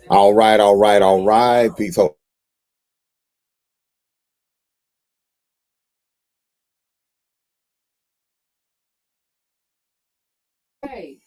All right, all right, all right. Peace. Hey.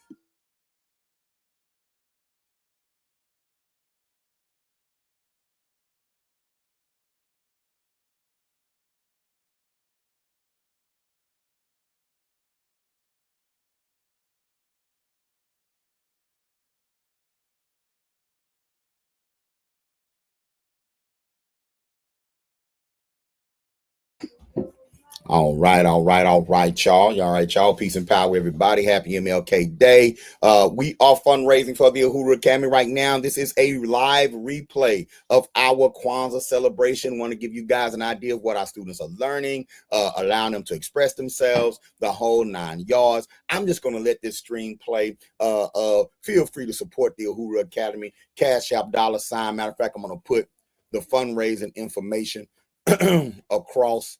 All right, all right, all right, y'all. All right, y'all. Peace and power, everybody. Happy MLK Day. We are fundraising for the Uhuru Academy right now. This is a live replay of our Kwanzaa celebration. Want to give you guys an idea of what our students are learning, allowing them to express themselves, the whole 9 yards. I'm just going to let this stream play. Feel free to support the Uhuru Academy. Cash App, $. Matter of fact, I'm going to put the fundraising information across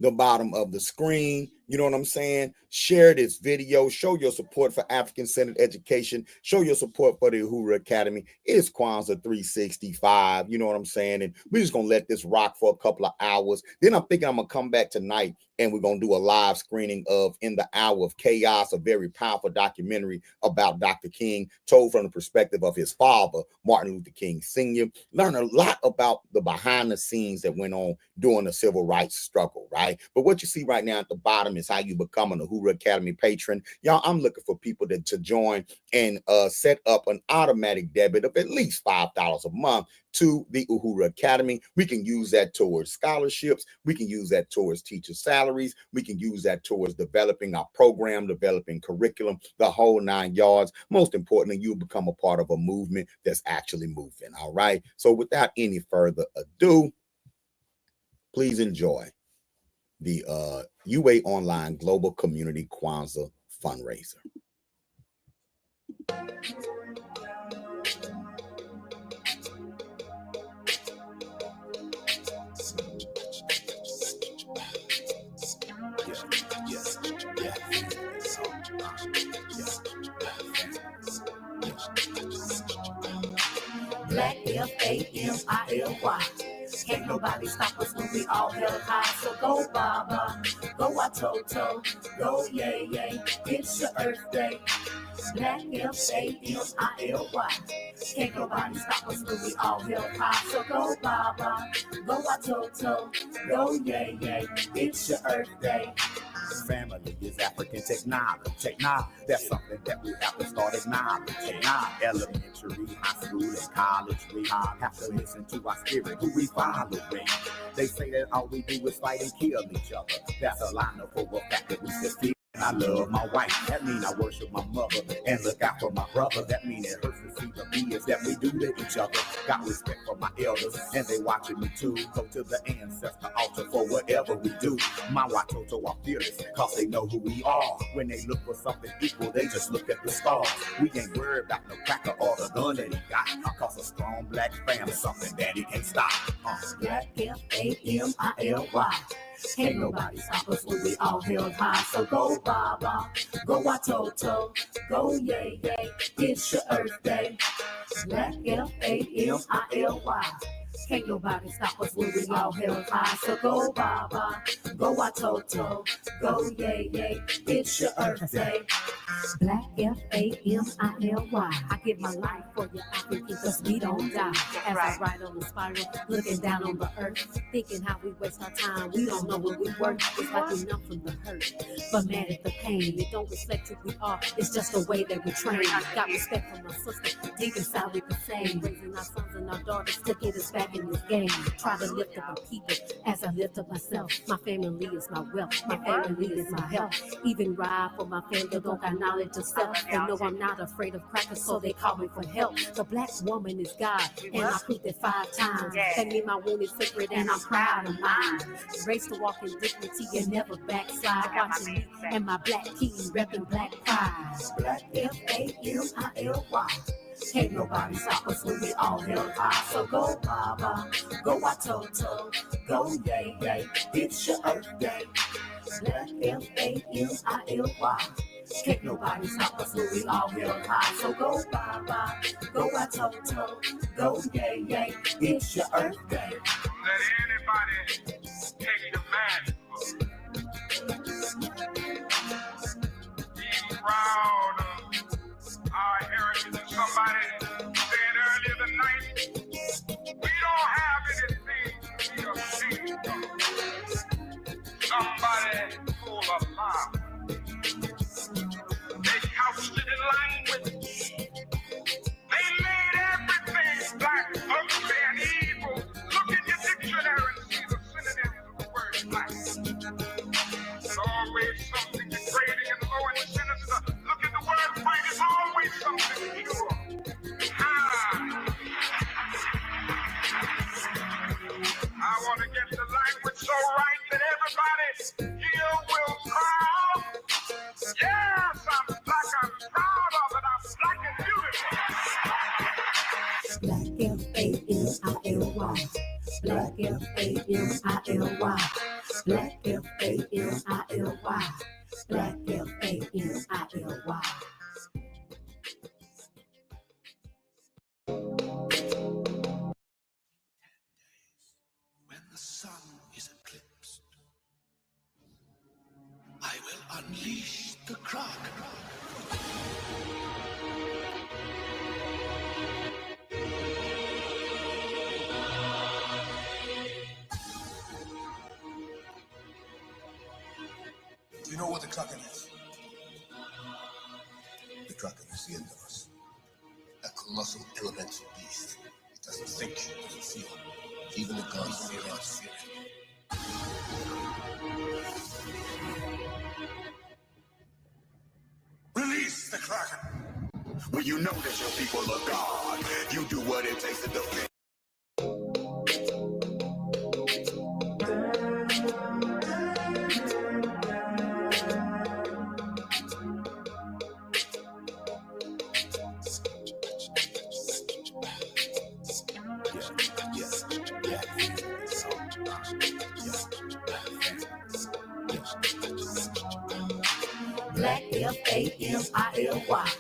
the bottom of the screen. You know what I'm saying? Share this video. Show your support for African-centered education. Show your support for the Uhuru Academy. It's Kwanzaa 365. You know what I'm saying? And we're just going to let this rock for a couple of hours. Then I'm thinking I'm going to come back tonight and we're going to do a live screening of In the Hour of Chaos, a very powerful documentary about Dr. King, told from the perspective of his father, Martin Luther King Sr. Learn a lot about the behind the scenes that went on during the civil rights struggle, right? But what you see right now at the bottom is how you become an Uhuru Academy patron. Y'all, I'm looking for people to join and set up an automatic debit of at least $5 a month to the Uhuru Academy. We can use that towards scholarships. We can use that towards teacher salaries. We can use that towards developing our program, developing curriculum, the whole 9 yards. Most importantly, you become a part of a movement that's actually moving. All right. So without any further ado, please enjoy the UA Online Global Community Kwanzaa fundraiser. Black F-A-M-I-L-Y. Can't nobody stop us when we all held high. So go Baba, go Watoto, go yay yay, it's your Earth Day. Black F-A-M-I-L-Y. Can't nobody stop us when we all held high. So go Baba, go Watoto, go yay yay, it's your Earth Day. Family is African technology. That's something that we have to start acknowledging. Elementary, high school, and college, we have to listen to our spirit, who we following. They say that all we do is fight and kill each other. That's a line of for a fact that we just feel. I love my wife, that mean I worship my mother and look out for my brother. That mean it hurts to see the BS that we do to each other. Got respect for my elders and they watching me too. Go to the ancestor altar for whatever we do. My Watoto are fearless cause they know who we are. When they look for something equal, they just look at the stars. We ain't worried about no cracker or the gun that he got. Cause a strong black fam is something that he can't stop. Black F-A-M-I-L-Y. Can't nobody stop us when we all held high. So go Baba, go Watoto, go yay yay, it's your Earth Day. Black F-A-M-I-L-Y. Can't nobody stop us when we all held high. So go Baba, go Watoto, go yay yay, it's your Earth Day. Black F-A-M-I-L-Y. I give my life for your African cause we don't die. As I ride on the spiral, looking down on the earth, thinking how we waste our time. We don't know what we work. It's like we're numb from the hurt, but mad at the pain. It don't reflect who we are. It's just the way that we train. Got respect for my sister. Deep inside we the same. Raising our sons and our daughters to get us back in this game. Try to lift up our people as I lift up myself. My family is my wealth. My family is my health. Even ride for my family. Don't got knowledge of self. They know I'm not afraid of crackers, so they call me for help. The black woman is God, and I proved it 5 times. That mean my wound is sacred, and I'm proud of mine. Race to walk in dignity and never backslide. Watching me and my black king repping black pride. Black F-A-M-I-L-Y. Can't nobody stop us when we all held high. So go Baba, go Watoto, go yay yay, it's your Earth Day. Black F-A-M-I-L-Y. Can't nobody stop us when we all held high. So go bye-bye, go Toto, go yay yay, it's your Earth Day. Let anybody take the man. Be proud of our heritage. Somebody said earlier tonight, we don't have anything to be ashamed of. Somebody full of love. They couched it in language. They made everything black, ugly, and evil. Look in your dictionary and see the synonyms of the word black. There's always something degrading and low and sinister. Look at the word white, it's always something pure. I want to get the language so right that everybody here will proud. Yes, I'm black, I'm proud of it, I'm black and beautiful. Black F-A-M-I-L-Y. Black F-A-M-I-L-Y. Black F-A-M-I-L-Y. When the sun is eclipsed, I will unleash the Kraken. You know what the Kraken is? The Kraken is the end of us. A colossal elemental beast. It doesn't think, it doesn't feel. Even the gods fear it. Release the Kraken! When you know that your people are God, you do what it takes to defend. Black F-A-M-I-L-Y.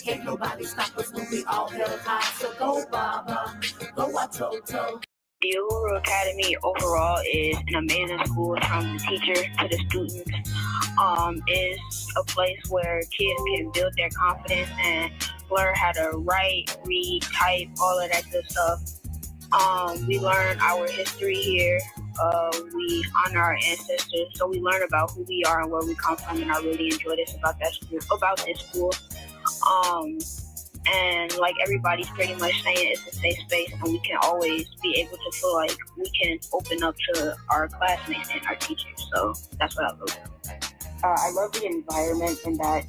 Can't nobody stop us when we all held high. So go Baba, go Toto. The Uhuru Academy overall is an amazing school from the teachers to the students. Is a place where kids can build their confidence and learn how to write, read, type, all of that good stuff. We learn our history here. We honor our ancestors, so we learn about who we are and where we come from, and I really enjoy this about this school. And like everybody's pretty much saying, it's a safe space, and we can always be able to feel like we can open up to our classmates and our teachers. So that's what I love. I love the environment and that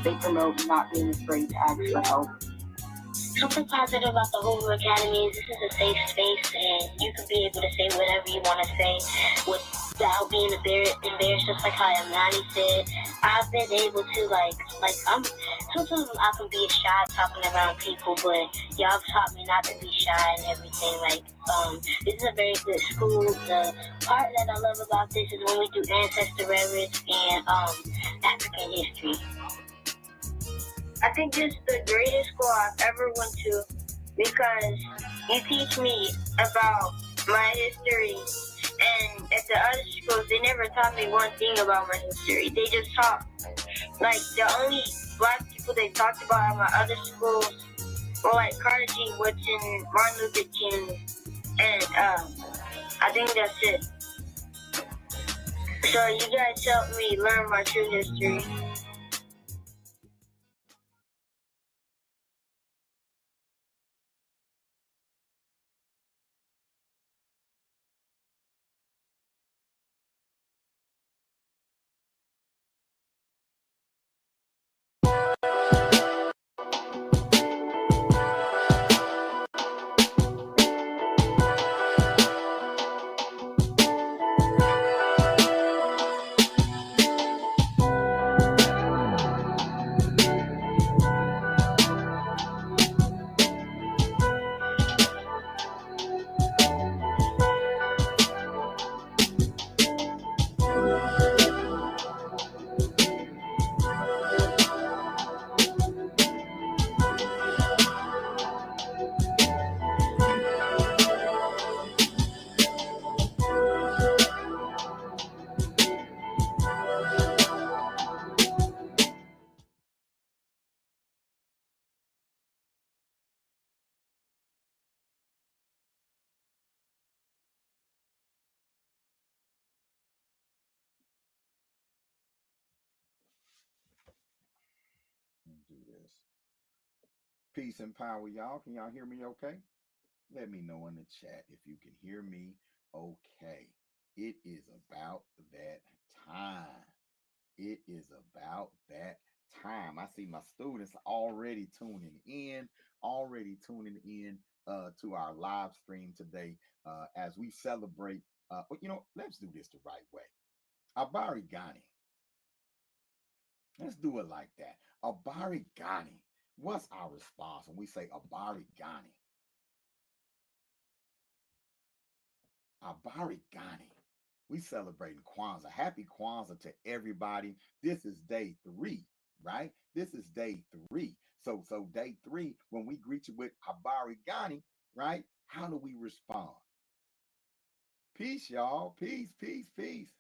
they promote not being afraid to ask for help. Something positive about the Hoover Academy is this is a safe space, and you can be able to say whatever you want to say without being embarrassed, just like how Amani said. I've been able to, sometimes I can be shy talking around people, but y'all taught me not to be shy and everything. This is a very good school. The part that I love about this is when we do ancestor reverence and African history. I think this is the greatest school I've ever went to because you teach me about my history, and at the other schools, they never taught me one thing about my history. They just taught, the only black people they talked about at my other schools were Carter G. Woodson, Martin Luther King, and I think that's it. So you guys helped me learn my true history. this. Peace and power, y'all. Can y'all hear me okay? Let me know in the chat if you can hear me okay. It is about that time. It is about that time. I see my students already tuning in, to our live stream today as we celebrate. Let's do this the right way. Abari Ghani. Let's do it like that. Abari Ghani. What's our response when we say Abari Ghani? Abari Ghani. We celebrating Kwanzaa. Happy Kwanzaa to everybody. This is day 3, right? This is day 3. So day 3, when we greet you with Abari Ghani, right? How do we respond? Peace, y'all. Peace, peace, peace.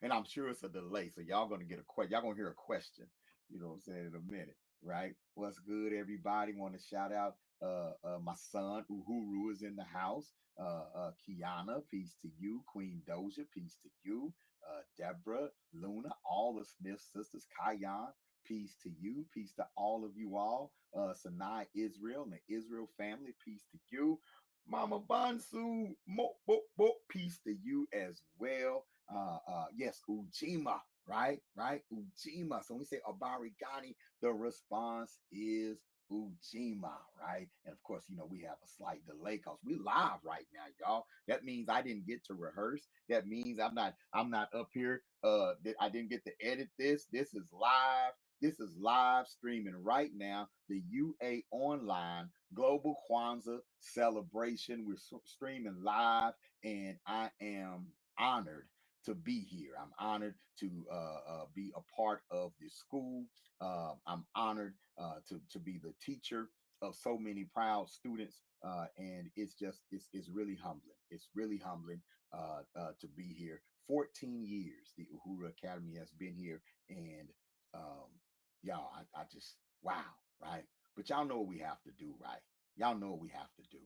And I'm sure it's a delay, so y'all gonna get a question. Y'all gonna hear a question. You know what I'm saying, in a minute, right? What's good, everybody? Want to shout out my son Uhuru is in the house. Kiana, peace to you. Queen Doja, peace to you. Deborah, Luna, all the Smith sisters. Kayan, peace to you. Peace to all of you all. Sanai Israel and the Israel family, peace to you. Mama Bansu, peace to you as well. Yes, Ujima, right? Ujima. So when we say Abari Ghani, the response is Ujima, right? And of course, we have a slight delay because we live right now, y'all. That means I didn't get to rehearse. That means I'm not up here. I didn't get to edit this. This is live. This is live streaming right now. The UA Online Global Kwanzaa celebration. We're streaming live, and I am honored to be here. I'm honored to be a part of this school. I'm honored to be the teacher of so many proud students, and it's really humbling. It's really humbling to be here. 14 years the Uhuru Academy has been here, and y'all, I just wow, right? But y'all know what we have to do, right? Y'all know what we have to do.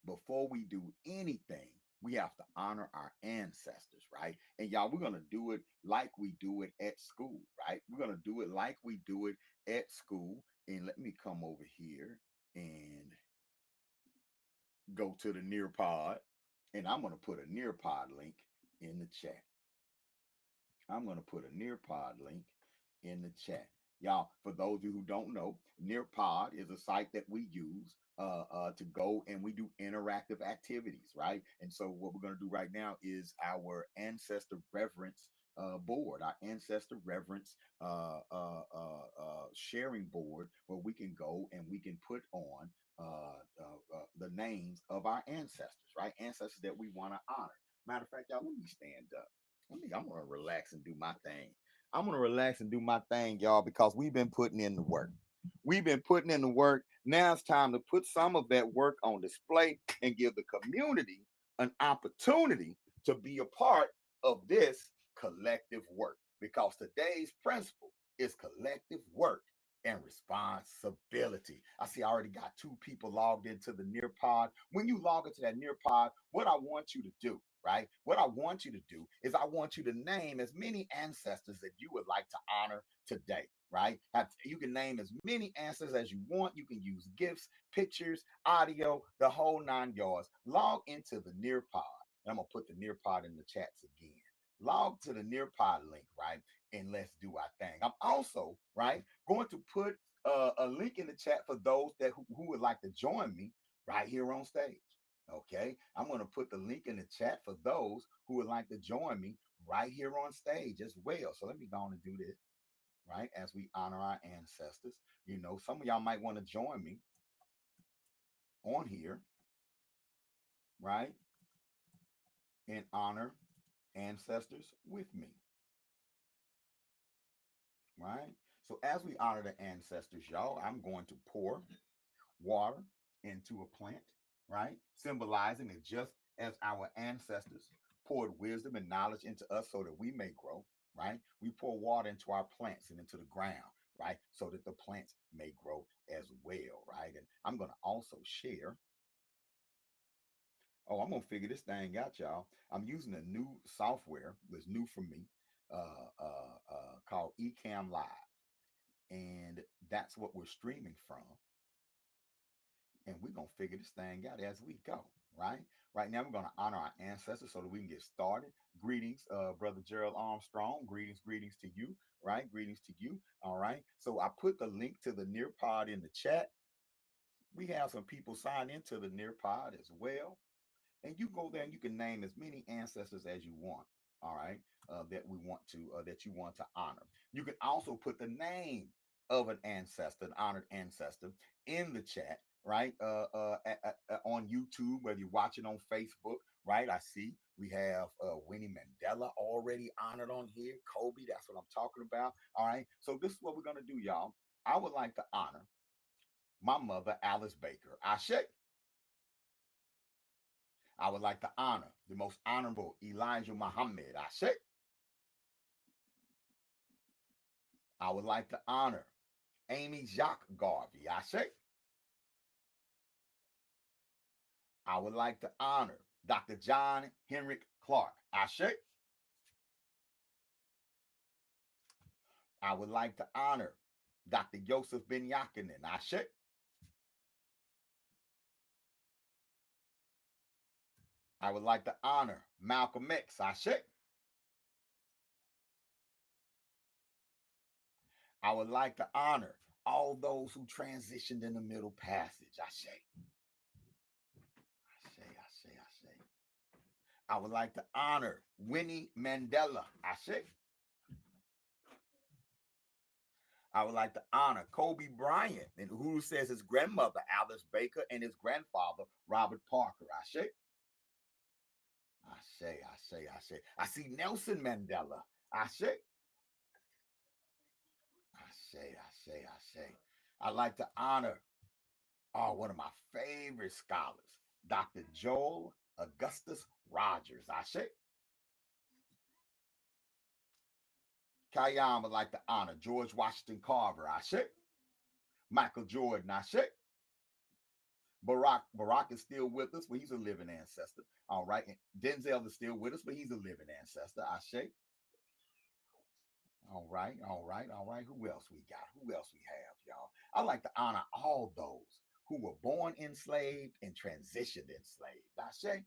Before we do anything, we have to honor our ancestors, right? And y'all, we're going to do it like we do it at school, right? We're going to do it like we do it at school. And let me come over here and go to the Nearpod. And I'm going to put a Nearpod link in the chat. I'm going to put a Nearpod link in the chat. Y'all, for those of you who don't know, Nearpod is a site that we use to go and we do interactive activities, right? And so what we're going to do right now is our Ancestor Reverence board, our Ancestor Reverence sharing board, where we can go and we can put on the names of our ancestors, right? Ancestors that we want to honor. Matter of fact, y'all, let me stand up. I'm going to relax and do my thing. I'm going to relax and do my thing, y'all, because we've been putting in the work. We've been putting in the work. Now it's time to put some of that work on display and give the community an opportunity to be a part of this collective work, because today's principle is collective work and responsibility. I see I already got 2 people logged into the Nearpod. When you log into that Nearpod, what I want you to do, right? What I want you to do is I want you to name as many ancestors that you would like to honor today, right? You can name as many ancestors as you want. You can use gifts, pictures, audio, the whole 9 yards. Log into the Nearpod. And I'm going to put the Nearpod in the chats again. Log to the Nearpod link, right? And let's do our thing. I'm also, right, going to put a link in the chat for those who would like to join me right here on stage. Okay, I'm going to put the link in the chat for those who would like to join me right here on stage as well. So let me go on and do this, right, as we honor our ancestors. Some of y'all might want to join me on here, right, and honor ancestors with me, right? So as we honor the ancestors, y'all, I'm going to pour water into a plant, right? Symbolizing that just as our ancestors poured wisdom and knowledge into us so that we may grow, right? We pour water into our plants and into the ground, right? So that the plants may grow as well, right? And I'm going to also share. Oh, I'm going to figure this thing out, y'all. I'm using a new software that's new for me called Ecamm Live. That's what we're streaming from. And we're going to figure this thing out as we go, right? Right now, we're going to honor our ancestors so that we can get started. Greetings, Brother Gerald Armstrong. Greetings to you, right? Greetings to you. All right. So I put the link to the Nearpod in the chat. We have some people sign into the Nearpod as well. And you go there and you can name as many ancestors as you want. All right. That you want to honor. You can also put the name of an ancestor, an honored ancestor, in the chat, right? On YouTube, whether you're watching on Facebook, right? I see we have Winnie Mandela already honored on here. Kobe, that's what I'm talking about. All right. So this is what we're gonna do, y'all. I would like to honor my mother, Alice Baker. Ashe. I would like to honor the most honorable Elijah Muhammad. Ashe. I would like to honor Amy Jacques Garvey. Ashe. I would like to honor Dr. John Henrik Clark. Ashe. I would like to honor Dr. Joseph Ben Yakinen. Ashe. I would like to honor Malcolm X. Ashe. I would like to honor all those who transitioned in the Middle Passage. Ashe. Ashe. I would like to honor Winnie Mandela. Ashe. I would like to honor Kobe Bryant, and who says his grandmother, Alice Baker, and his grandfather, Robert Parker. Ashe. Ashe. I see Nelson Mandela. Ashe. Ashe. I'd like to honor one of my favorite scholars, Dr. Joel Augustus Rogers. Ashe. Kayam would like to honor George Washington Carver. Ashe. Michael Jordan. Ashe. Barack is still with us, but he's a living ancestor. All right. And Denzel is still with us, but he's a living ancestor. Ashe. All right. Who else we got? Who else we have, y'all? I'd like to honor all those who were born enslaved and transitioned enslaved. Ashe.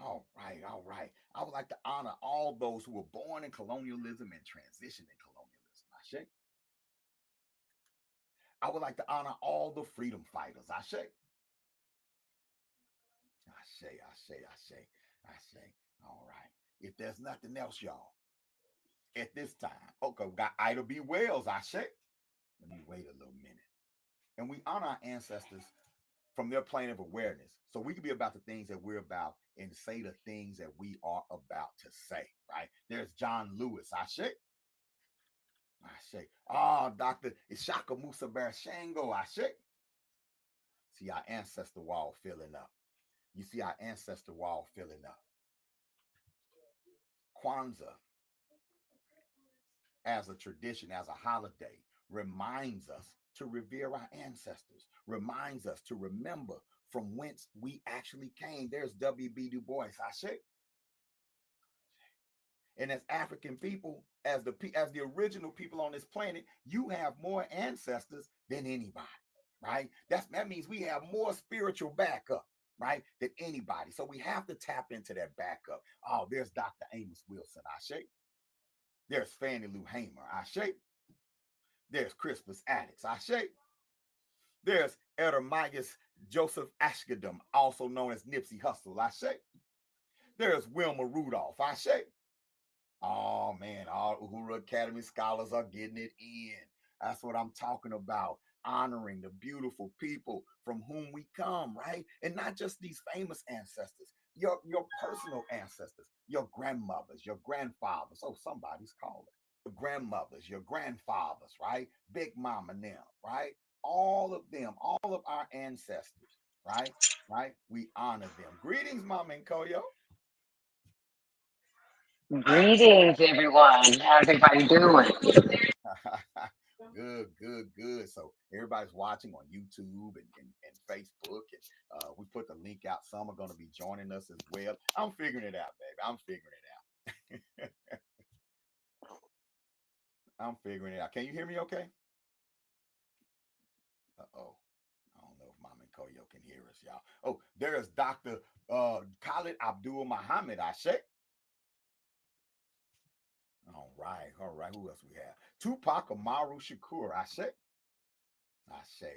All right. I would like to honor all those who were born in colonialism and transitioned in colonialism. Ashe. I would like to honor all the freedom fighters. Ashe. All right. If there's nothing else, y'all, at this time, okay, we got Ida B. Wells. Ashe. Let me wait a little minute. And we honor our ancestors from their plane of awareness. So we can be about the things that we're about and say the things that we are about to say, right? There's John Lewis. Ashe. Dr. Ishaka Musa Barashango. Ashe. See our ancestor wall filling up. You see our ancestor wall filling up. Kwanzaa, as a tradition, as a holiday, reminds us to revere our ancestors, reminds us to remember from whence we actually came. There's W.B. Du Bois. Ashe. And as African people, as the original people on this planet, you have more ancestors than anybody, right? That means we have more spiritual backup, right, than anybody. So we have to tap into that backup. Oh, there's Dr. Amos Wilson. Ashe. There's Fannie Lou Hamer. Ashe. There's Crispus Attucks. Ashe. There's Eremias Joseph Ashkadum, also known as Nipsey Hussle. Ashe. There's Wilma Rudolph. Ashe. Oh, man, all Uhuru Academy scholars are getting it in. That's what I'm talking about. Honoring the beautiful people from whom we come, right? And not just these famous ancestors, your personal ancestors, your grandmothers, your grandfathers. Oh, somebody's calling. Your grandmothers, your grandfathers, right? Big Mama and them, right? All of them, all of our ancestors, right? We honor them. Greetings, Mama and Koyo. Greetings, everyone. How's everybody doing? Good. So everybody's watching on YouTube and Facebook, and we put the link out. Some are going to be joining us as well. I'm figuring it out, baby. I'm figuring it out. I'm figuring it out. Can you hear me okay? Uh-oh. I don't know if Mom and Koyo can hear us, y'all. Oh, there's Dr. Khalid Abdul Muhammad Ashe. All right, all right. Who else we have? Tupac Amaru Shakur Ashe. I say.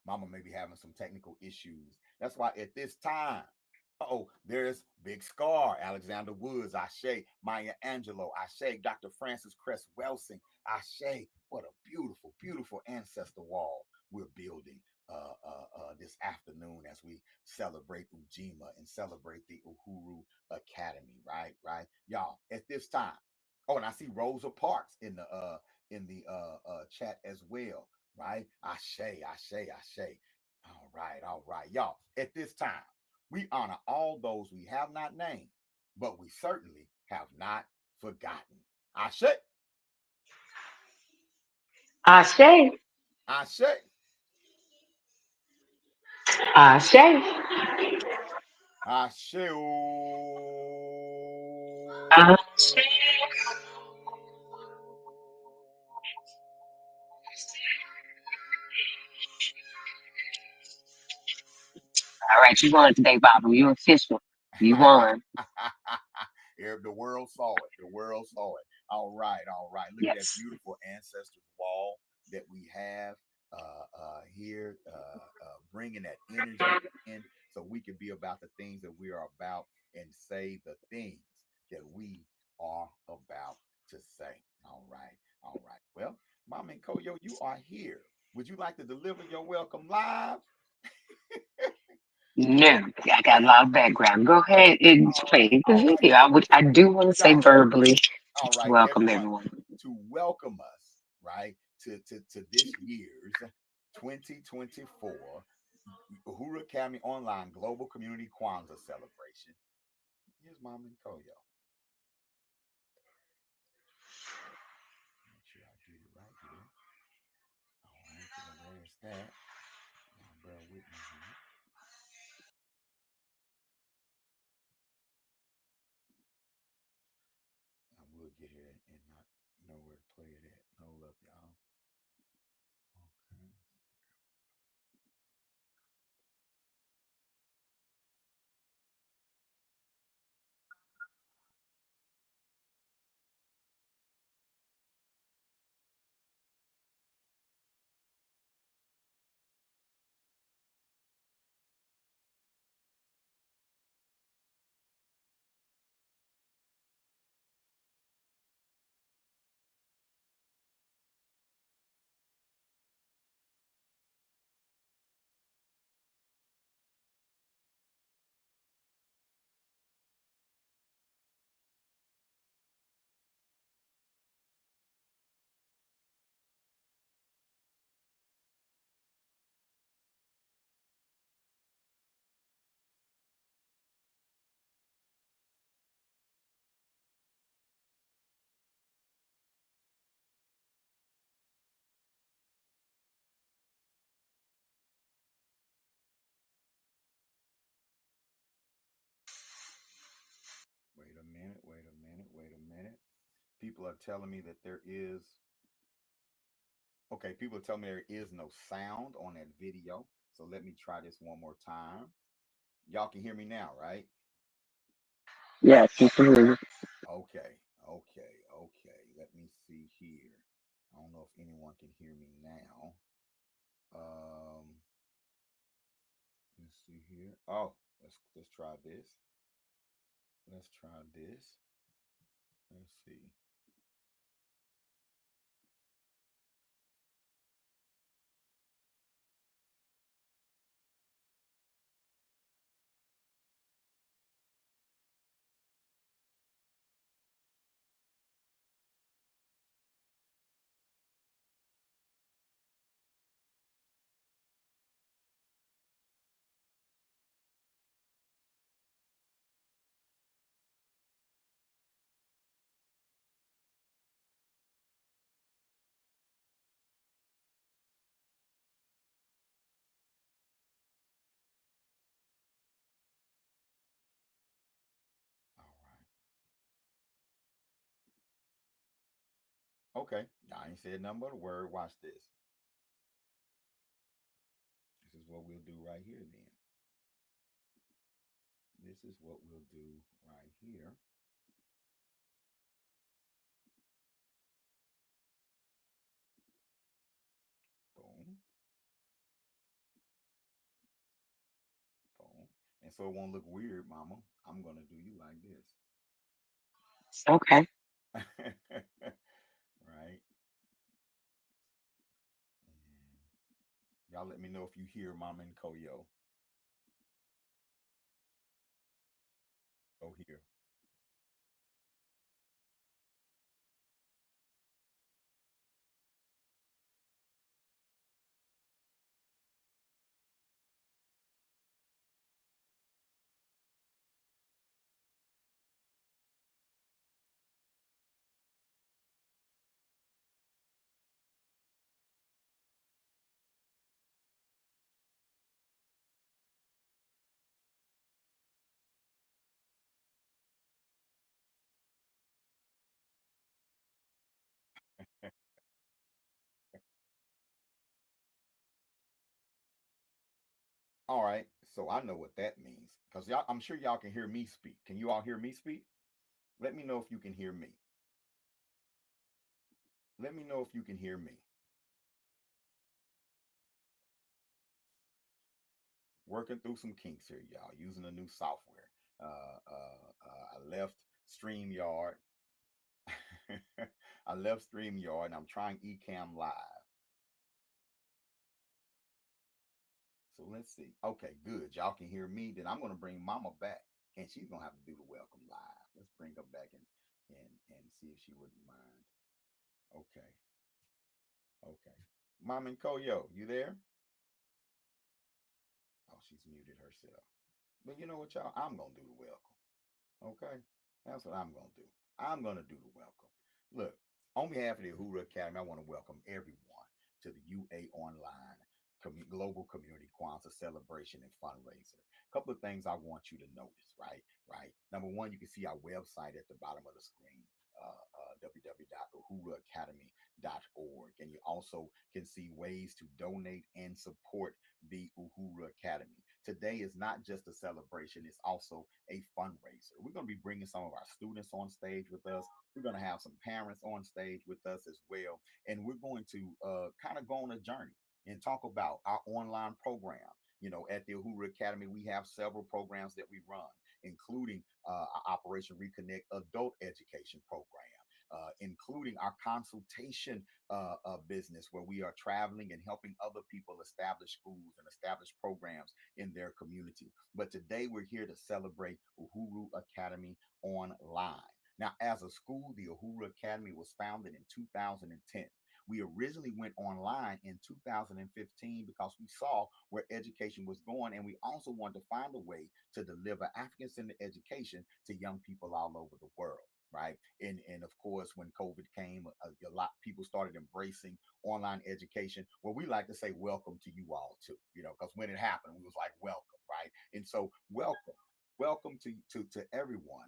Mama may be having some technical issues. That's why at this time, there's Big Scar, Alexander Woods, Ashe, Maya Angelou, Ashe, Dr. Francis Cress Welsing, Ashe. What a beautiful, beautiful ancestor wall we're building this afternoon as we celebrate Ujima and celebrate the Uhuru Academy, right? Y'all, at this time. Oh, and I see Rosa Parks in the chat as well, right? I say. All right. Y'all, at this time, we honor all those we have not named, but we certainly have not forgotten. Ashe, Ashe, Ashe. Ashe. Ashe. Ashe. All right, you won today, Bobby. You official. You won. The world saw it. The world saw it. All right, all right. Look at that Yes. beautiful ancestors wall that we have here, bringing that energy in so we can be about the things that we are about and say the things that we are about to say. All right, all right. Well, Mom and Koyo, you are here. Would you like to deliver your welcome live? No, I got a lot of background. Go ahead and play the All right. video. I do want to say Y'all, verbally, all right, welcome everyone, everyone. to welcome us, right, to this year's 2024 Uhuru Academy Online Global Community Kwanzaa celebration. Here's Mom and Koyo. Make sure I get it right here. All right, so there's that. Now bear with me here. I will get here and not know where to play it at. Hold up, y'all. Okay. Wait a minute. Wait a minute. People are telling me that there is Okay, people tell me there is no sound on that video. So let me try this one more time. Y'all can hear me now, right? Yes, you can hear you. Okay. Let me see here. I don't know if anyone can hear me now. Let's see here. Oh, let's try this. Let's try this. Let's see. Okay. I ain't said nothing but a word. Watch this. This is what we'll do right here then. This is what we'll do right here. Boom, boom. And so it won't look weird, mama. I'm gonna do you like Okay. this. Right? And y'all let me know if you hear mama and Koyo. Oh here. All right. So I know what that means. Because y'all I'm sure y'all can hear me speak. Can you all hear me speak? Let me know if you can hear me. Let me know if you can hear me. Working through some kinks here, y'all, using a new software. I left StreamYard. I left StreamYard and I'm trying Ecamm Live. So let's see. Okay, good. Y'all can hear me. Then I'm gonna bring Mama back, and she's gonna have to do the welcome live. Let's bring her back and see if she wouldn't mind. Okay, okay. Mom and Koyo, you there? Oh, she's muted herself. But you know what, y'all? I'm gonna do the welcome. Okay, that's what I'm gonna do. I'm gonna do the welcome. Look, on behalf of the Uhuru Academy, I want to welcome everyone to the UA Online Global Community Kwanzaa Celebration and Fundraiser. A couple of things I want you to notice, right? Right. Number one, you can see our website at the bottom of the screen. www.uhuruacademy.org, and you also can see ways to donate and support the Uhuru Academy. Today is not just a celebration, it's also a fundraiser. We're going to be bringing some of our students on stage with us. We're going to have some parents on stage with us as well. And we're going to kind of go on a journey and talk about our online program. You know, at the Uhuru Academy, we have several programs that we run, including our Operation Reconnect adult education program. Including our consultation business, where we are traveling and helping other people establish schools and establish programs in their community. But today we're here to celebrate Uhuru Academy Online. Now, as a school, the Uhuru Academy was founded in 2010. We originally went online in 2015 because we saw where education was going, and we also wanted to find a way to deliver African centered education to young people all over the world. Right. And of course, when COVID came, a lot of people started embracing online education. Well, we like to say welcome to you all too, you know, because when it happened, we was like, welcome, right? And so welcome to everyone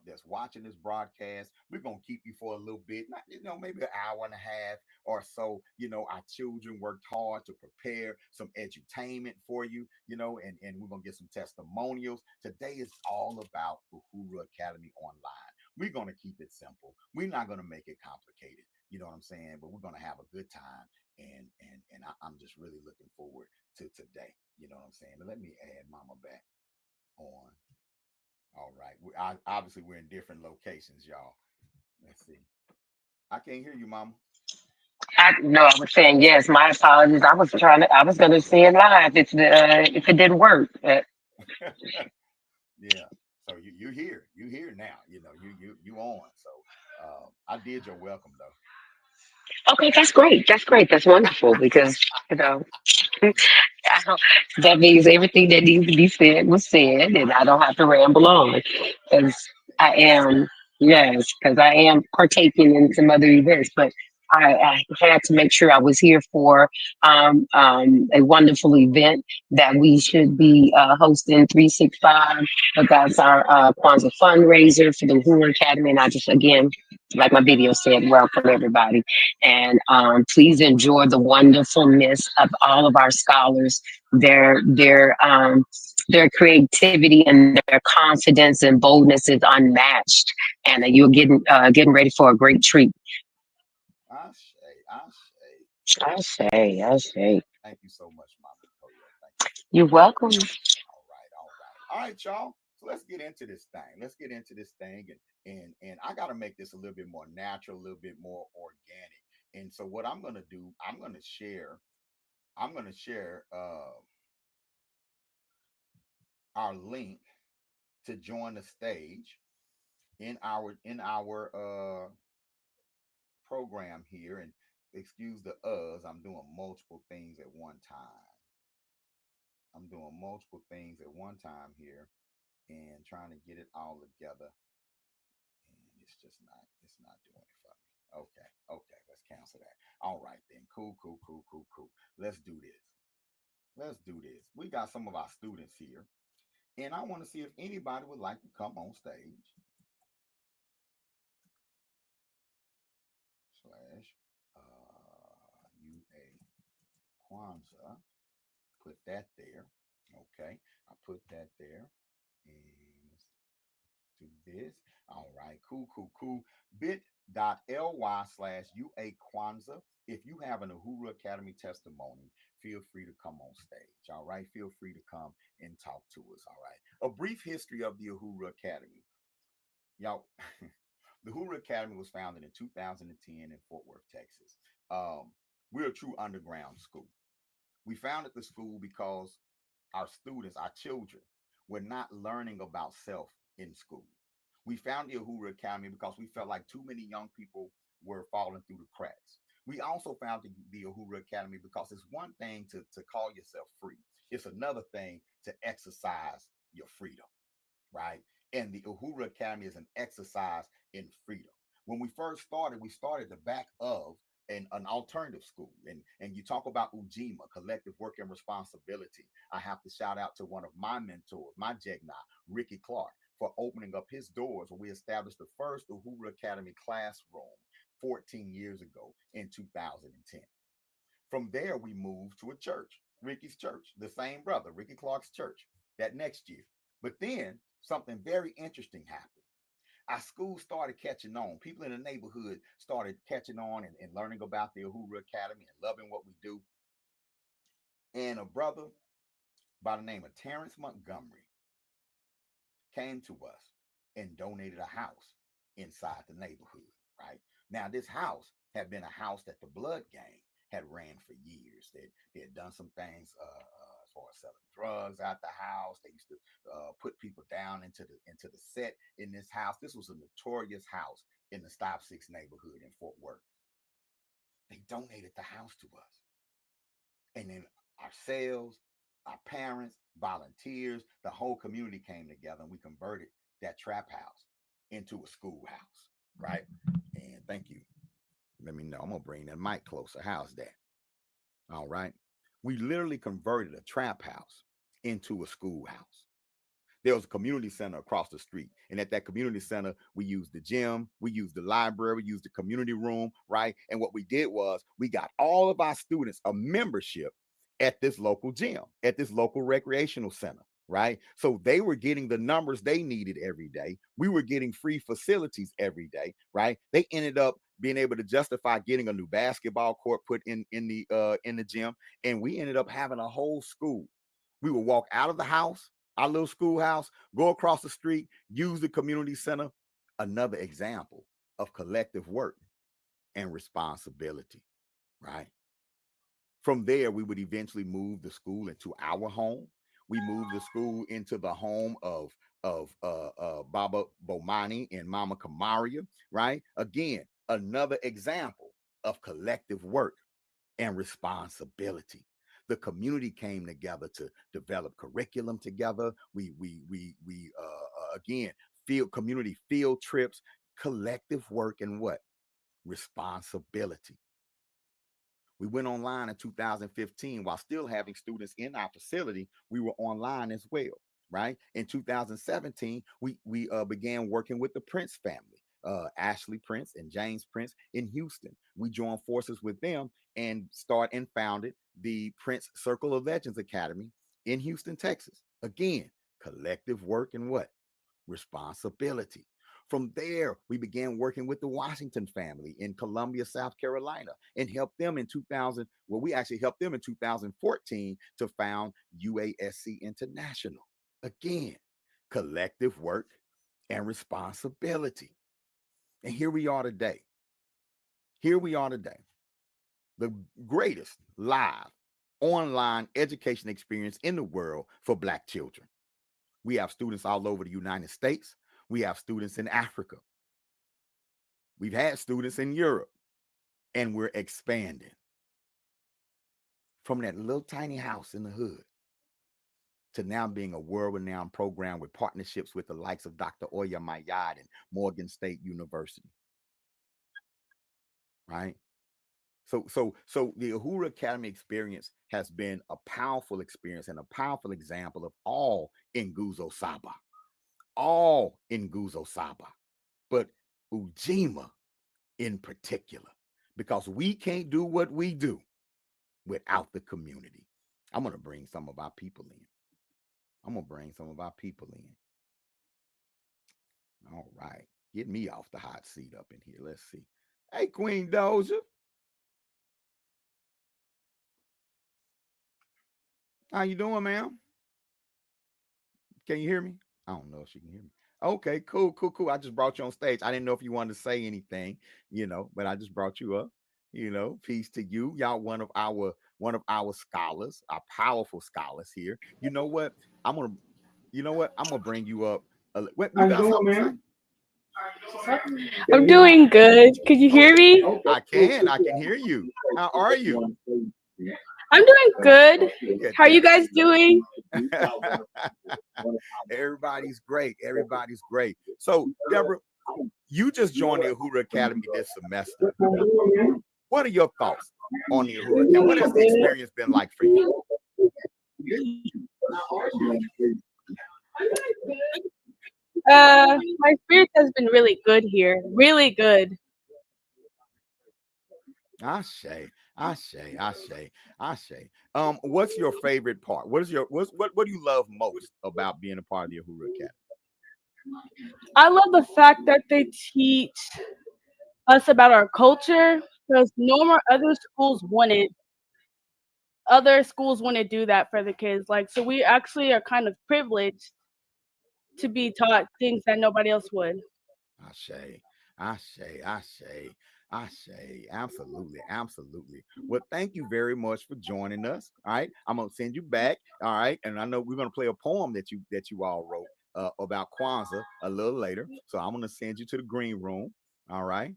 that's watching this broadcast. We're gonna keep you for a little bit, not maybe an hour and a half or so. You know, our children worked hard to prepare some edutainment for you. You know, and we're gonna get some testimonials. Today is all about Uhuru Academy Online. We're gonna keep it simple. We're not gonna make it complicated. You know what I'm saying? But we're gonna have a good time, I'm just really looking forward to today. You know what I'm saying? But let me add Mama back on. All right. Obviously, we're in different locations, y'all. Let's see. I can't hear you, Mama. I no, I was saying yes. My apologies. I was gonna say it live if it didn't work. Yeah. So you here now. You know, you on. So I did your welcome though. Okay, that's great. That's great. That's wonderful because you know I don't- that means everything that needs to be said was said, and I don't have to ramble on. Because I am, yes, because I am partaking in some other events, but I had to make sure I was here for a wonderful event that we should be hosting 365. But that's our Kwanzaa fundraiser for the Hoover Academy. And I just, again, like my video said, welcome everybody. And please enjoy the wonderfulness of all of our scholars, their creativity and their confidence and boldness is unmatched. And you're getting ready for a great treat. I say, I say. I say. Thank you so much, Mama Nicole. Thank you so You're much. welcome. All right, all right. All right, y'all. So let's get into this thing. Let's get into this thing. And I gotta make this a little bit more natural, a little bit more organic. And so what I'm gonna do, I'm gonna share our link to join the stage in our program here. And excuse the I'm doing multiple things at one time. I'm doing multiple things at one time here and trying to get it all together. And it's not doing it for me. Okay, okay, let's cancel that. All right then. Cool, cool, cool, cool, cool. Let's do this. Let's do this. We got some of our students here. And I want to see if anybody would like to come on stage. Slash UA Kwanzaa. Put that there. Okay. I put that there. And do this. All right, cool, cool, cool. bit.ly/UA Kwanzaa. If you have an Uhuru Academy testimony, feel free to come on stage. All right, feel free to come and talk to us. All right, a brief history of the Uhuru Academy. Y'all, the Uhuru Academy was founded in 2010 in Fort Worth, Texas. We're a true underground school. We founded the school because our students, our children, were not learning about self in school. We found the Uhuru Academy because we felt like too many young people were falling through the cracks. We also found the Uhuru Academy because it's one thing to call yourself free. It's another thing to exercise your freedom, right? And the Uhuru Academy is an exercise in freedom. When we started the back of an alternative school. And you talk about Ujima, collective work and responsibility. I have to shout out to one of my mentors, my Jegna, Ricky Clark, for opening up his doors when we established the first Uhuru Academy classroom 14 years ago in 2010. From there, we moved to a church, Ricky's church, the same brother, Ricky Clark's church, that next year. But then something very interesting happened. Our school started catching on. People in the neighborhood started catching on and learning about the Uhuru Academy and loving what we do. And a brother by the name of Terrence Montgomery came to us and donated a house inside the neighborhood, right? Now, this house had been a house that the Blood Gang had ran for years. They had done some things as far as selling drugs out the house. They used to put people down into the set in this house. This was a notorious house in the Stop Six neighborhood in Fort Worth. They donated the house to us. And then ourselves, our parents, volunteers, the whole community came together and we converted that trap house into a schoolhouse, right? And thank you. Let me know. I'm gonna bring that mic closer. How's that? All right. We literally converted a trap house into a schoolhouse. There was a community center across the street. And at that community center, we used the gym, we used the library, we used the community room, right? And what we did was we got all of our students a membership at this local gym, at this local recreational center, right? So they were getting the numbers they needed every day. We were getting free facilities every day, right? They ended up being able to justify getting a new basketball court put in the gym, and we ended up having a whole school. We would walk out of the house, our little schoolhouse, go across the street, use the community center. Another example of collective work and responsibility, right? From there, we would eventually move the school into our home. We moved the school into the home of Baba Bomani and Mama Kamaria, right? Again, another example of collective work and responsibility. The community came together to develop curriculum together. We again field community field trips, collective work, and what responsibility. We went online in 2015 while still having students in our facility. We were online as well, right? In 2017, we began working with the Prince family, Ashley Prince and James Prince in Houston. We joined forces with them and founded the Prince Circle of Legends Academy in Houston, Texas. Again, collective work and what? Responsibility. From there, we began working with the Washington family in Columbia, South Carolina, and helped them in 2000. Well, we actually helped them in 2014 to found UASC International. Again, collective work and responsibility. And here we are today. Here we are today. The greatest live online education experience in the world for Black children. We have students all over the United States. We have students in Africa. We've had students in Europe, and we're expanding from that little tiny house in the hood to now being a world-renowned program with partnerships with the likes of Dr. Oya Mayad and Morgan State University. Right? So the Uhuru Academy experience has been a powerful experience and a powerful example of all in Nguzo Saba. All in Nguzo Saba. But Ujima in particular, because we can't do what we do without the community. I'm going to bring some of our people in. All right. Get me off the hot seat up in here. Let's see. Hey, Queen Doja. How you doing, ma'am? Can you hear me? I don't know if she can hear me. Okay, cool. I just brought you on stage. I didn't know if you wanted to say anything, but I just brought you up. Peace to you. Y'all one of our scholars, our powerful scholars here. You know what? I'm gonna bring you up. What you got something to say? I'm doing good. Could you hear me? I can hear you. How are you? I'm doing good. How are you guys doing? Everybody's great. So, Deborah, you just joined the Uhuru Academy this semester. What are your thoughts on the Uhuru Academy? What has the experience been like for you? My experience has been really good here. Really good. Ashe. What's your favorite part? What do you love most about being a part of the Uhuru Academy? I love the fact that they teach us about our culture, because no more other schools wouldn't do that for the kids. So we actually are kind of privileged to be taught things that nobody else would. Ashe. Absolutely. Well, thank you very much for joining us. All right, I'm gonna send you back. All right, and I know we're gonna play a poem that you all wrote about Kwanzaa a little later. So I'm gonna send you to the green room. All right,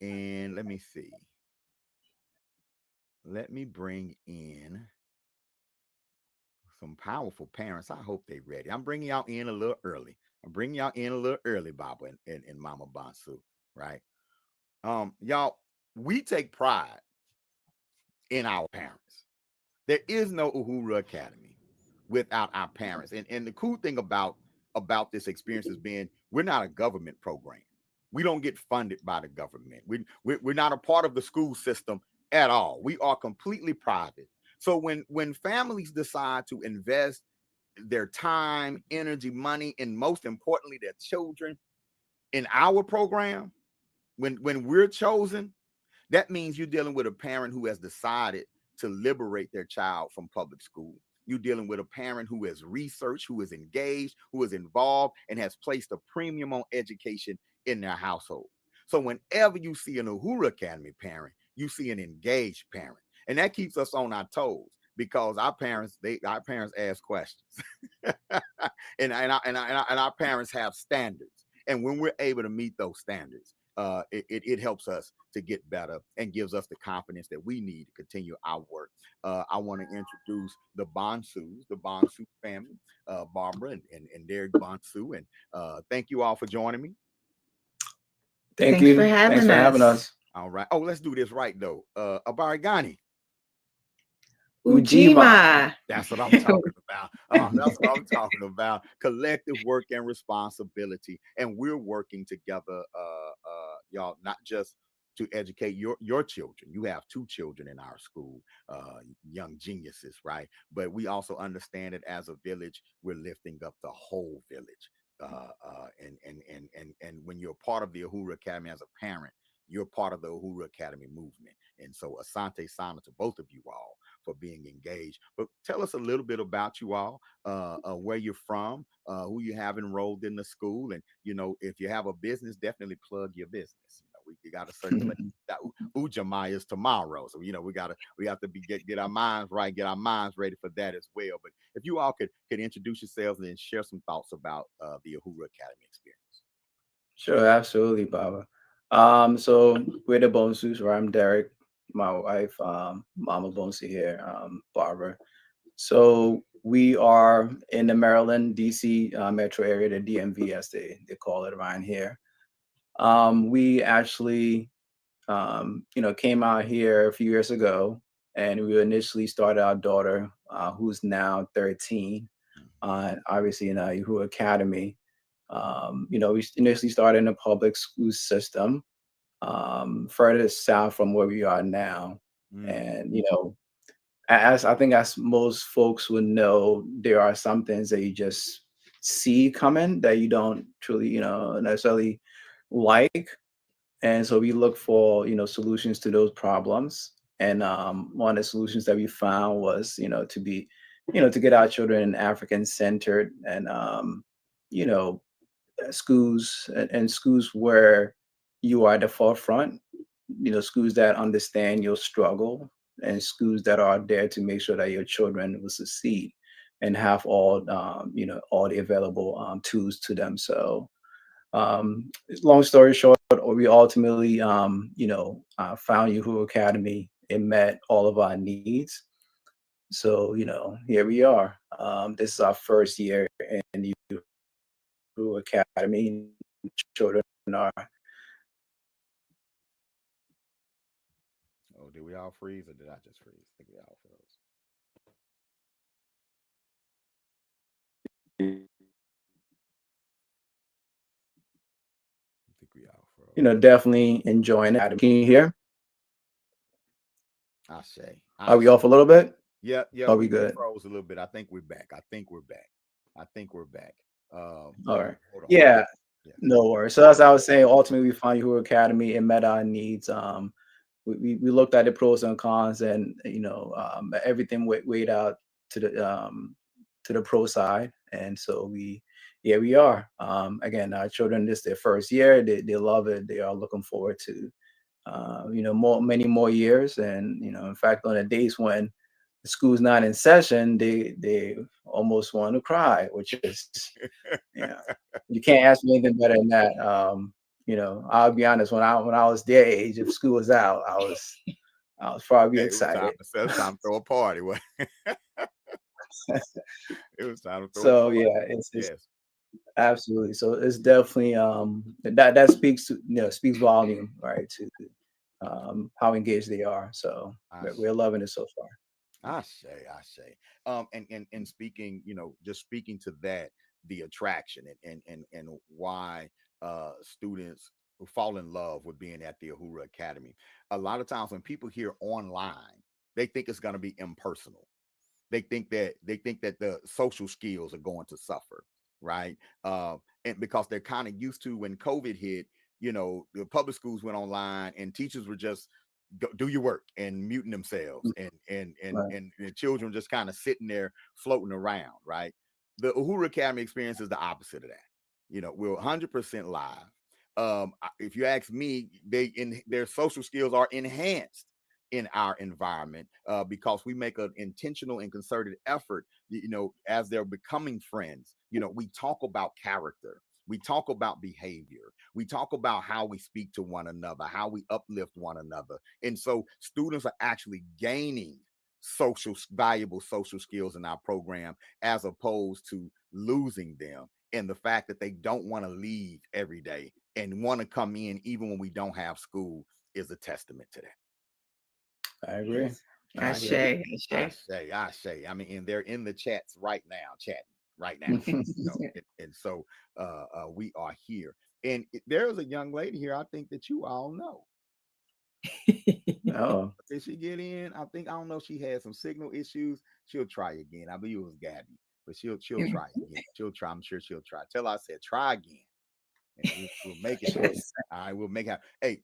and let me see. Let me bring in some powerful parents. I hope they're ready. I'm bringing y'all in a little early. Baba and Mama Bansu, right? Y'all, we take pride in our parents. There is no Uhuru Academy without our parents. And the cool thing about this experience has been we're not a government program. We don't get funded by the government. We're not a part of the school system at all. We are completely private. So when families decide to invest their time, energy, money, and most importantly, their children in our program, when we're chosen, that means you're dealing with a parent who has decided to liberate their child from public school. You're dealing with a parent who has researched, who is engaged, who is involved, and has placed a premium on education in their household. So whenever you see an Uhuru Academy parent, you see an engaged parent. And that keeps us on our toes because our parents ask questions. and our parents have standards. And when we're able to meet those standards, it helps us to get better and gives us the confidence that we need to continue our work. I want to introduce the Bonsu family, Barbara and Derek Bonsu. And thank you all for joining me. Thanks for having us. All right. Oh, let's do this right, though. Abarigani, Ujima. That's what I'm talking about. That's what I'm talking about. Collective work and responsibility, and we're working together, y'all. Not just to educate your children. You have two children in our school, young geniuses, right? But we also understand that as a village, we're lifting up the whole village. And when you're part of the Uhuru Academy as a parent, you're part of the Uhuru Academy movement. And so, Asante Sana to both of you all for being engaged. But tell us a little bit about you all, where you're from, who you have enrolled in the school, and if you have a business, definitely plug your business. We got to circulate that Ujama is tomorrow, so we have to get our minds right, get our minds ready for that as well. But if you all could introduce yourselves and then share some thoughts about the Uhuru Academy experience. Sure, absolutely, Baba. So we're the Bonsus, where I'm Derek, my wife, Mama Bonsu here, Barbara. So we are in the Maryland, DC metro area, the DMV as they call it around here. We actually, came out here a few years ago, and we initially started our daughter, who's now 13, obviously in our Yahoo Academy. We initially started in the public school system, further south from where we are now. And, as I think as most folks would know, there are some things that you just see coming that you don't truly, necessarily like. And so we look for, solutions to those problems. And one of the solutions that we found was, to get our children African centered and, you know, schools and schools where you are at the forefront, schools that understand your struggle and schools that are there to make sure that your children will succeed and have all the available tools to them. So long story short, we ultimately, found Yahoo Academy. It met all of our needs. So, here we are. This is our first year in Yahoo Academy. Children are. Oh, did we all freeze or did I just freeze? I think we all froze. I think we all froze. Definitely enjoying it. Can you hear? I say. Are we off a little bit? Yeah, Are we we good? froze a little bit. I think we're back. I think we're back. All right. Hold on. Yeah, Yeah. no worries. So as I was saying, ultimately we found Yahoo Academy. It met our needs. We looked at the pros and cons, and everything weighed out to the pro side, and so we are. Again, our children, this is their first year. They love it. They are looking forward to many more years, and in fact, on the days when the school's not in session, they almost want to cry, which is you can't ask me anything better than that. I'll be honest. When I was their age, if school was out, I was probably It was excited. time to throw a party. It was time to throw a So party. yeah, it's Yes. absolutely. So it's definitely that speaks to speaks volume, right, to how engaged they are. So I we're loving it so far. I say. And speaking, just speaking to that, the attraction and why students who fall in love with being at the Uhuru Academy. A lot of times when people hear online, they think it's going to be impersonal. They think that the social skills are going to suffer, right? And because they're kind of used to when COVID hit, the public schools went online and teachers were just do your work and muting themselves Right. and the children just kind of sitting there floating around, right? The Uhuru Academy experience is the opposite of that. We're 100% live. If you ask me, their social skills are enhanced in our environment because we make an intentional and concerted effort, as they're becoming friends. We talk about character. We talk about behavior. We talk about how we speak to one another, how we uplift one another. And so students are actually gaining valuable social skills in our program as opposed to losing them. And the fact that they don't want to leave every day and want to come in even when we don't have school is a testament to that. I agree. I hear I say. I mean, and they're in the chats right now, chatting right now. And so we are here. And there's a young lady here I think that you all know. Oh, Did she get in? I don't know if she had some signal issues. She'll try again. I believe it was Gabby, but she'll try again. She'll tly. I'm sure she'll try. Tell her I said try again, and we'll make it happen. All right, we'll make it happen. Hey,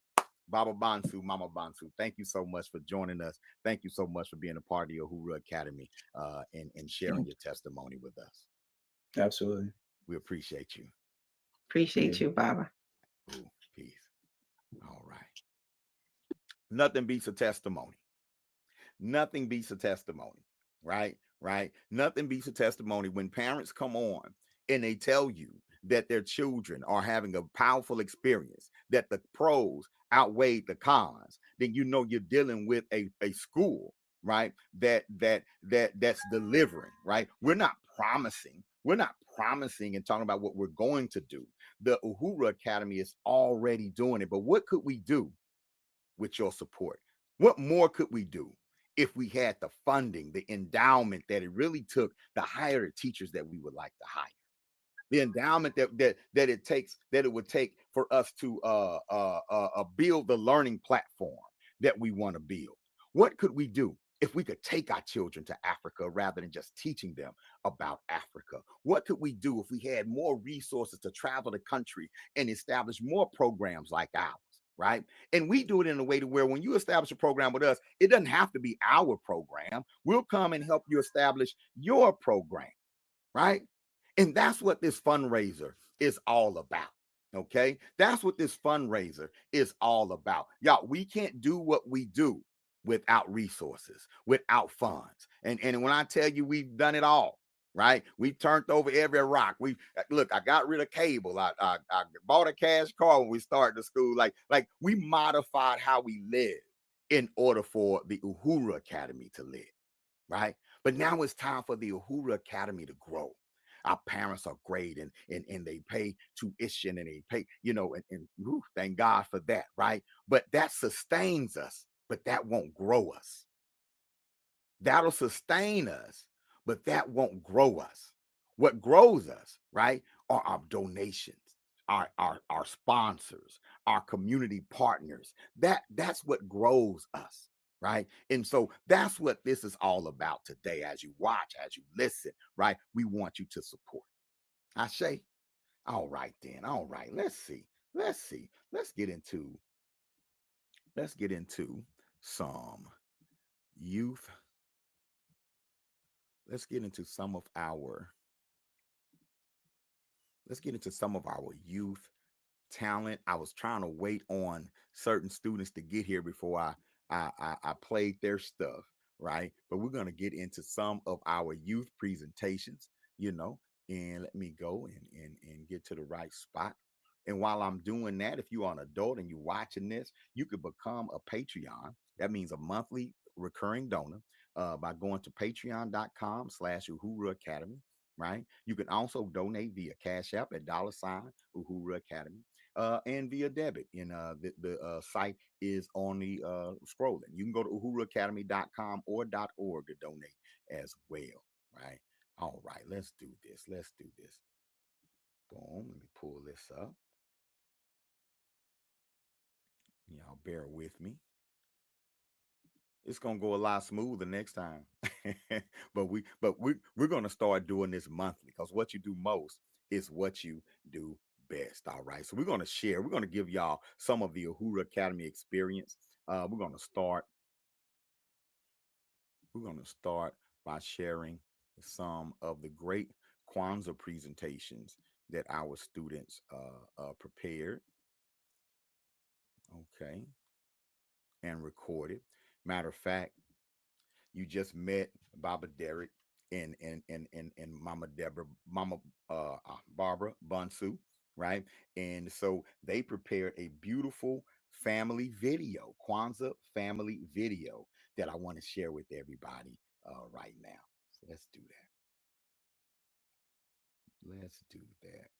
Baba Bansu, Mama Bansu, thank you so much for joining us. Thank you so much for being a part of the Uhuru Academy and sharing your testimony with us. absolutely. We appreciate you. Yeah. Ooh, peace. All right. Nothing beats a testimony. Nothing beats a testimony, right? Right? Nothing beats a testimony when parents come on and they tell you that their children are having a powerful experience, that the pros outweigh the cons. Then you know you're dealing with a school, right? That's delivering, right? We're not promising and talking about what we're going to do. The Uhuru Academy is already doing it, but what could we do with your support? What more could we do if we had the funding, the endowment that it really took to hire the teachers that we would like to hire? The endowment that it would take for us to build the learning platform that we want to build. What could we do if we could take our children to Africa rather than just teaching them about Africa? What could we do if we had more resources to travel the country and establish more programs like ours? Right. And we do it in a way to where when you establish a program with us, it doesn't have to be our program. We'll come and help you establish your program. Right. And that's what this fundraiser is all about. Okay. That's what this fundraiser is all about. Y'all, we can't do what we do without resources, without funds. And when I tell you we've done it all, right? We turned over every rock. We look, I got rid of cable. I bought a cash car when we started the school. Like we modified how we live in order for the Uhuru Academy to live, right? But now it's time for the Uhuru Academy to grow. Our parents are great and they pay tuition and they pay, and thank God for that, right? But that sustains us, but that won't grow us. That'll sustain us, but that won't grow us. What grows us, right, are our donations, our sponsors, our community partners. That's what grows us, right? And so that's what this is all about today. As you watch, as you listen, right? We want you to support. I say, all right then. All right. Let's see. Let's see. Let's get into some youth. Let's get into some of our youth talent. I was trying to wait on certain students to get here before I played their stuff, right? But we're gonna get into some of our youth presentations, and let me go and get to the right spot. And while I'm doing that, if you're an adult and you're watching this, you could become a Patreon. That means a monthly recurring donor by going to patreon.com/Uhuru Academy, right? You can also donate via Cash App at $ Uhuru Academy and via debit. And the site is on the scrolling. You can go to uhuruacademy.com or .org to donate as well, right? All right, let's do this. Boom, let me pull this up. Y'all bear with me. It's gonna go a lot smoother next time. but we're gonna start doing this monthly because what you do most is what you do best. All right. So we're gonna give y'all some of the Uhuru Academy experience. We're gonna start by sharing some of the great Kwanzaa presentations that our students prepared. Okay. And recorded. Matter of fact, you just met Baba Derek and Mama Deborah, Mama Barbara Bunsu, right? And so they prepared a beautiful family video, Kwanzaa family video that I want to share with everybody right now. So let's do that. Let's do that.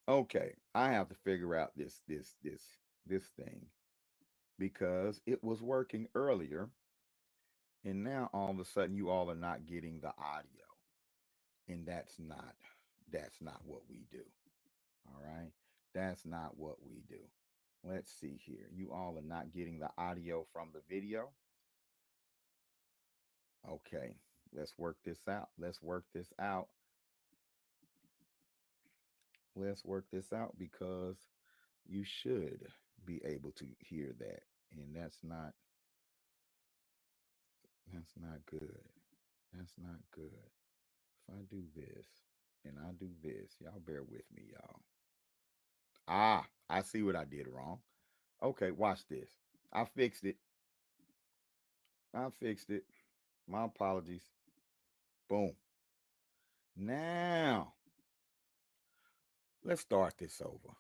Okay, I have to figure out this thing because it was working earlier, and now all of a sudden you all are not getting the audio, and that's not what we do. All right, that's not what we do. Let's see here. You all are not getting the audio from the video. Okay, let's work this out. Let's work this out. Let's work this out because you should be able to hear that, and that's not good. That's not good. If I do this and I do this, y'all bear with me, y'all. Ah, I see what I did wrong. Okay, watch this. I fixed it. I fixed it. My apologies. Boom. Now, let's start this over.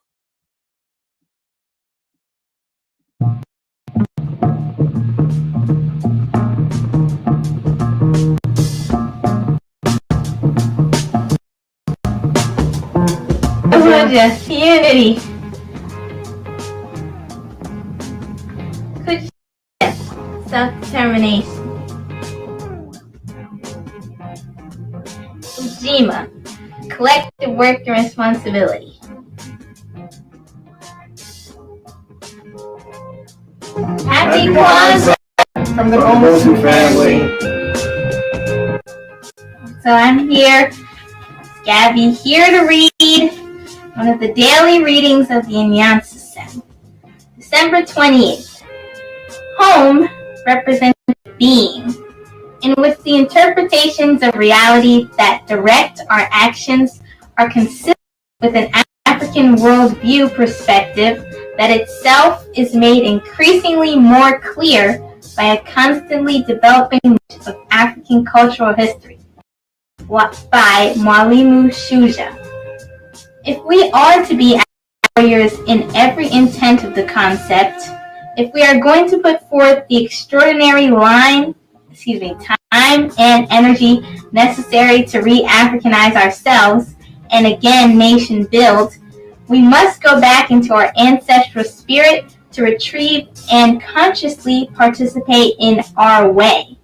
Just unity. Could self-determination. Ujima. Collective work and responsibility. Happy Kwanzaa from the Bonsu family. So I'm here, Gabby, here to read one of the daily readings of the Inyan System. December 28th. Home represents being, in which the interpretations of reality that direct our actions are consistent with an African worldview perspective that itself is made increasingly more clear by a constantly developing knowledge of African cultural history by Mwalimu Shuja. If we are to be warriors in every intent of the concept, if we are going to put forth the extraordinary time and energy necessary to re-Africanize ourselves and again nation build, we must go back into our ancestral spirit to retrieve and consciously participate in our way.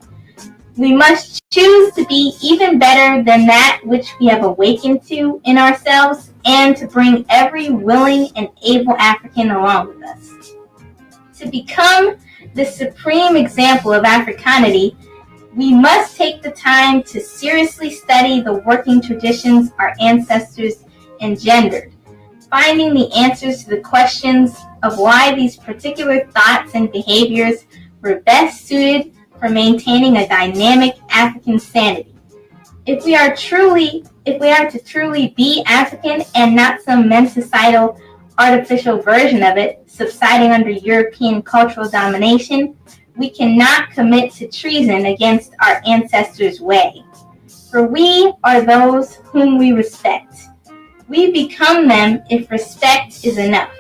We must choose to be even better than that which we have awakened to in ourselves and to bring every willing and able African along with us. To become the supreme example of Africanity, we must take the time to seriously study the working traditions our ancestors engendered, finding the answers to the questions of why these particular thoughts and behaviors were best suited for maintaining a dynamic African sanity. If we are to truly be African and not some menticidal artificial version of it, subsiding under European cultural domination, we cannot commit to treason against our ancestors' way. For we are those whom we respect. We become them if respect is enough.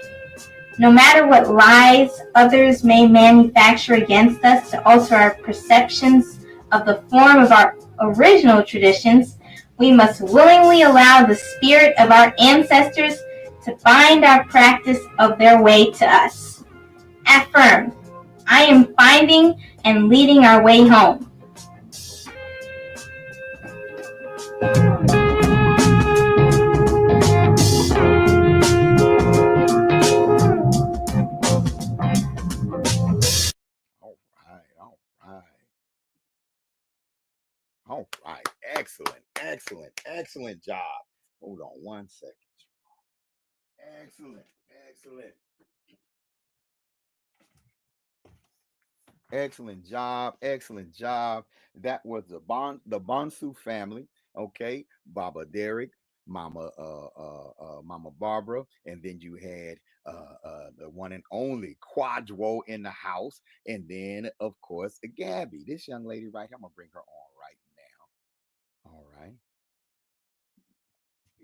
No matter what lies others may manufacture against us to alter our perceptions of the form of our original traditions, we must willingly allow the spirit of our ancestors to bind our practice of their way to us. Affirm, I am finding and leading our way home. All right. Excellent job. Hold on one second. Excellent. Excellent job. That was the Bonsu family. Okay, Baba Derek, Mama Barbara, and then you had the one and only Quadro in the house, and then of course Gabby, this young lady right here. I'm gonna bring her on right now. All right,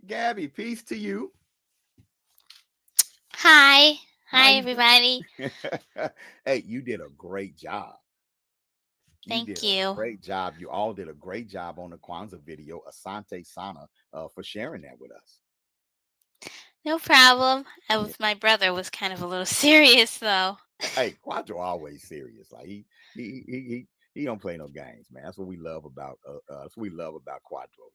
Gabby, peace to you. Hi. How Hi, you doing? everybody. Hey, you did a great job. You did Thank a you. great job. You all did a great job on the Kwanzaa video. Asante Sana for sharing that with us. No problem. My brother was kind of a little serious though. Hey, Quadro always serious. Like he don't play no games, man. That's what we love about that's what we love about Quadro.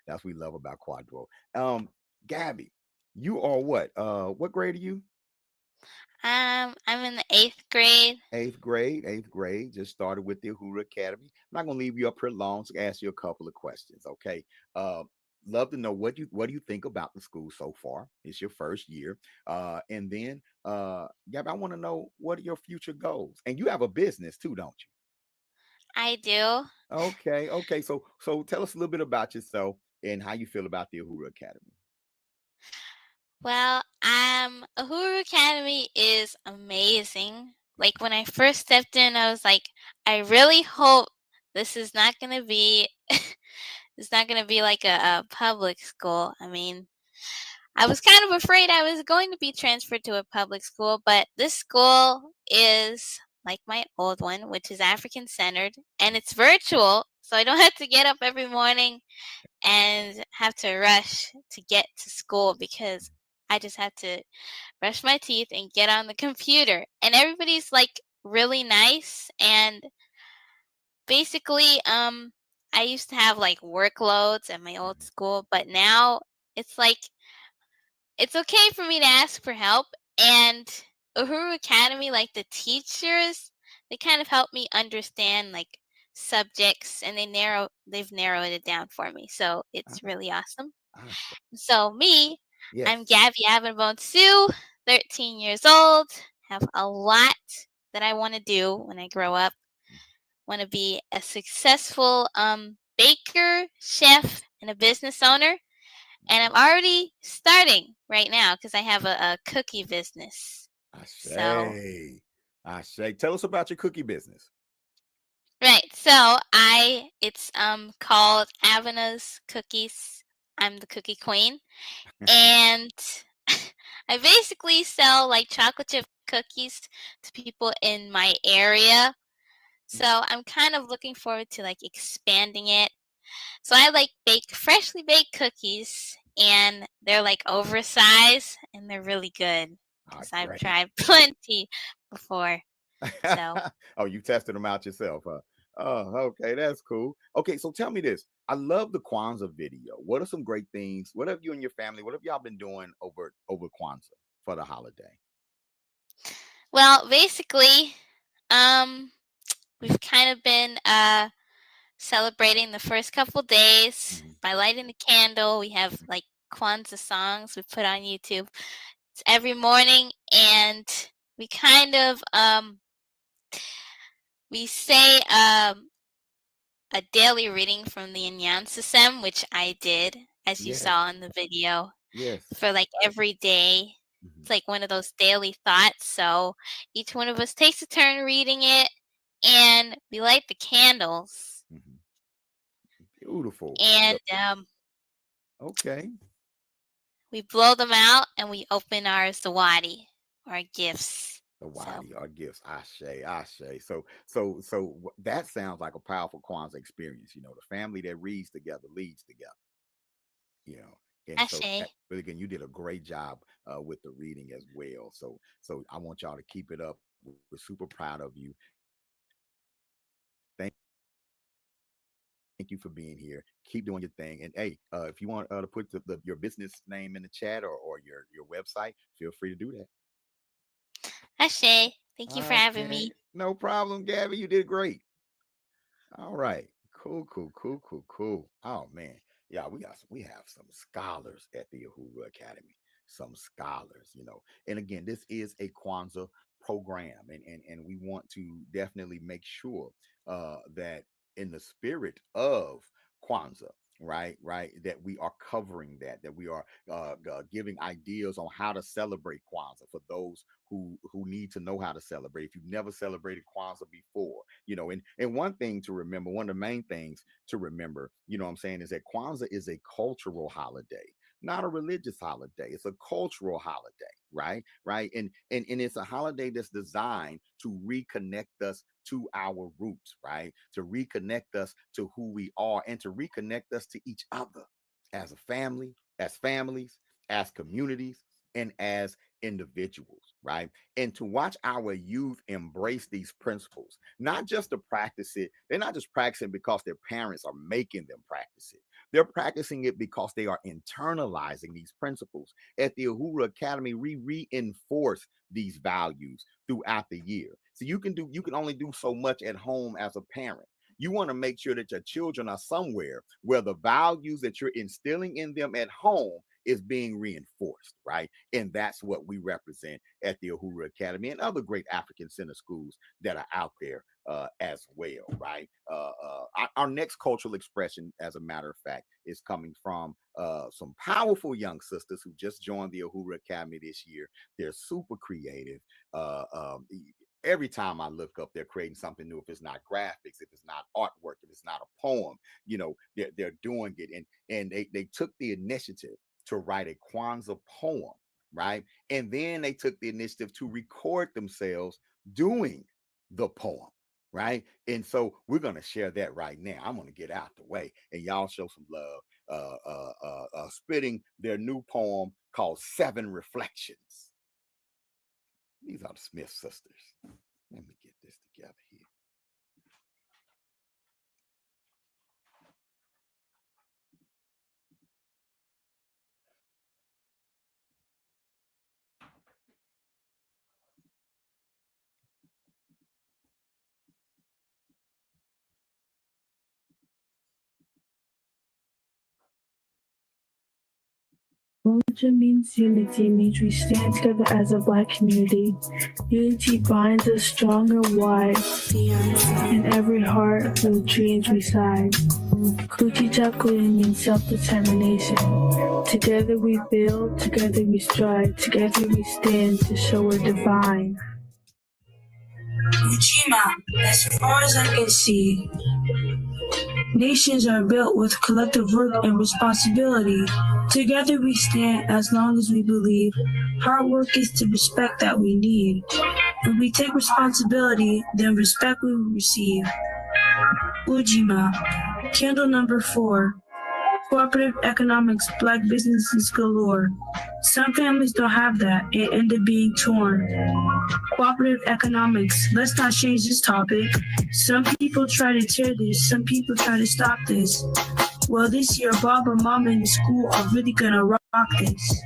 That's what we love about Quadro. Um, Gabby, you are what? What grade are you? I'm in the 8th grade. Eighth grade. Eighth grade. Just started with the Uhuru Academy. I'm not gonna leave you up here long to ask you a couple of questions. Okay. Uh, love to know what do you think about the school so far? It's your first year. And then Gabby, I want to know what are your future goals? And you have a business too, don't you? I do. Okay, okay. So tell us a little bit about yourself and how you feel about the Uhuru Academy. Well, Uhuru Academy is amazing. Like when I first stepped in, I was like, I really hope this is not gonna be it's not gonna be like a public school. I mean, I was kind of afraid I was going to be transferred to a public school, but this school is like my old one, which is African centered, and it's virtual, so I don't have to get up every morning and have to rush to get to school because I just have to brush my teeth and get on the computer. And everybody's like really nice and basically I used to have like workloads at my old school, but now it's like it's okay for me to ask for help. And Uhuru Academy, like the teachers, they kind of help me understand like subjects and they've narrowed it down for me. So Ah, it's really awesome. ah, So me, I'm yes. Gabby Abenbone Sue, 13 years old, have a lot that I want to do when I grow up. Want to be a successful baker, chef, and a business owner. And I'm already starting right now because I have a cookie business. I So, say. I say. Tell us about your cookie business. right. So it's called Avena's Cookies. I'm the cookie queen. And I basically sell like chocolate chip cookies to people in my area. So I'm kind of looking forward to like expanding it. So I like bake freshly baked cookies and they're like oversized and they're really good Ah, because I've great. tried plenty before. So Oh, you tested them out yourself, huh? Oh, okay, that's cool. Okay, so tell me this. I love the Kwanzaa video. What are some great things? What have you and your family? What have y'all been doing over Kwanzaa for the holiday? well basically um we've kind of been celebrating the first couple days Mhm. by lighting the candle. We have like Kwanzaa songs we put on YouTube. It's every morning and we kind of we say a daily reading from the Inyan, which I did, as you Yes, saw in the video, yes. for like every day. Mhm, It's like one of those daily thoughts. So each one of us takes a turn reading it and we light the candles. mhm. Beautiful. And So, okay. we blow them out and we open our zawadi, our gifts. The So, Wadi are gifts. I say. So that sounds like a powerful Kwanzaa experience. The family that reads together leads together. You know, and so Ashe. but again, you did a great job with the reading as well. So I want y'all to keep it up. We're super proud of you. Thank you for being here. Keep doing your thing. And hey, if you want to put your business name in the chat or your website, feel free to do that. Ashe. Thank you for having Okay, me. no problem, Gabby. You did great. All right. Cool, cool, cool, cool, cool. Oh man. Yeah, we have some scholars at the Uhuru Academy. Some scholars. And again, this is a Kwanzaa program. And we want to definitely make sure that in the spirit of Kwanzaa, right, that we are covering that we are giving ideas on how to celebrate Kwanzaa for those who need to know how to celebrate. If you've never celebrated Kwanzaa before, and one thing to remember, one of the main things to remember, what I'm saying, is that Kwanzaa is a cultural holiday, not a religious holiday. It's a cultural holiday, right, and it's a holiday that's designed to reconnect us to our roots, right, to reconnect us to who we are and to reconnect us to each other as a family, as families, as communities. and as individuals, right? And to watch our youth embrace these principles, not just to practice it. They're not just practicing because their parents are making them practice it. They're practicing it because they are internalizing these principles. At the Uhuru Academy, we reinforce these values throughout the year. So you can only do so much at home as a parent. You want to make sure that your children are somewhere where the values that you're instilling in them at home is being reinforced, right? And that's what we represent at the Uhuru Academy and other great African Center schools that are out there as well, right? Our next cultural expression, as a matter of fact, is coming from some powerful young sisters who just joined the Uhuru Academy this year. They're super creative. Uh, um, every time I look up, they're creating something new. If it's not graphics, if it's not artwork, if it's not a poem, they're doing it. And they took the initiative to write a Kwanzaa poem, right? And then they took the initiative to record themselves doing the poem, right? And so we're gonna share that right now. I'm gonna get out the way, and y'all show some love. Spitting their new poem called Seven Reflections. These are the Smith sisters. Let me get this together here. Culture means unity, means we stand together as a black community. Unity binds us strong and wide. In every heart where dreams reside. Kuchichaku means self-determination. Together we build, together we strive, together we stand to show we're divine. Ujima, as far as I can see, nations are built with collective work and responsibility. Together we stand as long as we believe. Hard work is the respect that we need. When we take responsibility, then respect we will receive. Ujima, candle number 4. Cooperative economics, black businesses galore. Some families don't have that and end up being torn. Cooperative economics, let's not change this topic. Some people try to tear this, some people try to stop this. Well, this year, Bob and Mama in the school are really gonna rock this.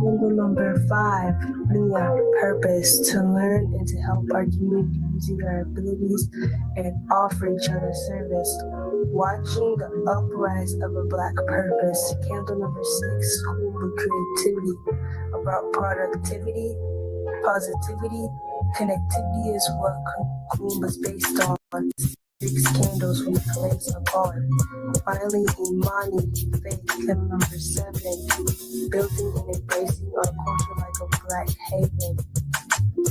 Rule number 5, Mia, purpose, to learn and to help our community using our abilities and offer each other service. Watching the uprise of a black purpose. Candle number 6, school with creativity, about productivity, positivity, connectivity is what Cool is based on. 6 candles we place apart. Finally, Imani, faith, candle number 7, building and embracing our culture like a black haven.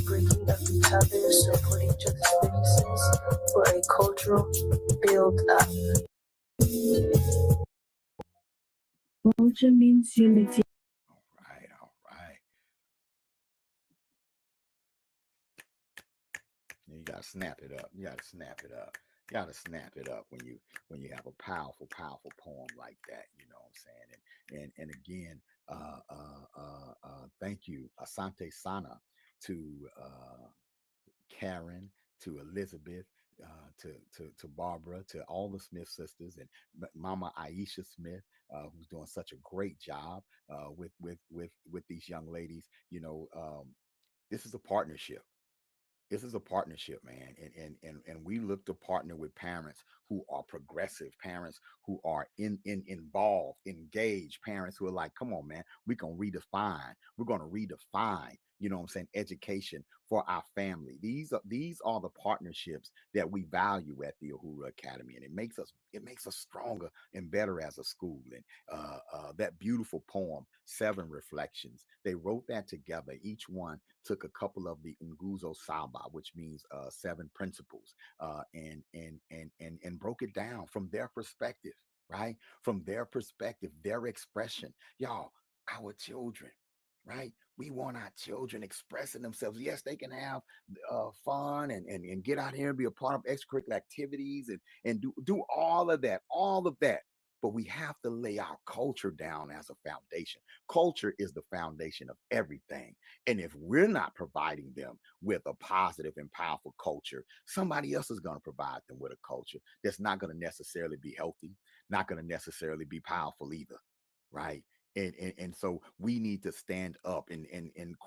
Breaking up each other, supporting each other's spaces for a cultural build up. Culture means unity. All right. You gotta snap it up. You gotta snap it up. You gotta snap it up when you have a powerful poem like that. You know what I'm saying? And again, thank you, Asante Sana, to Karen, to Elizabeth, to Barbara, to all the Smith sisters, and Mama Aisha Smith, who's doing such a great job with these young ladies. This is a partnership. This is a partnership, man, and we look to partner with parents who are progressive, parents who are involved, engaged, parents who are like, come on, man, we're gonna redefine, what I'm saying, education for our family. These are the partnerships that we value at the Uhuru Academy, and it makes us stronger and better as a school. And that beautiful poem, Seven Reflections, they wrote that together. Each one took a couple of the Nguzo Saba, which means 7 principles, and broke it down from their perspective, right? From their perspective, their expression. Y'all, our children, right? We want our children expressing themselves. Yes, they can have fun and get out here and be a part of extracurricular activities and do all of that, but we have to lay our culture down as a foundation. Culture is the foundation of everything. And if we're not providing them with a positive and powerful culture, somebody else is going to provide them with a culture that's not going to necessarily be healthy, not going to necessarily be powerful either, right? And so we need to stand up, and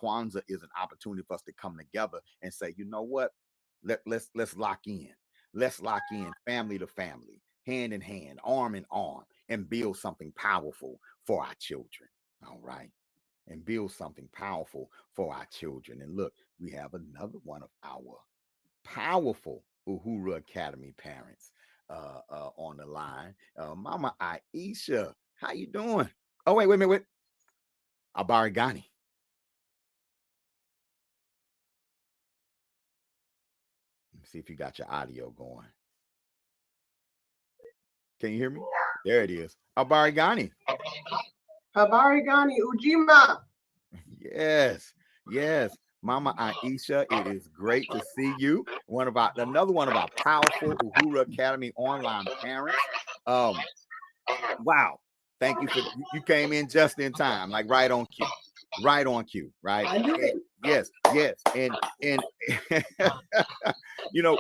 Kwanzaa is an opportunity for us to come together and say, you know what, let's lock in. Let's lock in, family to family, hand in hand, arm in arm, and build something powerful for our children. All right. And build something powerful for our children. And look, we have another one of our powerful Uhuru Academy parents on the line. Mama Aisha, how you doing? Oh, wait a minute. Abarigani. Let me see if you got your audio going. Can you hear me? There it is. Abarigani. Habarigani Ujima. Yes. Mama Aisha, it is great to see you. Another one of our powerful Uhuru Academy online parents. Wow. Thank you you came in just in time, like right on cue. Right on cue, right? And yes. And you know,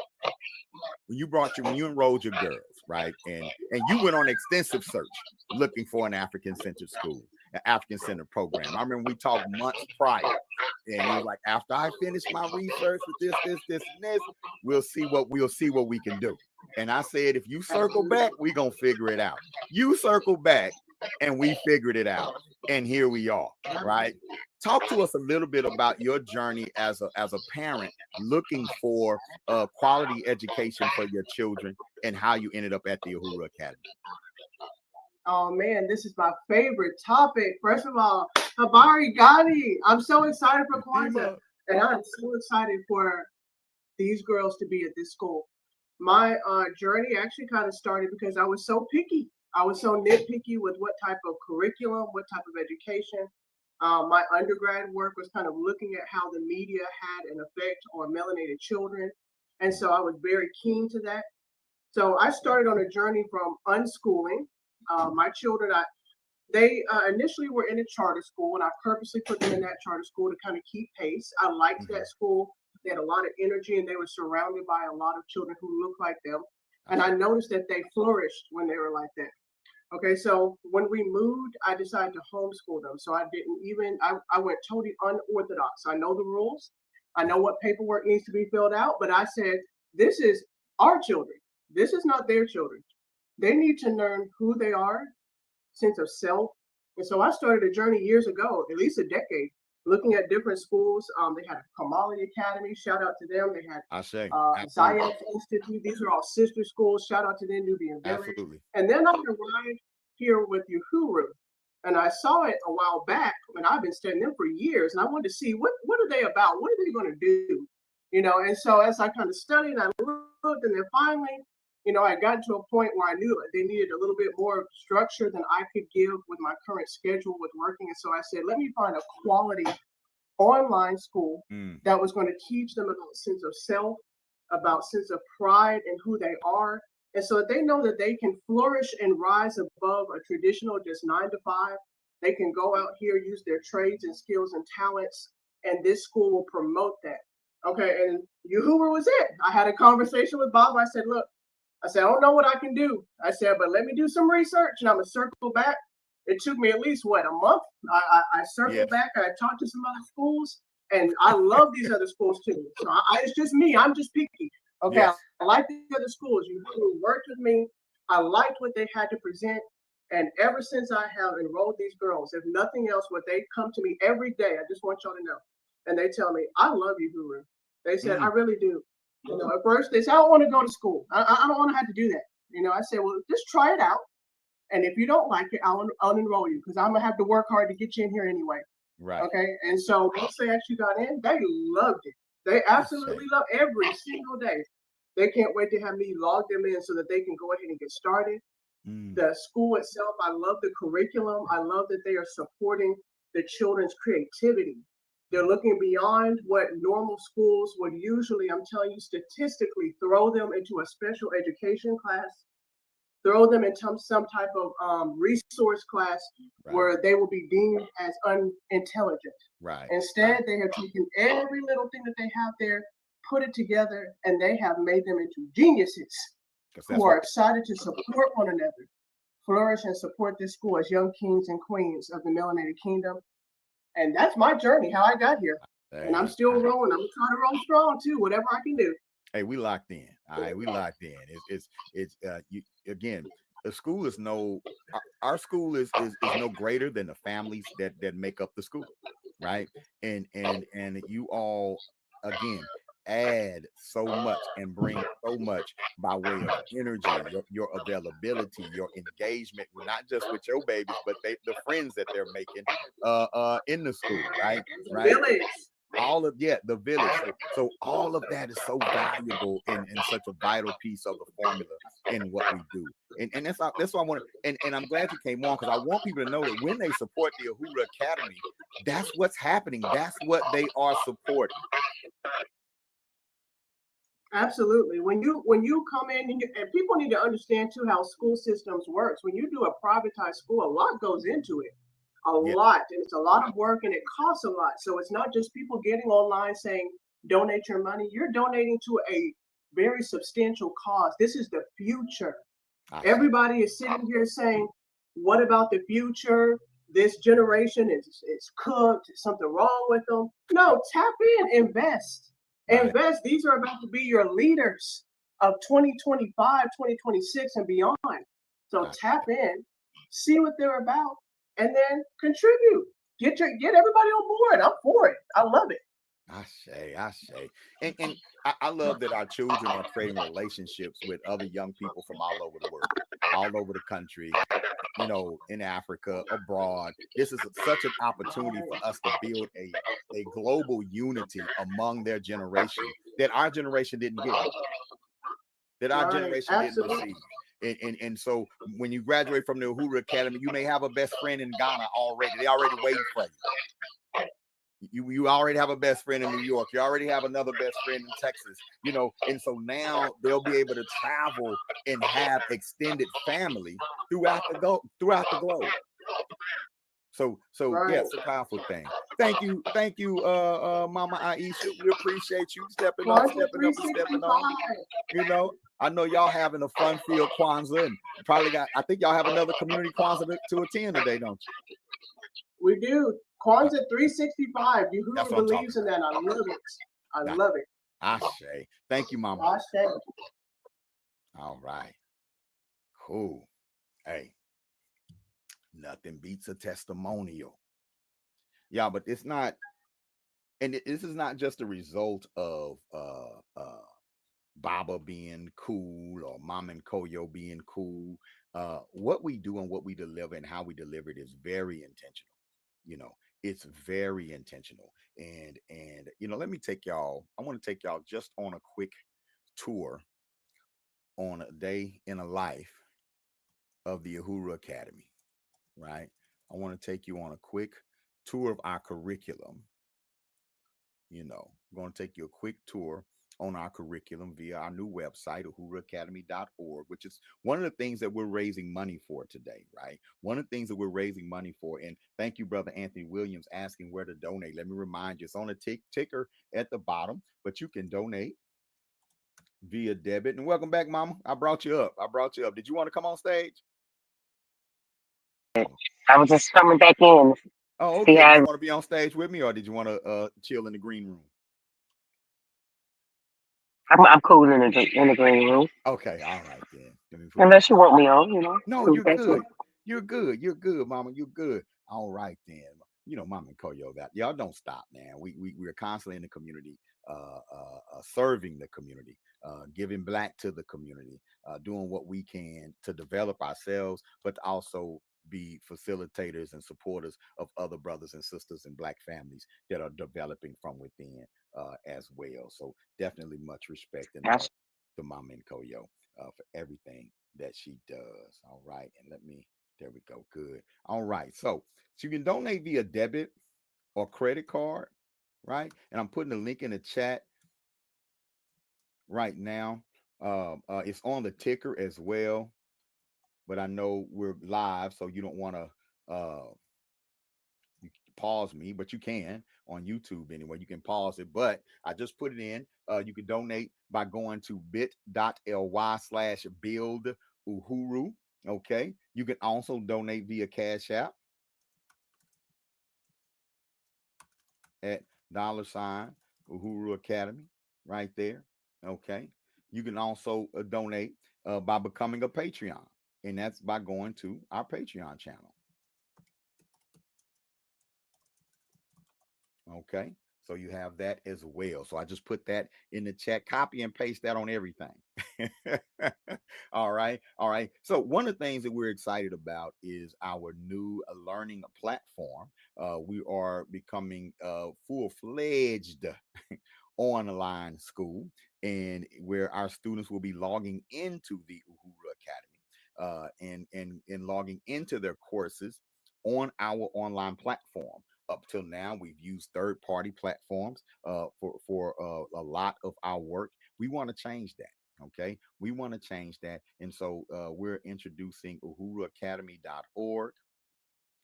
when you enrolled your girls, right? And you went on extensive search looking for an African-centered school, an African-centered program. I remember we talked months prior, and you were like, after I finish my research with this, and this, we'll see what we can do. And I said, if you circle back, we're gonna figure it out. You circle back, and we figured it out. And here we are, right? Talk to us a little bit about your journey as a parent looking for quality education for your children and how you ended up at the Uhuru Academy. Oh man, this is my favorite topic. First of all, Habari Ghani. I'm so excited for Kwanzaa, and I'm so excited for these girls to be at this school. My journey actually kind of started because I was so picky. I was so nitpicky with what type of curriculum, what type of education. My undergrad work was kind of looking at how the media had an effect on melanated children. And so I was very keen to that. So I started on a journey from unschooling. My children, they initially were in a charter school, and I purposely put them in that charter school to kind of keep pace. I liked that school. They had a lot of energy, and they were surrounded by a lot of children who looked like them. And I noticed that they flourished when they were like that. Okay, so when we moved, I decided to homeschool them. So I went totally unorthodox. I know the rules. I know what paperwork needs to be filled out, but I said, this is our children. This is not their children. They need to learn who they are, sense of self. And so I started a journey years ago, at least a decade, looking at different schools. They had a Kamali Academy, shout out to them. They had Zion Institute. These are all sister schools. Shout out to them, Nubian Village. Absolutely. And then I arrived here with Uhuru, and I saw it a while back, and I've been studying them for years, and I wanted to see what are they about? What are they going to do? And so as I kind of studied, I looked, and then finally, I got to a point where I knew they needed a little bit more structure than I could give with my current schedule with working. And so I said, let me find a quality online school that was going to teach them about sense of self, about sense of pride and who they are. And so they know that they can flourish and rise above a traditional just 9 to 5. They can go out here, use their trades and skills and talents, and this school will promote that. Okay, and Uhuru was it. I had a conversation with Bob. I said, look, I don't know what I can do. I said, but let me do some research, and I'm going to circle back. It took me at least, a month? I circled back. I talked to some other schools, and I love these other schools too. So it's just me. I'm just picky. Okay, yes. I like the other schools. You worked with me. I liked what they had to present. And ever since I have enrolled these girls, if nothing else, what they come to me every day, I just want y'all to know. And they tell me, I love you, Guru. They said, I really do. At first they said, I don't want to go to school. I don't want to have to do that. I said, well, just try it out. And if you don't like it, I'll unenroll you because I'm going to have to work hard to get you in here anyway. Right. Okay. And so once they actually got in, they loved it. They absolutely love every single day. They can't wait to have me log them in so that they can go ahead and get started. The school itself, I love the curriculum. I love that they are supporting the children's creativity. They're looking beyond what normal schools would usually, I'm telling you, statistically throw them into a special education class. throw them into some type of resource class where they will be deemed as unintelligent. Right. Instead, they have taken every little thing that they have there, put it together, and they have made them into geniuses who are excited to support one another, flourish and support this school as young kings and queens of the Melanated Kingdom. And that's my journey, how I got here. And I'm still rolling. I'm trying to roll strong too, whatever I can do. Hey, we locked in. All right, we locked in. It's you again. The school is our school is no greater than the families that make up the school, right? And you all again add so much and bring so much by way of energy, your availability, your engagement, not just with your babies, but the friends that they're making in the school, right? Village. All of the village. So all of that is so valuable and such a vital piece of the formula in what we do. And that's why I want to, and I'm glad you came on, because I want people to know that when they support the Uhuru Academy, that's what's happening. That's what they are supporting. Absolutely. When you come in, and people need to understand too how school systems works. When you do a privatized school, a lot goes into it. A lot. And it's a lot of work and it costs a lot. So it's not just people getting online saying, donate your money. You're donating to a very substantial cause. This is the future. Everybody is sitting here saying, what about the future? This generation is cooked. Something wrong with them. No, tap in, invest. Invest. These are about to be your leaders of 2025, 2026 and beyond. So tap in, see what they're about, and then contribute. Get everybody on board. I'm for it. I love it. I say. And I love that our children are creating relationships with other young people from all over the world, all over the country, in Africa, abroad. This is such an opportunity for us to build a global unity among their generation that our generation didn't get, that our generation didn't receive. And so when you graduate from the Uhuru Academy, you may have a best friend in Ghana already. They already waiting for you. You already have a best friend in New York. You already have another best friend in Texas, and so now they'll be able to travel and have extended family throughout the globe. So yeah, it's a powerful thing. Thank you, Mama Aisha. We appreciate you stepping up, and stepping on. I know y'all having a fun-filled Kwanzaa, and I think y'all have another community Kwanzaa to attend today, don't you? We do. Kwanzaa 365. Uhuru believes in that. I love it. I love it. I say. Thank you, Mama. I say. All right. Cool. Hey, nothing beats a testimonial. Yeah, but it's not, and this is not just a result of Baba being cool or Mom and Koyo being cool. What we do and what we deliver and how we deliver it is very intentional. It's very intentional. And let me take y'all. I want to take y'all just on a quick tour on a day in a life of the Uhuru Academy, right? I want to take you on a quick tour of our curriculum. I'm going to take you a quick tour on our curriculum via our new website, uhuruacademy.org, which is one of the things that we're raising money for today, right? One of the things that we're raising money for. And thank you, Brother Anthony Williams, asking where to donate. Let me remind you, it's on a ticker at the bottom, but you can donate via debit. And welcome back, Mama. I brought you up. Did you want to come on stage? I was just coming back in. Oh, okay. Did you want to be on stage with me, or did you want to chill in the green room? I'm cool in the green room. Okay, all right then. Unless you want me on, No, you're good. You're good, Mama. You're good. All right then. Mama and Koyo, that y'all don't stop, man. We're constantly in the community, serving the community, giving back to the community, doing what we can to develop ourselves, but also be facilitators and supporters of other brothers and sisters and Black families that are developing from within as well. So definitely much respect and love to Mama and Koyo for everything that she does. All right. And there we go. Good. All right. So you can donate via debit or credit card, right? And I'm putting the link in the chat right now. It's on the ticker as well. but I know we're live, so you don't want to pause me, but you can on YouTube anyway. You can pause it, but I just put it in. You can donate by going to bit.ly/build Uhuru. Okay. You can also donate via Cash App at $ Uhuru Academy right there. Okay. You can also donate by becoming a Patreon, and that's by going to our Patreon channel. Okay. So you have that as well. So I just put that in the chat, copy and paste that on everything. All right. All right. So one of the things that we're excited about is our new learning platform. We are becoming full-fledged online school, and where our students will be logging into the Uhuru Academy and logging into their courses on our online platform. Up till now, we've used third-party platforms for a lot of our work. We want to change that. Okay, we want to change that, and so we're introducing uhuruacademy.org.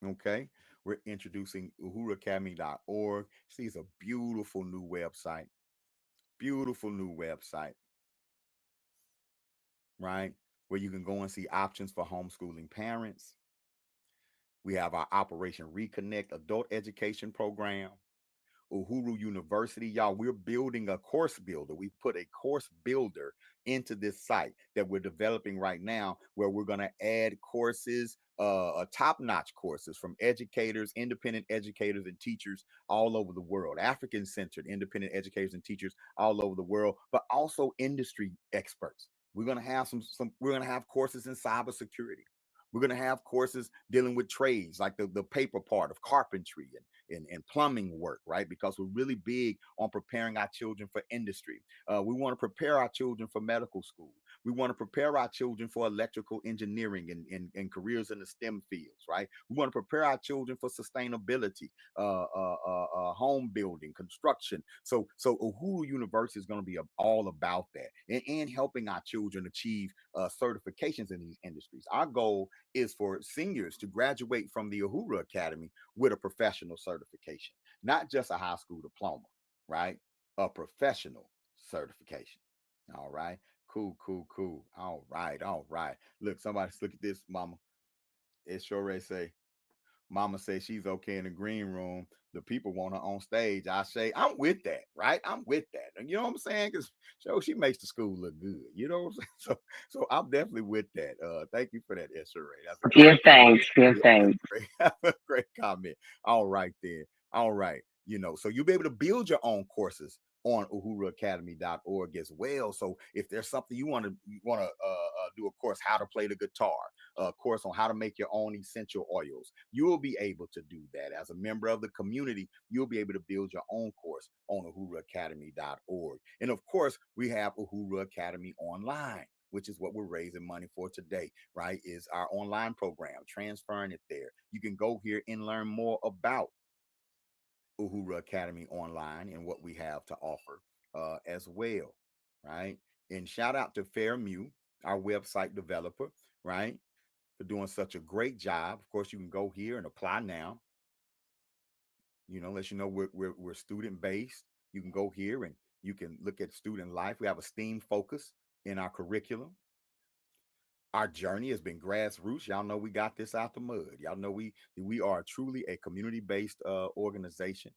Okay, we're introducing uhuruacademy.org. See, it's a beautiful new website. Beautiful new website, right? Where you can go and see options for homeschooling parents. We have our Operation Reconnect adult education program. Uhuru University, y'all, we're building a course builder. We put a course builder into this site that we're developing right now, where we're going to add courses, top-notch courses from educators, independent educators and teachers all over the world, African-centered independent educators and teachers all over the world, but also industry experts. We're going to have we're going to have courses in cybersecurity. We're going to have courses dealing with trades, like the paper part of carpentry and plumbing work, right? Because we're really big on preparing our children for industry. We want to prepare our children for medical school. We want to prepare our children for electrical engineering and careers in the STEM fields, right? We want to prepare our children for sustainability, home building, construction. So Uhuru University is going to be all about that and helping our children achieve certifications in these industries. Our goal is for seniors to graduate from the Uhuru Academy with a professional certification, not just a high school diploma, right? A professional certification. All right. Cool, cool, cool. All right, all right. Look, somebody look at this, mama. It sure say, mama says she's okay in the green room. The people want her on stage. I say, I'm with that, right? I'm with that. And you know what I'm saying? Because she makes the school look good. You know what I'm saying? So I'm definitely with that. Thank you for that, SRA. That's a Give thanks. Give that's thanks. a great comment. All right, then. All right. So you'll be able to build your own courses on uhuruacademy.org as well. So if there's something you want to do, a course how to play the guitar, a course on how to make your own essential oils, you will be able to do that as a member of the community. You'll be able to build your own course on uhuruacademy.org. And of course, we have Uhuru Academy Online, which is what we're raising money for today, right? Is our online program, transferring it there. You can go here and learn more about Uhuru Academy Online and what we have to offer as well, right? And shout out to Fairmew, our website developer, right, for doing such a great job. Of course, you can go here and apply now. Let you know we're student based. You can go here and you can look at student life. We have a STEAM focus in our curriculum. Our journey has been grassroots. Y'all know we got this out the mud. Y'all know we are truly a community-based organization,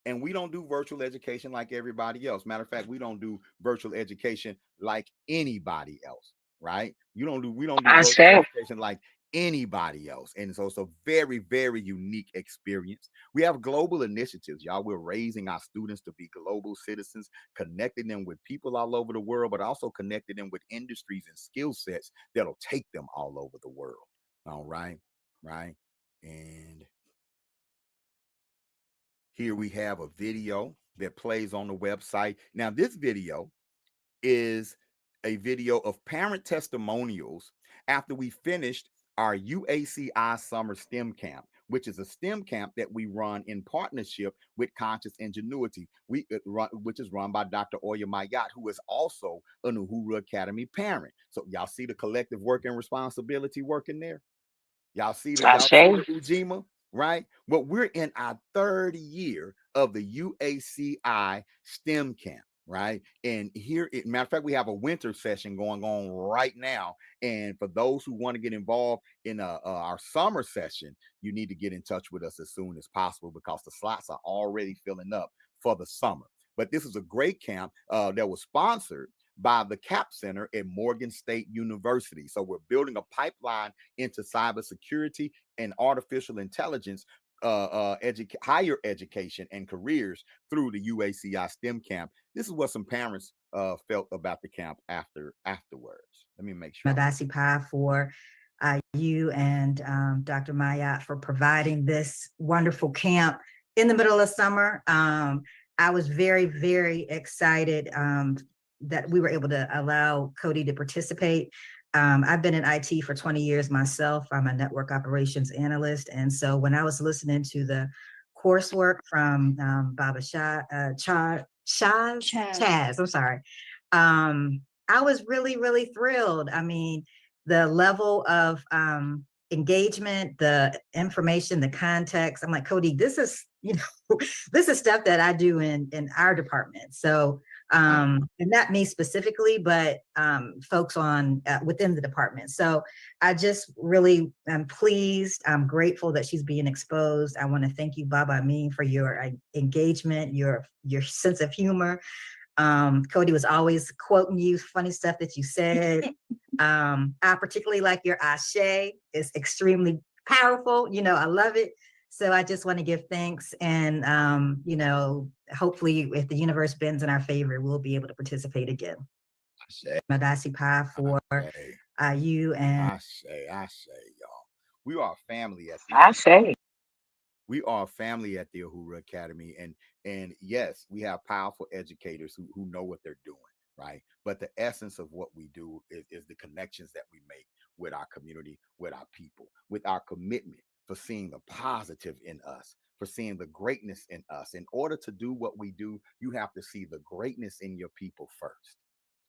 and we don't do virtual education like everybody else. Matter of fact, we don't do virtual education like anybody else, right? We don't do I virtual say. education like anybody else. And so it's a very, very unique experience. We have global initiatives, y'all. We're raising our students to be global citizens, connecting them with people all over the world, but also connecting them with industries and skill sets that'll take them all over the world. All right. Right. And here we have a video that plays on the website. Now, this video is a video of parent testimonials after we finished our UACI summer STEM camp. which is a STEM camp that we run in partnership with Conscious Ingenuity, which is run by Dr. Oya Mayat, who is also an Uhuru Academy parent. So y'all see the collective work and responsibility working there? Y'all see the Ujima, right? Well, we're in our third year of the UACI STEM camp, right? And here, matter of fact, we have a winter session going on right now. And for those who want to get involved in our summer session, you need to get in touch with us as soon as possible because the slots are already filling up for the summer. But this is a great camp that was sponsored by the CAP Center at Morgan State University. So we're building a pipeline into cybersecurity and artificial intelligence, higher education and careers through the UACI STEM camp. This is what some parents felt about the camp afterwards. Let me make sure. Madasi Pai for you and Dr. Mayat for providing this wonderful camp in the middle of summer. I was very, very excited that we were able to allow Cody to participate. I've been in IT for 20 years myself. I'm a network operations analyst. And so when I was listening to the coursework from Baba Chaz, I'm sorry. I was really, really thrilled. I mean, the level of engagement, the information, the context. I'm like, Cody, this is, this is stuff that I do in our department. So, and not me specifically, but folks on within the department. So I just really am pleased. I'm grateful that she's being exposed. I want to thank you, Baba Amin, for your engagement, your sense of humor. Cody was always quoting you, funny stuff that you said. I particularly like your ashe. It's extremely powerful. I love it. So I just want to give thanks and, hopefully if the universe bends in our favor, we'll be able to participate again. Madasi Pai for you and Ashe, y'all. We are a family at We are a family at the Uhuru Academy. And yes, we have powerful educators who know what they're doing, right? But the essence of what we do is the connections that we make with our community, with our people, with our commitment for seeing the positive in us, for seeing the greatness in us. In order to do what we do, you have to see the greatness in your people first,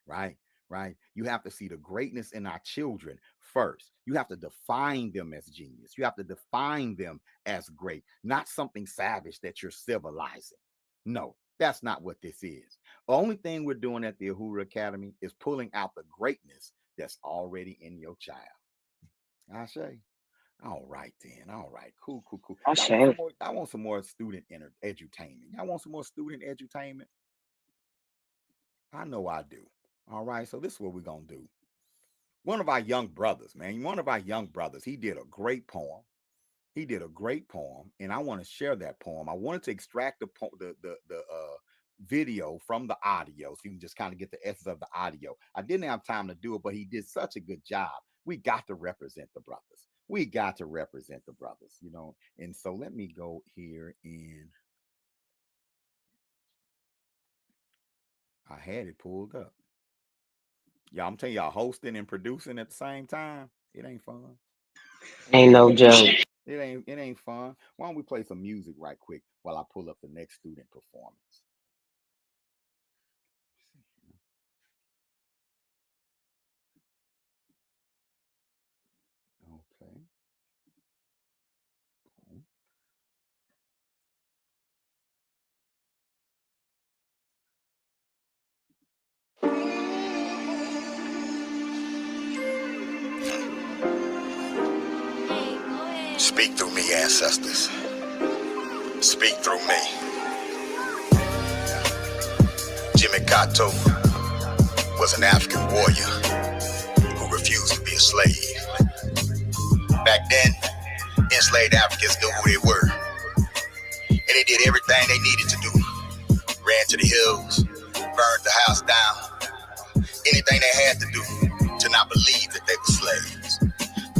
right? Right? You have to see the greatness in our children first. You have to define them as genius. You have to define them as great, not something savage that you're civilizing. No, that's not what this is. The only thing we're doing at the Uhuru Academy is pulling out the greatness that's already in your child. I say. All right, then. All right. Cool. I want some more student edutainment. Y'all want some more student edutainment? I know I do. All right. So this is what we're going to do. One of our young brothers, he did a great poem. And I want to share that poem. I wanted to extract the video from the audio so you can just kind of get the essence of the audio. I didn't have time to do it, but he did such a good job. We got to represent the brothers. And so let me go here and I had it pulled up. Y'all, I'm telling y'all, hosting and producing at the same time, it ain't fun. Ain't no joke. It ain't fun. Why don't we play some music right quick while I pull up the next student performance? Okay. Speak through me, ancestors. Speak through me. Jimmy Kato was an African warrior who refused to be a slave. Back then, enslaved Africans knew who they were. And they did everything they needed to do. Ran to the hills, burned the house down. Anything they had to do to not believe that they were slaves.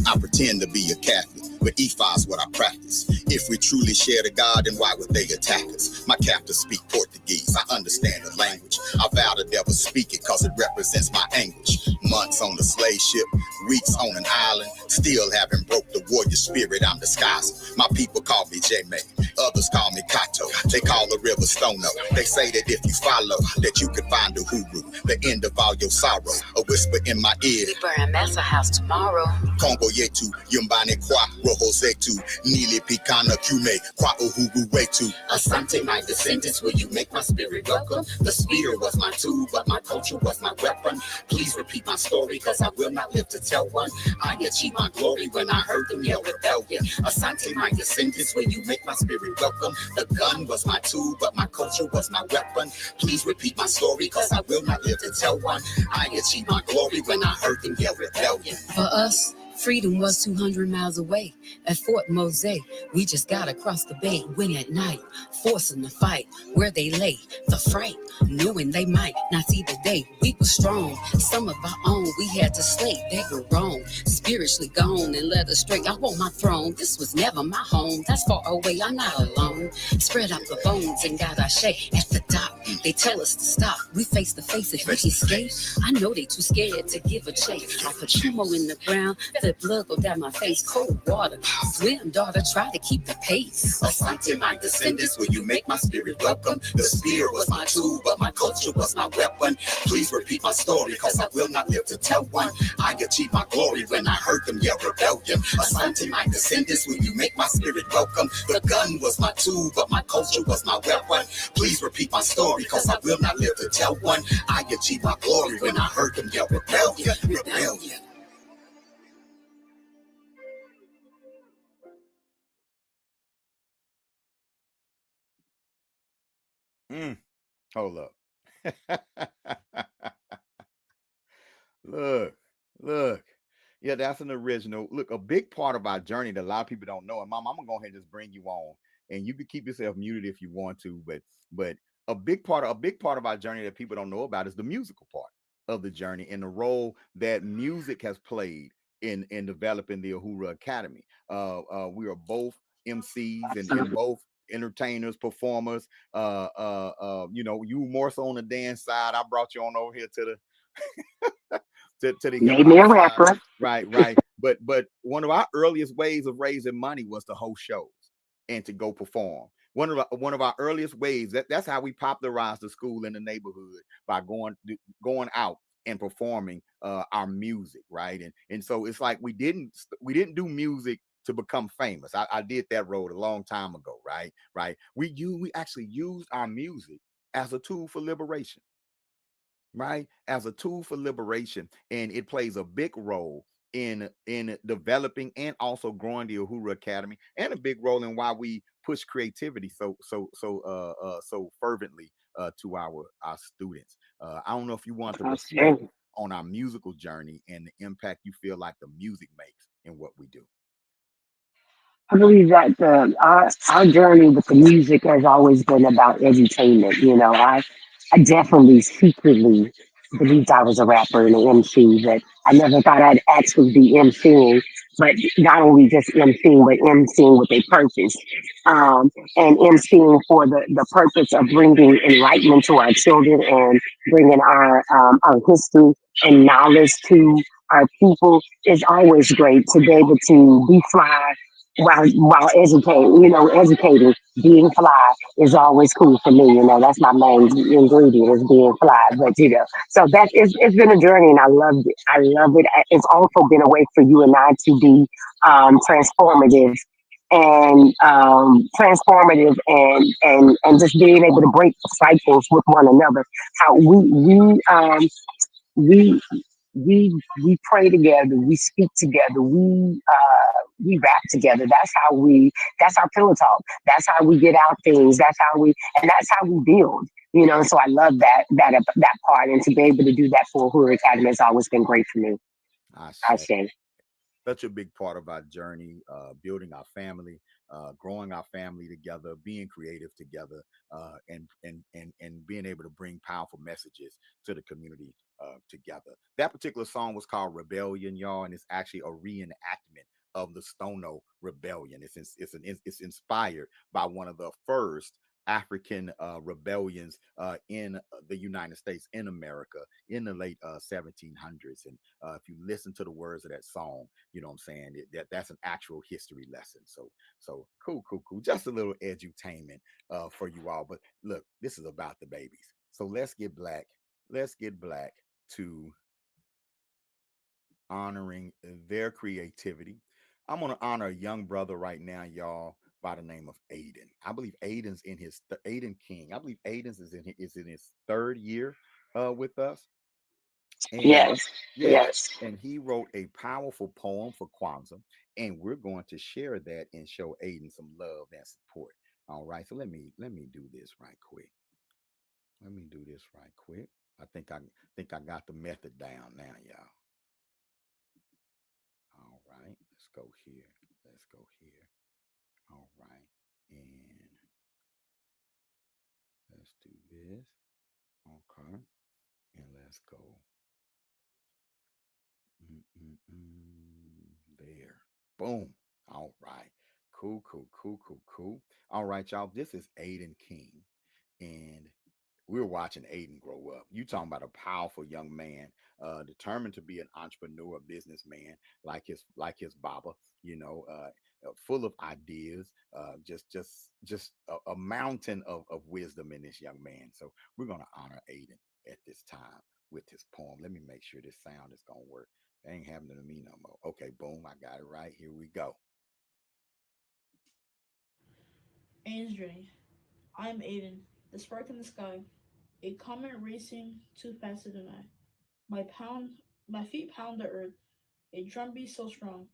I pretend to be a Catholic, but Ifa is what I practice. If we truly share the God, then why would they attack us? My captors speak Portuguese, I understand the language. I vow to never speak it, cause it represents my anguish. Months Weeks on the slave ship, weeks on an island. Still haven't broke the warrior spirit I'm disguising. My people call me J-May, others call me Kato. They call the river Stono. They say that if you follow, that you can find the Huru, the end of all your sorrow. A whisper in my ear. We burn Massa House tomorrow. Congo yetu, yumbane kwa roho zetu, nili pikana kume, kwa uhuru wetu. Asante, my descendants, will you make my spirit welcome? The spear was my tool, but my culture was my weapon. Please repeat my story, cause I will not live to tell one. I achieved my glory when I heard them yell rebellion. Asante, my descendants, will you make my spirit welcome? The gun was my tool, but my culture was my weapon. Please repeat my story, cause I will not live to tell one. I achieved my glory when I heard them yell rebellion. For us, freedom was 200 miles away at Fort Mose. We just got across the bay, win at night, forcing the fight where they lay. The fright, knowing they might not see the day. We were strong, some of our own we had to slay. They were wrong, spiritually gone and led us straight. I want my throne, this was never my home. That's far away, I'm not alone. Spread out the bones and got our shake at the dock. They tell us to stop, we face to face if we escape. I know they too scared to give a chase. I put Chumo in the ground, the blood go down my face. Cold water, swim, daughter, try to keep the pace. Asante, my descendants, will you make my spirit welcome? The spear was my tool, but my culture was my weapon. Please repeat my story, cause I will not live to tell one. I achieved my glory when I heard them yell rebellion. Asante, my descendants, will you make my spirit welcome? The gun was my tool, but my culture was my weapon. Please repeat my story, cause I will not live to tell one. I achieved my glory when I heard them yell rebellion, rebellion. Hold up. Look. Yeah, that's an original. Look, a big part of our journey that a lot of people don't know. And Mom, I'm gonna go ahead and just bring you on, and you can keep yourself muted if you want to. But a big part of our journey that people don't know about is the musical part of the journey and the role that music has played in developing the Uhuru Academy. We are both MCs and both entertainers, performers. You more so on the dance side. I brought you on over here to the hip Made me a hop side. rapper. Right. But one of our earliest ways of raising money was to host shows and to go perform. One of our earliest ways, that's how we popularized the school in the neighborhood, by going out and performing our music, right? And so it's like we didn't do music to become famous. I did that road a long time ago, right. We actually used our music as a tool for liberation, right? As a tool for liberation, and it plays a big role in developing and also growing the Uhuru Academy, and a big role in why we push creativity so fervently to our students. I don't know if you want to reflect Okay. on our musical journey and the impact you feel like the music makes in what we do. I believe that our journey with the music has always been about edutainment. I definitely secretly believed I was a rapper and an MC, but I never thought I'd actually be MCing. But not only just MCing, but MCing with a purpose, and MCing for the purpose of bringing enlightenment to our children and bringing our history and knowledge to our people is always great to be able to be fly while educating, being fly is always cool for me. That's my main ingredient is being fly. But so it's been a journey, and I loved it. I love it. It's also been a way for you and I to be transformative and just being able to break cycles with one another. How we we pray together, we speak together, we rap together. That's our pillow talk. That's how we get out things. That's how we build. So I love that part, and to be able to do that for Hoover Academy has always been great for me. I I say. say. Such a big part of our journey, building our family, growing our family together, being creative together, and being able to bring powerful messages to the community together. That particular song was called Rebellion, y'all, and it's actually a reenactment of the Stono Rebellion. It's inspired by one of the first African rebellions in the United States, in America, in the late 1700s. And if you listen to the words of that song, you know what I'm saying, that's an actual history lesson. So cool. Just a little edutainment for you all. But look, this is about the babies. So let's get black to honoring their creativity. I'm going to honor a young brother right now, y'all, by the name of Aiden. I believe Aiden's in his Aiden King. I believe Aiden's is in his third year with us. And Yes. Yes. and he wrote a powerful poem for Kwanzaa, and we're going to share that and show Aiden some love and support. All right, so let me do this right quick. Let me do this right quick. I think I got the method down now, y'all. All right, let's go here. Let's go here. All right, and let's do this. Okay, and let's go. There. Boom. All right. Cool. All right, y'all. This is Aiden King. And we're watching Aiden grow up. You talking about a powerful young man, determined to be an entrepreneur, businessman, like his Baba, full of ideas, just a mountain of wisdom in this young man. So we're gonna honor Aiden at this time with his poem. Let me make sure this sound is gonna work. It ain't happening to me no more. Okay, boom, I got it right. Here we go. Aiden's journey. I am Aiden, the spark in the sky, a comet racing too fast to deny. My feet pound the earth, a drumbeat so strong,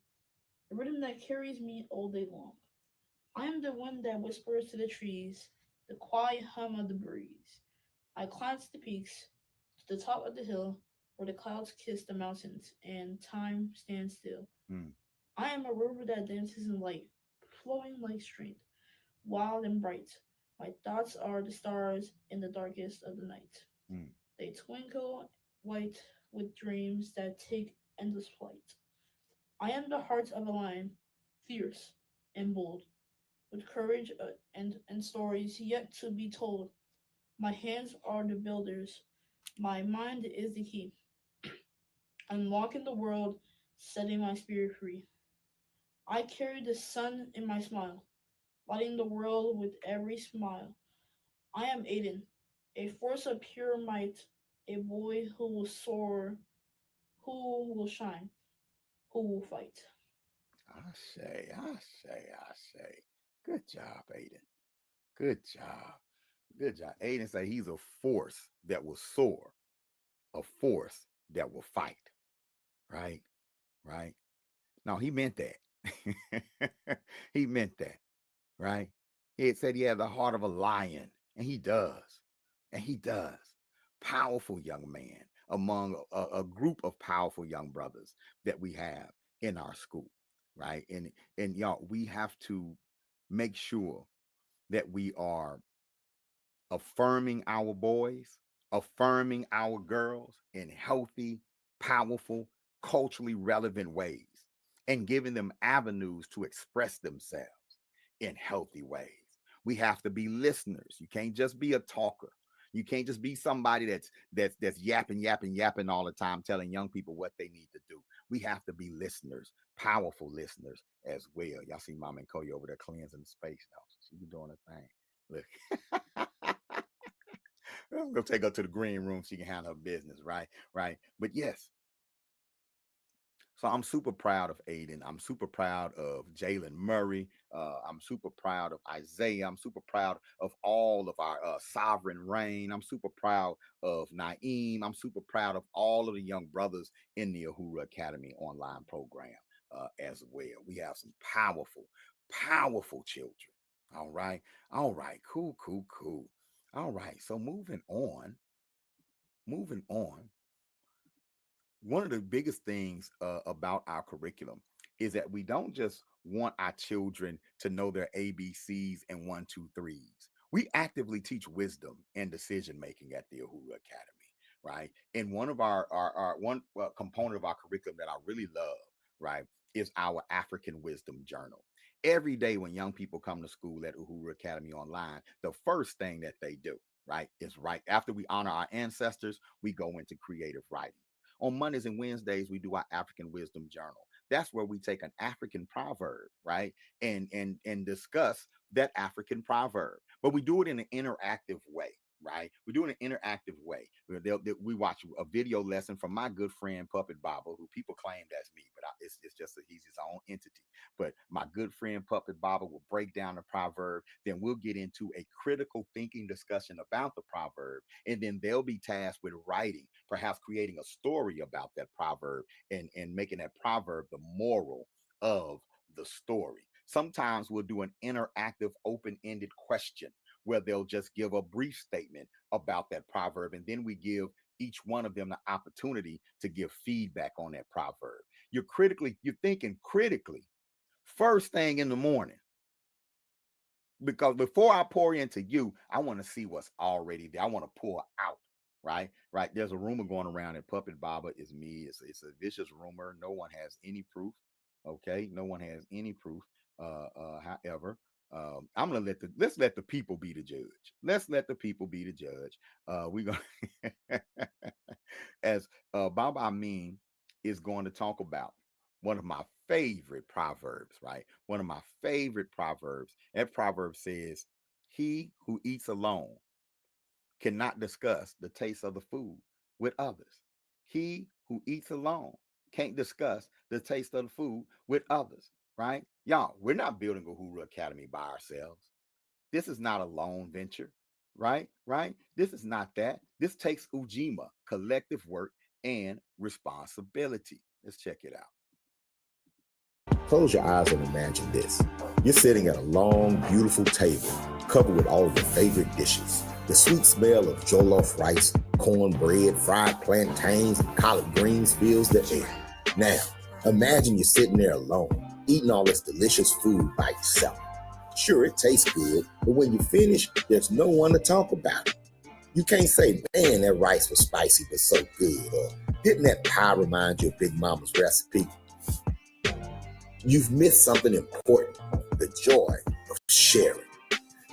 a rhythm that carries me all day long. I am the wind that whispers to the trees, the quiet hum of the breeze. I climb to the peaks, to the top of the hill, where the clouds kiss the mountains and time stands still. Mm, I am a river that dances in light, flowing like strength, wild and bright. My thoughts are the stars in the darkest of the night. mm, They twinkle white with dreams that take endless flight. I am the heart of a lion, fierce and bold, with courage and stories yet to be told. My hands are the builders, my mind is the key, unlocking the world, setting my spirit free. I carry the sun in my smile, lighting the world with every smile. I am Aiden, a force of pure might, a boy who will soar, who will shine, who will fight. I say. Good job, Aiden. Good job. Good job. Aiden say he's a force that will soar, a force that will fight. Right? Right? No, he meant that. He meant that. Right? He had said he had the heart of a lion, and he does. And he does. Powerful young man among a group of powerful young brothers that we have in our school. Right? And y'all, we have to make sure that we are affirming our boys, affirming our girls in healthy, powerful, culturally relevant ways, and giving them avenues to express themselves in healthy ways. We have to be listeners. You can't just be a talker. You can't just be somebody that's yapping all the time, telling young people what they need to do. We have to be listeners, powerful listeners as well. Y'all see Mama and Cody over there cleansing the space now. She be doing her thing. Look. I'm gonna take her to the green room so she can handle her business, right? Right. But yes, so I'm super proud of Aiden. I'm super proud of Jalen Murray. I'm super proud of Isaiah. I'm super proud of all of our sovereign reign. I'm super proud of Naeem. I'm super proud of all of the young brothers in the Uhuru Academy online program as well. We have some powerful children. All right. All right. Cool. All right. So moving on, one of the biggest things about our curriculum is that we don't just want our children to know their ABCs and one, two, threes. We actively teach wisdom and decision making at the Uhuru Academy, right? And one of our one component of our curriculum that I really love, right, is our African Wisdom Journal. Every day when young people come to school at Uhuru Academy Online, the first thing that they do, right, is right after we honor our ancestors, we go into creative writing. On Mondays and Wednesdays, we do our African Wisdom Journal. That's where we take an African proverb, right, and discuss that African proverb. But we do it in an interactive way, right? We do it in an interactive way. We watch a video lesson from my good friend Puppet Baba, who people claim that's me, but it's just that he's his own entity. But my good friend Puppet Baba will break down the proverb. Then we'll get into a critical thinking discussion about the proverb, and then they'll be tasked with writing, perhaps creating a story about that proverb and making that proverb the moral of the story. Sometimes we'll do an interactive, open ended question where they'll just give a brief statement about that proverb, and then we give each one of them the opportunity to give feedback on that proverb. You're thinking critically first thing in the morning, because before I pour into you, I want to see what's already there. I want to pour out. Right. There's a rumor going around that Puppet Baba is me. It's a vicious rumor. No one has any proof. Okay, no one has any proof. However, I'm gonna let's let the people be the judge. Let's let the people be the judge. We're gonna as Baba Amin is going to talk about one of my favorite proverbs, right? One of my favorite proverbs. That proverb says, "He who eats alone cannot discuss the taste of the food with others." He who eats alone can't discuss the taste of the food with others, right? Y'all, we're not building a Uhuru Academy by ourselves. This is not a lone venture, right? Right? This is not that. This takes Ujima, collective work, and responsibility. Let's check it out. Close your eyes and imagine this. You're sitting at a long, beautiful table covered with all of your favorite dishes. The sweet smell of jollof rice, cornbread, fried plantains, and collard greens fills the air. Now, imagine you're sitting there alone, eating all this delicious food by yourself. Sure, it tastes good, but when you finish, there's no one to talk about it. You can't say, man, that rice was spicy but so good, or didn't that pie remind you of Big Mama's recipe? You've missed something important, the joy of sharing.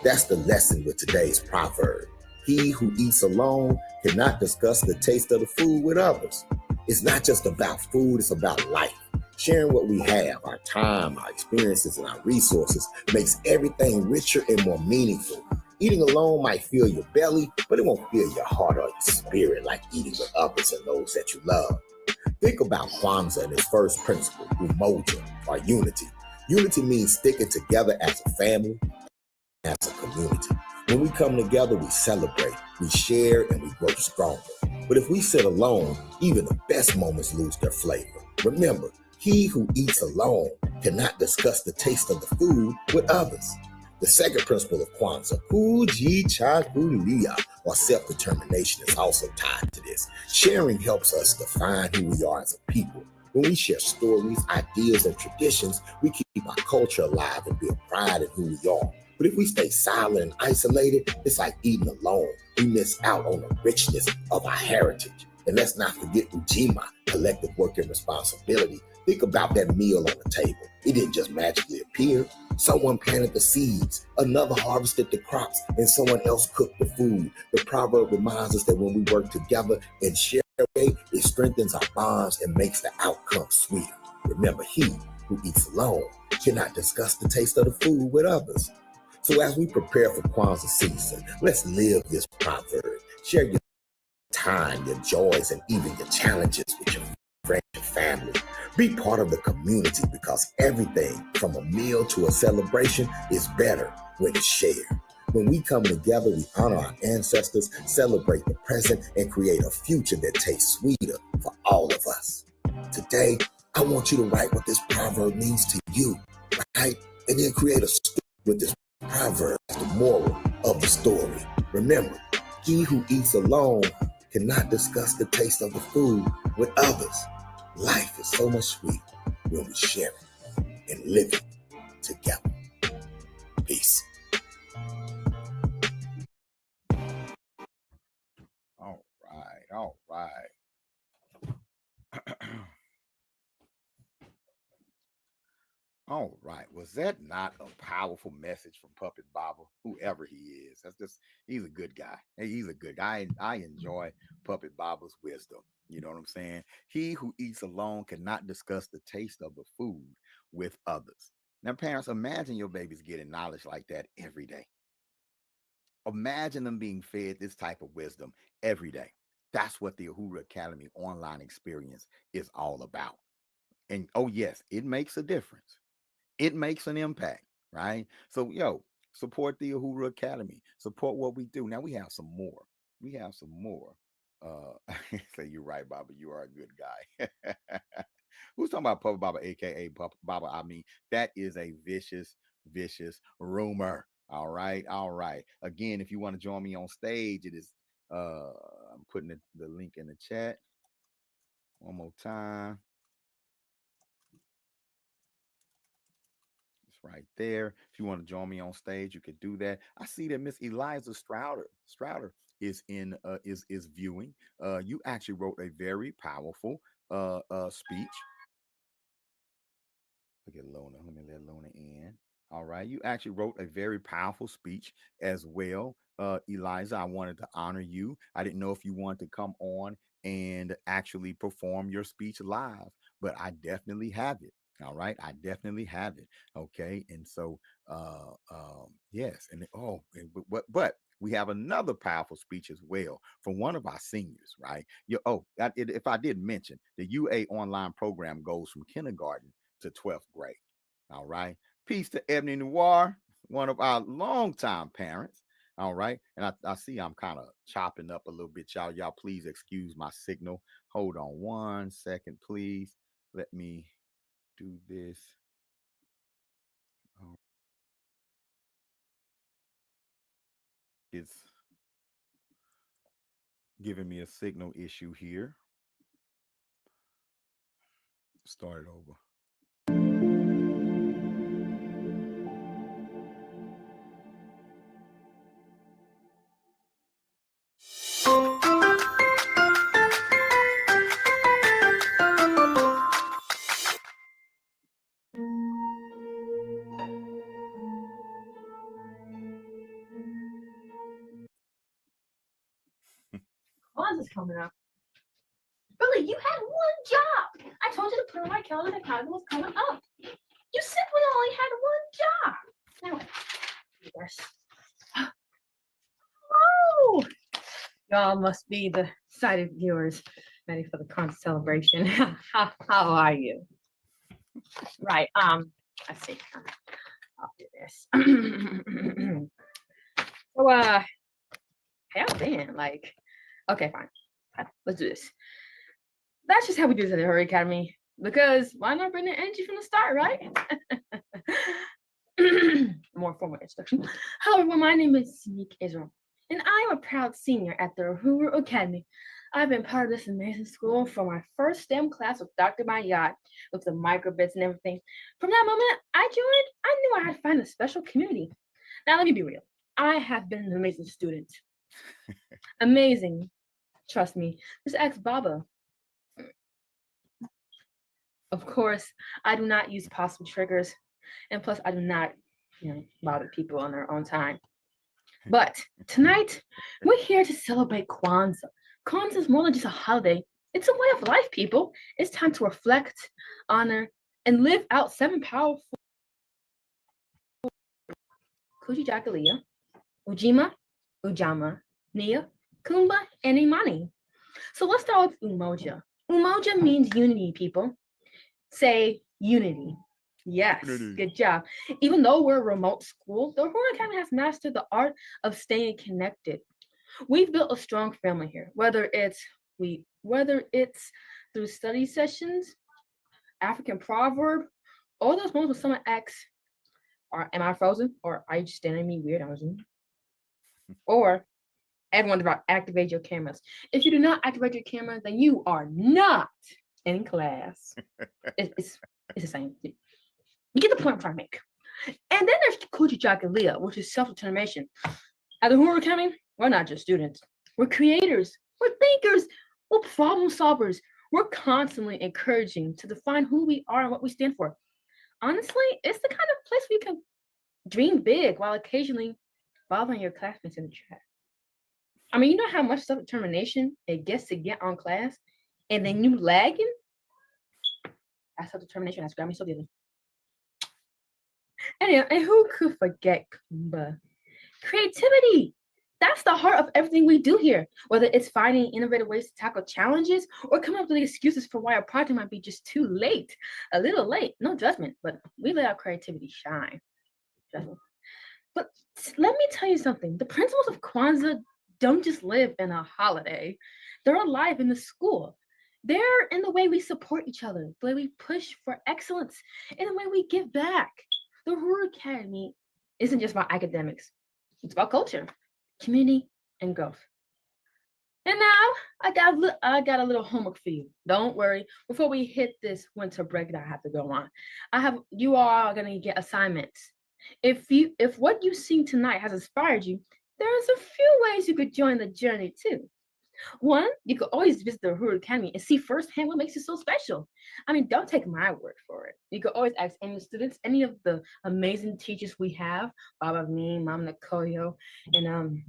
That's the lesson with today's proverb. He who eats alone cannot discuss the taste of the food with others. It's not just about food, it's about life. Sharing what we have, our time, our experiences, and our resources makes everything richer and more meaningful. Eating alone might fill your belly, but it won't fill your heart or your spirit like eating with others and those that you love. Think about Kwanzaa and its first principle, umoja, or unity. Unity means sticking together as a family, as a community. When we come together, we celebrate, we share, and we grow stronger. But if we sit alone, even the best moments lose their flavor. Remember, he who eats alone cannot discuss the taste of the food with others. The second principle of Kwanzaa, kujichagulia, or self-determination, is also tied to this. Sharing helps us define who we are as a people. When we share stories, ideas, and traditions, we keep our culture alive and build pride in who we are. But if we stay silent and isolated, it's like eating alone. We miss out on the richness of our heritage. And let's not forget Ujima, collective work and responsibility. Think about that meal on the table. It didn't just magically appear. Someone planted the seeds, another harvested the crops, and someone else cooked the food. The proverb reminds us that when we work together and share, it strengthens our bonds and makes the outcome sweeter. Remember, he who eats alone cannot discuss the taste of the food with others. So as we prepare for Kwanzaa season, let's live this proverb. Share your time, your joys, and even your challenges with your friends and family. Be part of the community, because everything from a meal to a celebration is better when it's shared. When we come together, we honor our ancestors, celebrate the present, and create a future that tastes sweeter for all of us. Today, I want you to write what this proverb means to you, right? And then create a story with this proverb as the moral of the story. Remember, he who eats alone cannot discuss the taste of the food with others. Life is so much sweeter when we share it and live it together. Peace. All right, all right. that not a powerful message from Puppet Baba, whoever he is? He's a good guy. Hey, he's a good guy. I enjoy Puppet Baba's wisdom. You know what I'm saying? He who eats alone cannot discuss the taste of the food with others. Now, parents, imagine your babies getting knowledge like that every day. Imagine them being fed this type of wisdom every day. That's what the Uhuru Academy online experience is all about. And oh, yes, it makes a difference. It makes an impact, right? So, support the Uhuru Academy. Support what we do. Now we have some more. We have some more. Say you're right, Baba. You are a good guy. Who's talking about Papa Baba, aka Papa Baba? I mean, that is a vicious, vicious rumor. All right, all right. Again, if you want to join me on stage, it is I'm putting the link in the chat one more time. It's right there. If you want to join me on stage, you could do that. I see that Miss Eliza Strouder is in is viewing. You actually wrote a very powerful speech. Look at Lona. Let me let Lona in. All right. You actually wrote a very powerful speech as well. Eliza, I wanted to honor you. I didn't know if you wanted to come on and actually perform your speech live, but I definitely have it. All right. I definitely have it. Okay. And so, yes. And but we have another powerful speech as well from one of our seniors, right? If I did mention, the UA online program goes from kindergarten to 12th grade. All right. Peace to Ebony Noir, one of our longtime parents. All right. And I see I'm kind of chopping up a little bit, y'all. Y'all, please excuse my signal. Hold on one second, please. Let me do this. It's giving me a signal issue here. Start it over. Kwanzaa's coming up. Billy, you had one job. I told you to put on my calendar that Kwanzaa was coming up. You simply only had one job. Now, yes. Oh, y'all must be the sighted viewers ready for the Kwanzaa celebration. How are you? Right. Let's see. I'll do this. So, how's been? Like, okay, fine. Let's do this. That's just how we do this at the Horror Academy. Because why not bring the energy from the start, right? More formal introduction. Hello, everyone. My name is Sneak Israel, and I am a proud senior at the Uhuru Academy. I've been part of this amazing school from my first STEM class with Dr. Mayat, with the microbits and everything. From that moment I joined, I knew I had to find a special community. Now, let me be real. I have been an amazing student. Amazing. Trust me. Just ask Baba. Of course, I do not use possible triggers, and plus, I do not, bother people on their own time. But tonight, we're here to celebrate Kwanzaa. Kwanzaa is more than just a holiday; it's a way of life, people. It's time to reflect, honor, and live out 7 powerful Kujijakalia, Ujima, Ujama, Nia, Kumba, and Imani. So let's start with Umoja. Umoja means unity, people. Say unity. Yes, good job. Even though we're a remote school, the Horror Academy has mastered the art of staying connected. We've built a strong family here, whether it's through study sessions, African proverb, or those moments when someone asks, am I frozen? Or are you just staring at me weird? Or everyone about activate your cameras. If you do not activate your camera, then you are not in class. It's the same. You get the point I'm trying to make. And then there's Kujijakalia, which is self-determination. At the Horror Academy, we're not just students. We're creators. We're thinkers. We're problem solvers. We're constantly encouraging to define who we are and what we stand for. Honestly, it's the kind of place where you can dream big while occasionally bothering your classmates in the chat. I mean, you know how much self determination it gets to get on class, and then you lagging. That's self determination. That's Grammy so good. And who could forget Kumba? Creativity. That's the heart of everything we do here. Whether it's finding innovative ways to tackle challenges or coming up with excuses for why a project might be just too late, a little late. No judgment, but we let our creativity shine. But let me tell you something. The principles of Kwanzaa don't just live in a holiday. They're alive in the school. They're in the way we support each other, the way we push for excellence, and the way we give back. The Rural Academy isn't just about academics. It's about culture, community, and growth. And now I got a little homework for you. Don't worry. Before we hit this winter break that I have to go on, you all are gonna get assignments. If what you've seen tonight has inspired you, there's a few ways you could join the journey too. One, you could always visit the Rural Academy and see firsthand what makes it so special. I mean, don't take my word for it. You could always ask any of the students, any of the amazing teachers we have, Baba me, Mom Nakoyo, and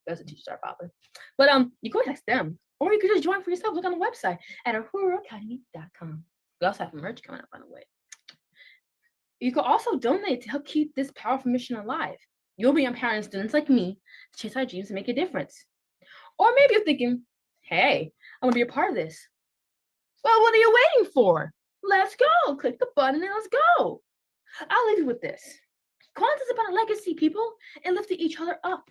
those are teachers are Baba. But you could always ask them. Or you could just join for yourself. Look on the website at ahuraacademy.com. We also have merch coming up on the way. You could also donate to help keep this powerful mission alive. You'll be empowering students like me to chase our dreams and make a difference. Or maybe you're thinking, hey, I want to be a part of this. Well, what are you waiting for? Let's go. Click the button and let's go. I'll leave you with this. Kwanzaa is about a legacy, people, and lifting each other up.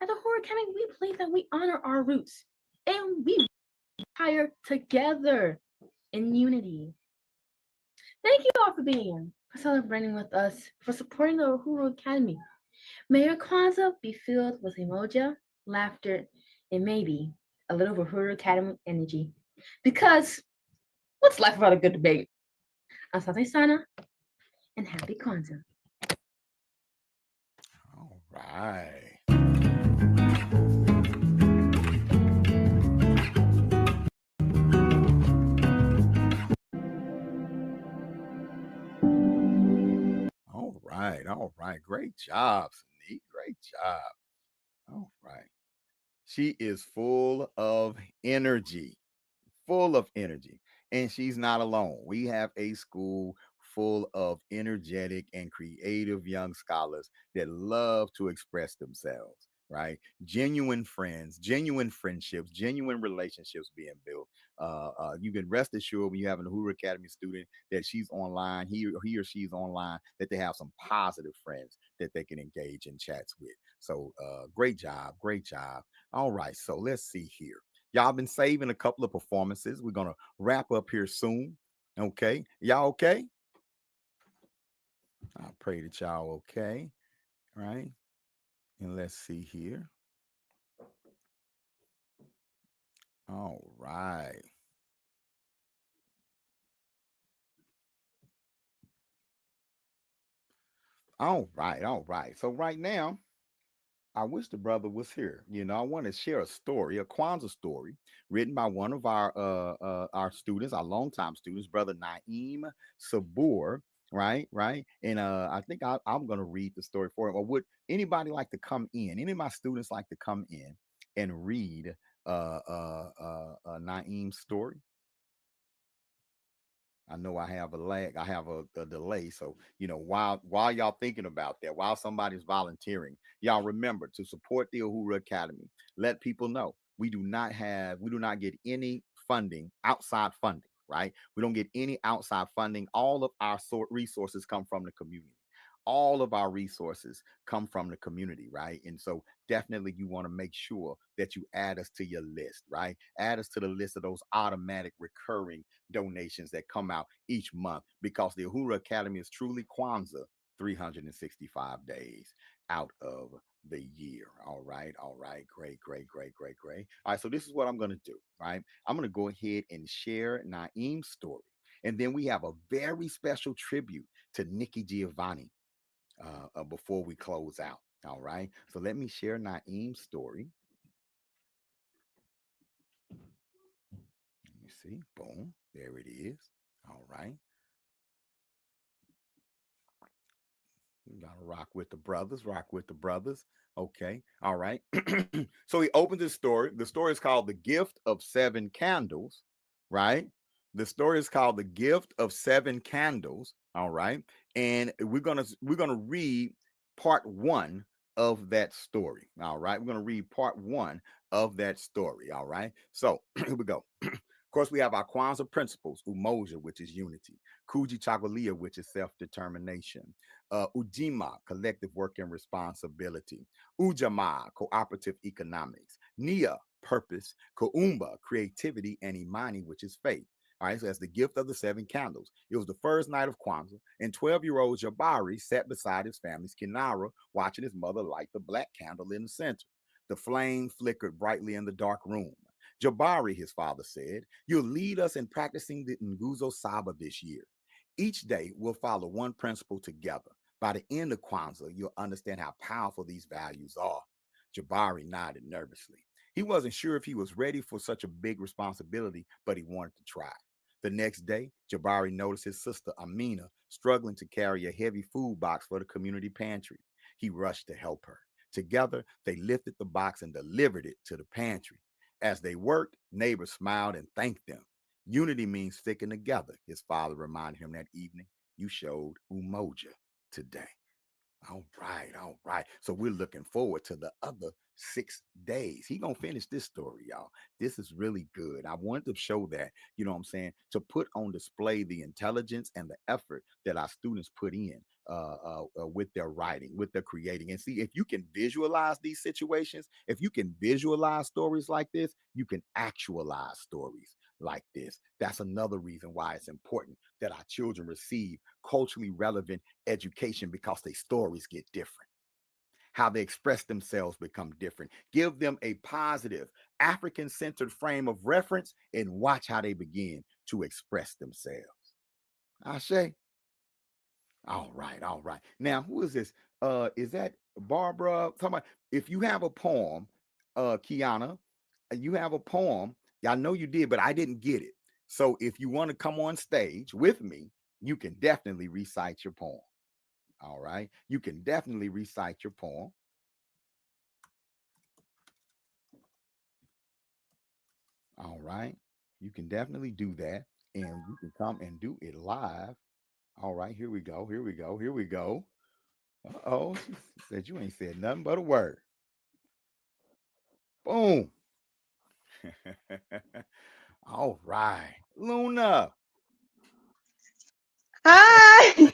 At the Horror Academy, we believe that we honor our roots and we hire together in unity. Thank you all for being here, for celebrating with us, for supporting the Uhuru Academy. May your Kwanzaa be filled with emoja, laughter, and maybe a little Uhuru Academy energy. Because what's life without a good debate? Asante Sana and happy Kwanzaa. All right. All right. All right. Great job, Sneak. Great job. All right. She is full of energy, full of energy. And she's not alone. We have a school full of energetic and creative young scholars that love to express themselves, right? Genuine friends, genuine friendships, genuine relationships being built. You can rest assured when you have an Uhuru Academy student that she's online, he or she's online, that they have some positive friends that they can engage in chats with. So great job, great job. All right, so let's see here. Y'all been saving a couple of performances. We're gonna wrap up here soon. Okay, y'all okay? I pray that y'all okay. Right, and let's see here. All right. All right, all right. So right now, I wish the brother was here. I want to share a story, a Kwanzaa story, written by one of our students, our longtime students, brother Naeem Sabur. Right. And I think I'm going to read the story for him. Or would anybody like to come in? Any of my students like to come in and read Naeem's story? I know I have a lag, I have a delay. So, while y'all thinking about that, while somebody's volunteering, y'all remember to support the Uhuru Academy. Let people know we do not get any funding, outside funding, right? We don't get any outside funding. All of our resources come from the community. All of our resources come from the community, right? And so definitely you want to make sure that you add us to your list, right? Add us to the list of those automatic recurring donations that come out each month, because the Uhuru Academy is truly Kwanzaa 365 days out of the year. All right. All right. Great, great, great, great, great. All right. So this is what I'm going to do, right? I'm going to go ahead and share Naeem's story. And then we have a very special tribute to Nikki Giovanni before we close out. All right. So let me share Naeem's story. Let me see. Boom. There it is. All right. You gotta rock with the brothers, rock with the brothers. Okay, all right. So he opens his story. The story is called The Gift of Seven Candles, right? The story is called The Gift of Seven Candles, all right? And we're gonna read part one of that story. All right. We're gonna read part one of that story. All right. So here we go. Of course, we have our Kwanzaa principles, Umoja, which is unity, Kuji Chagalia, which is self-determination, Ujima, collective work and responsibility, Ujamaa, cooperative economics, Nia, purpose, Kuumba, creativity, and Imani, which is faith. All right, so that's the gift of the seven candles. It was the first night of Kwanzaa, and 12-year-old Jabari sat beside his family's Kinara, watching his mother light the black candle in the center. The flame flickered brightly in the dark room. Jabari, his father said, you'll lead us in practicing the Nguzo Saba this year. Each day, we'll follow one principle together. By the end of Kwanzaa, you'll understand how powerful these values are. Jabari nodded nervously. He wasn't sure if he was ready for such a big responsibility, but he wanted to try. The next day, Jabari noticed his sister Amina struggling to carry a heavy food box for the community pantry. He rushed to help her. Together, they lifted the box and delivered it to the pantry. As they worked, neighbors smiled and thanked them. Unity means sticking together, his father reminded him that evening. You showed Umoja today. All right, all right. So we're looking forward to the other 6 days. He gonna finish this story, y'all. This is really good. I wanted to show that, you know what I'm saying, to put on display the intelligence and the effort that our students put in with their writing, with their creating. And see, if you can visualize these situations, if you can visualize stories like this, you can actualize stories like this. That's another reason why it's important that our children receive culturally relevant education because their stories get different. How they express themselves become different. Give them a positive African centered frame of reference and watch how they begin to express themselves. Ashe. All right, all right. Now, who is this? Is that Barbara? Somebody, if you have a poem, Kiana, you have a poem. I know you did, but I didn't get it. So if you want to come on stage with me, you can definitely recite your poem. All right. You can definitely recite your poem. All right. You can definitely do that. And you can come and do it live. All right. Here we go. Here we go. Here we go. Oh, she said you ain't said nothing but a word. Boom. All right. Luna. Hi.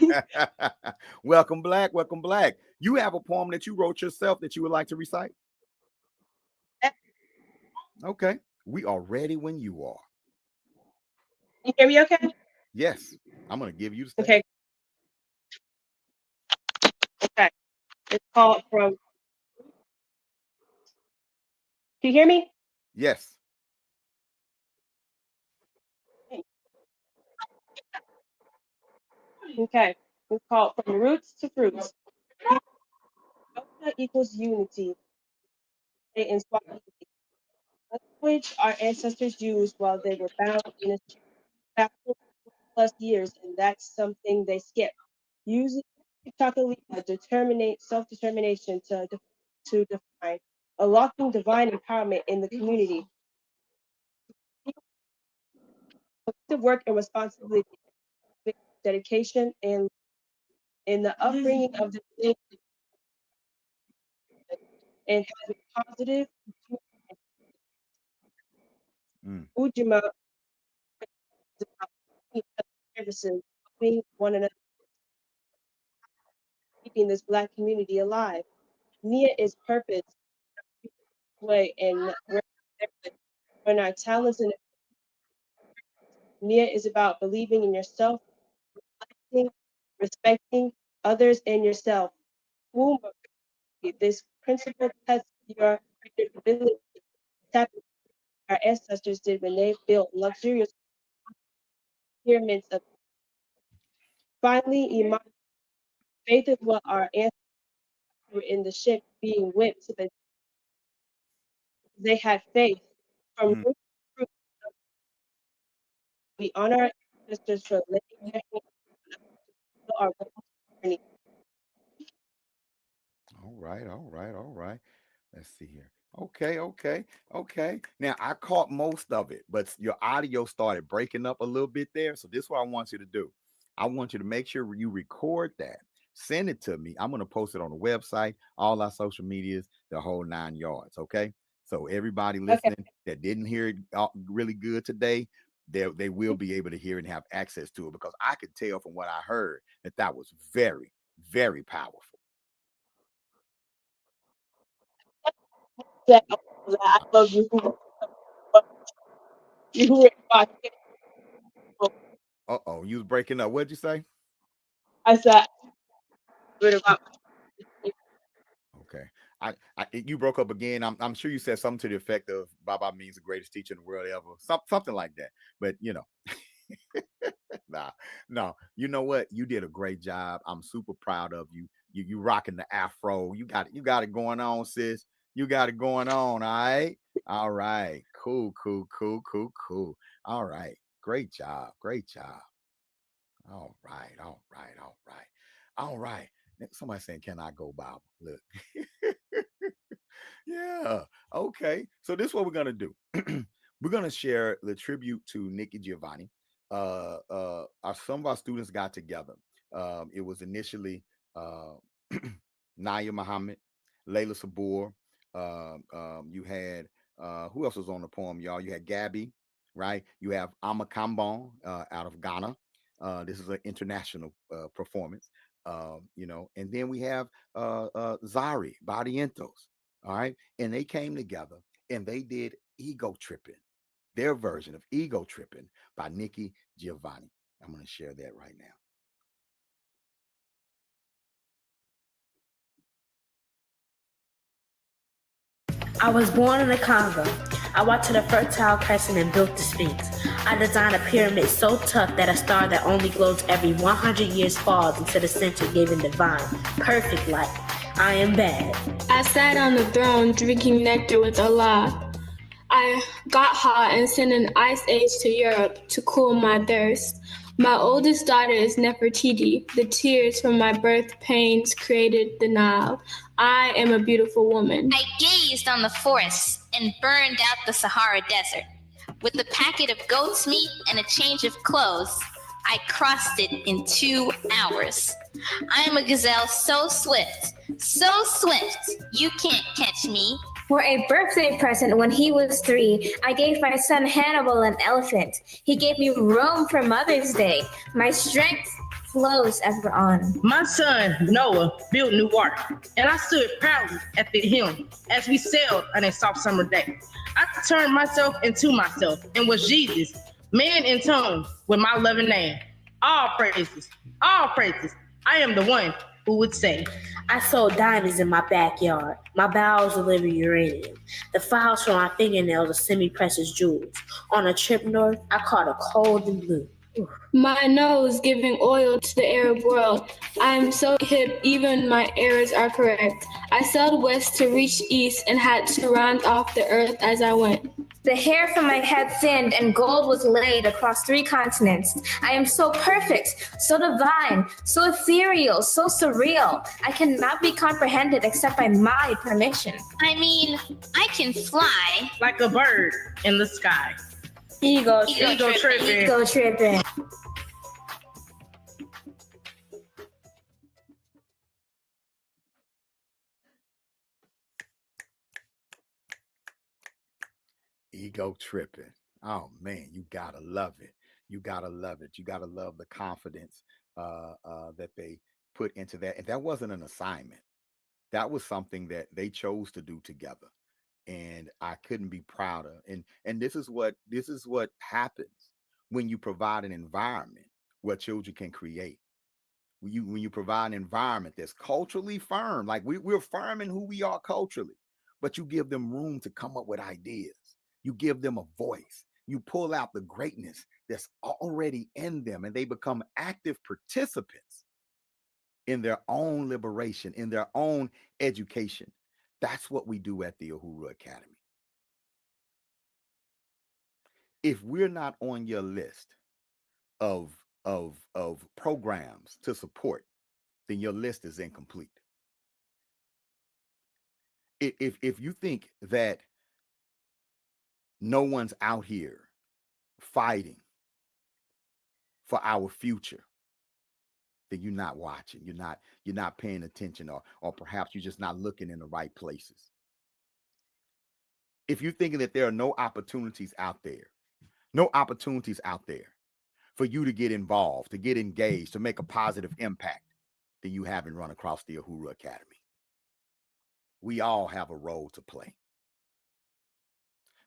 Welcome, Black. Welcome, Black. You have a poem that you wrote yourself that you would like to recite? Okay. We are ready when you are. You hear me okay? Yes. I'm going to give you the stage. Okay. Okay. It's called from. Can you hear me? Yes. Okay. It's called From Roots to Fruits. Yoga equals unity. They inspire language our ancestors used while they were bound in a plus years, and that's something they skip. Using chocolate determinate self-determination to define, unlocking divine empowerment in the community. Collective work and responsibility, dedication, and in the upbringing of the community, and having positive Ujima services, helping one another, keeping this Black community alive. Nia is purpose, way, and when our talents and Nia is about believing in yourself, respecting others and yourself. Womba, this principle tests your ability to tap our ancestors did when they built luxurious pyramids of. Finally, Iman, faith is what our ancestors were in the ship being whipped, but they had faith. From root to root, we honor our ancestors for laying their hands on our journey. right, all right, all right. Let's see here. Okay, okay, okay. Now I caught most of it, but your audio started breaking up a little bit there. So this is what I want you to do. I want you to make sure you record that. Send it to me. I'm gonna post it on the website, all our social medias, the whole 9 yards. Okay. So everybody Okay. listening that didn't hear it really good today, they will be able to hear it and have access to it because I could tell from what I heard that that was very, very powerful. That I love you. You Uh-oh, you was breaking up. What'd you say? I said good about Okay. You broke up again. I'm sure you said something to the effect of Baba means the greatest teacher in the world ever. Something like that. But nah, no. You know what? You did a great job. I'm super proud of you. You rocking the afro. You got it going on, sis. You got it going on. All right. All right. Cool, cool, cool, cool, cool. All right. Great job. Great job. All right. All right. All right. All right. Somebody saying, can I go, Bob? Look. Yeah. Okay. So this is what we're gonna do. We're gonna share the tribute to Nikki Giovanni. Some of our students got together. It was initially uh, Naya Muhammad, Layla Sabur. You had who else was on the poem, y'all? You had Gabby, right? You have Amakambon out of Ghana. This is an international performance. And then we have Zari Barrientos. All right. And they came together and they did Ego Tripping, their version of Ego Tripping by Nikki Giovanni. I'm going to share that right now. I was born in a Congo. I walked to the Fertile Crescent and built the Sphinx. I designed a pyramid so tough that a star that only glows every 100 years falls into the center, giving divine, perfect light. I am bad. I sat on the throne drinking nectar with Allah. I got hot and sent an ice age to Europe to cool my thirst. My oldest daughter is Nefertiti. The tears from my birth pains created the Nile. I am a beautiful woman. I gazed on the forests and burned out the Sahara Desert. With a packet of goat's meat and a change of clothes, I crossed it in 2 hours. I am a gazelle so swift, you can't catch me. For a birthday present when he was 3, I gave my son Hannibal an elephant. He gave me Rome for Mother's Day. My strength flows ever on. My son, Noah, built New Ark, and I stood proudly at the helm as we sailed on a soft summer day. I turned myself into myself and was Jesus, man in tone with my loving name. All praises, I am the one who would say. I sold diamonds in my backyard. My bowels deliver uranium. The files from my fingernails are semi-precious jewels. On a trip north, I caught a cold and blue. My nose giving oil to the Arab world. I am so hip, even my errors are correct. I sailed west to reach east and had to round off the earth as I went. The hair from my head thinned and gold was laid across 3 continents. I am so perfect, so divine, so ethereal, so surreal. I cannot be comprehended except by my permission. I mean, I can fly like a bird in the sky. Ego tripping. Ego tripping. Ego Tripping. Oh man, you gotta love it. You gotta love it. You gotta love the confidence that they put into that. And that wasn't an assignment. That was something that they chose to do together. And I couldn't be prouder. And this is what happens when you provide an environment where children can create. When you provide an environment that's culturally firm, like we're firm in who we are culturally, but you give them room to come up with ideas. You give them a voice. You pull out the greatness that's already in them, and they become active participants in their own liberation, in their own education. That's what we do at the Uhuru Academy. If we're not on your list of programs to support, then your list is incomplete. if you think that no one's out here fighting for our future, then you're not watching. You're not paying attention, or perhaps you're just not looking in the right places. If you're thinking that there are no opportunities out there for you to get involved, to get engaged, to make a positive impact, then you haven't run across the Uhuru Academy. We all have a role to play.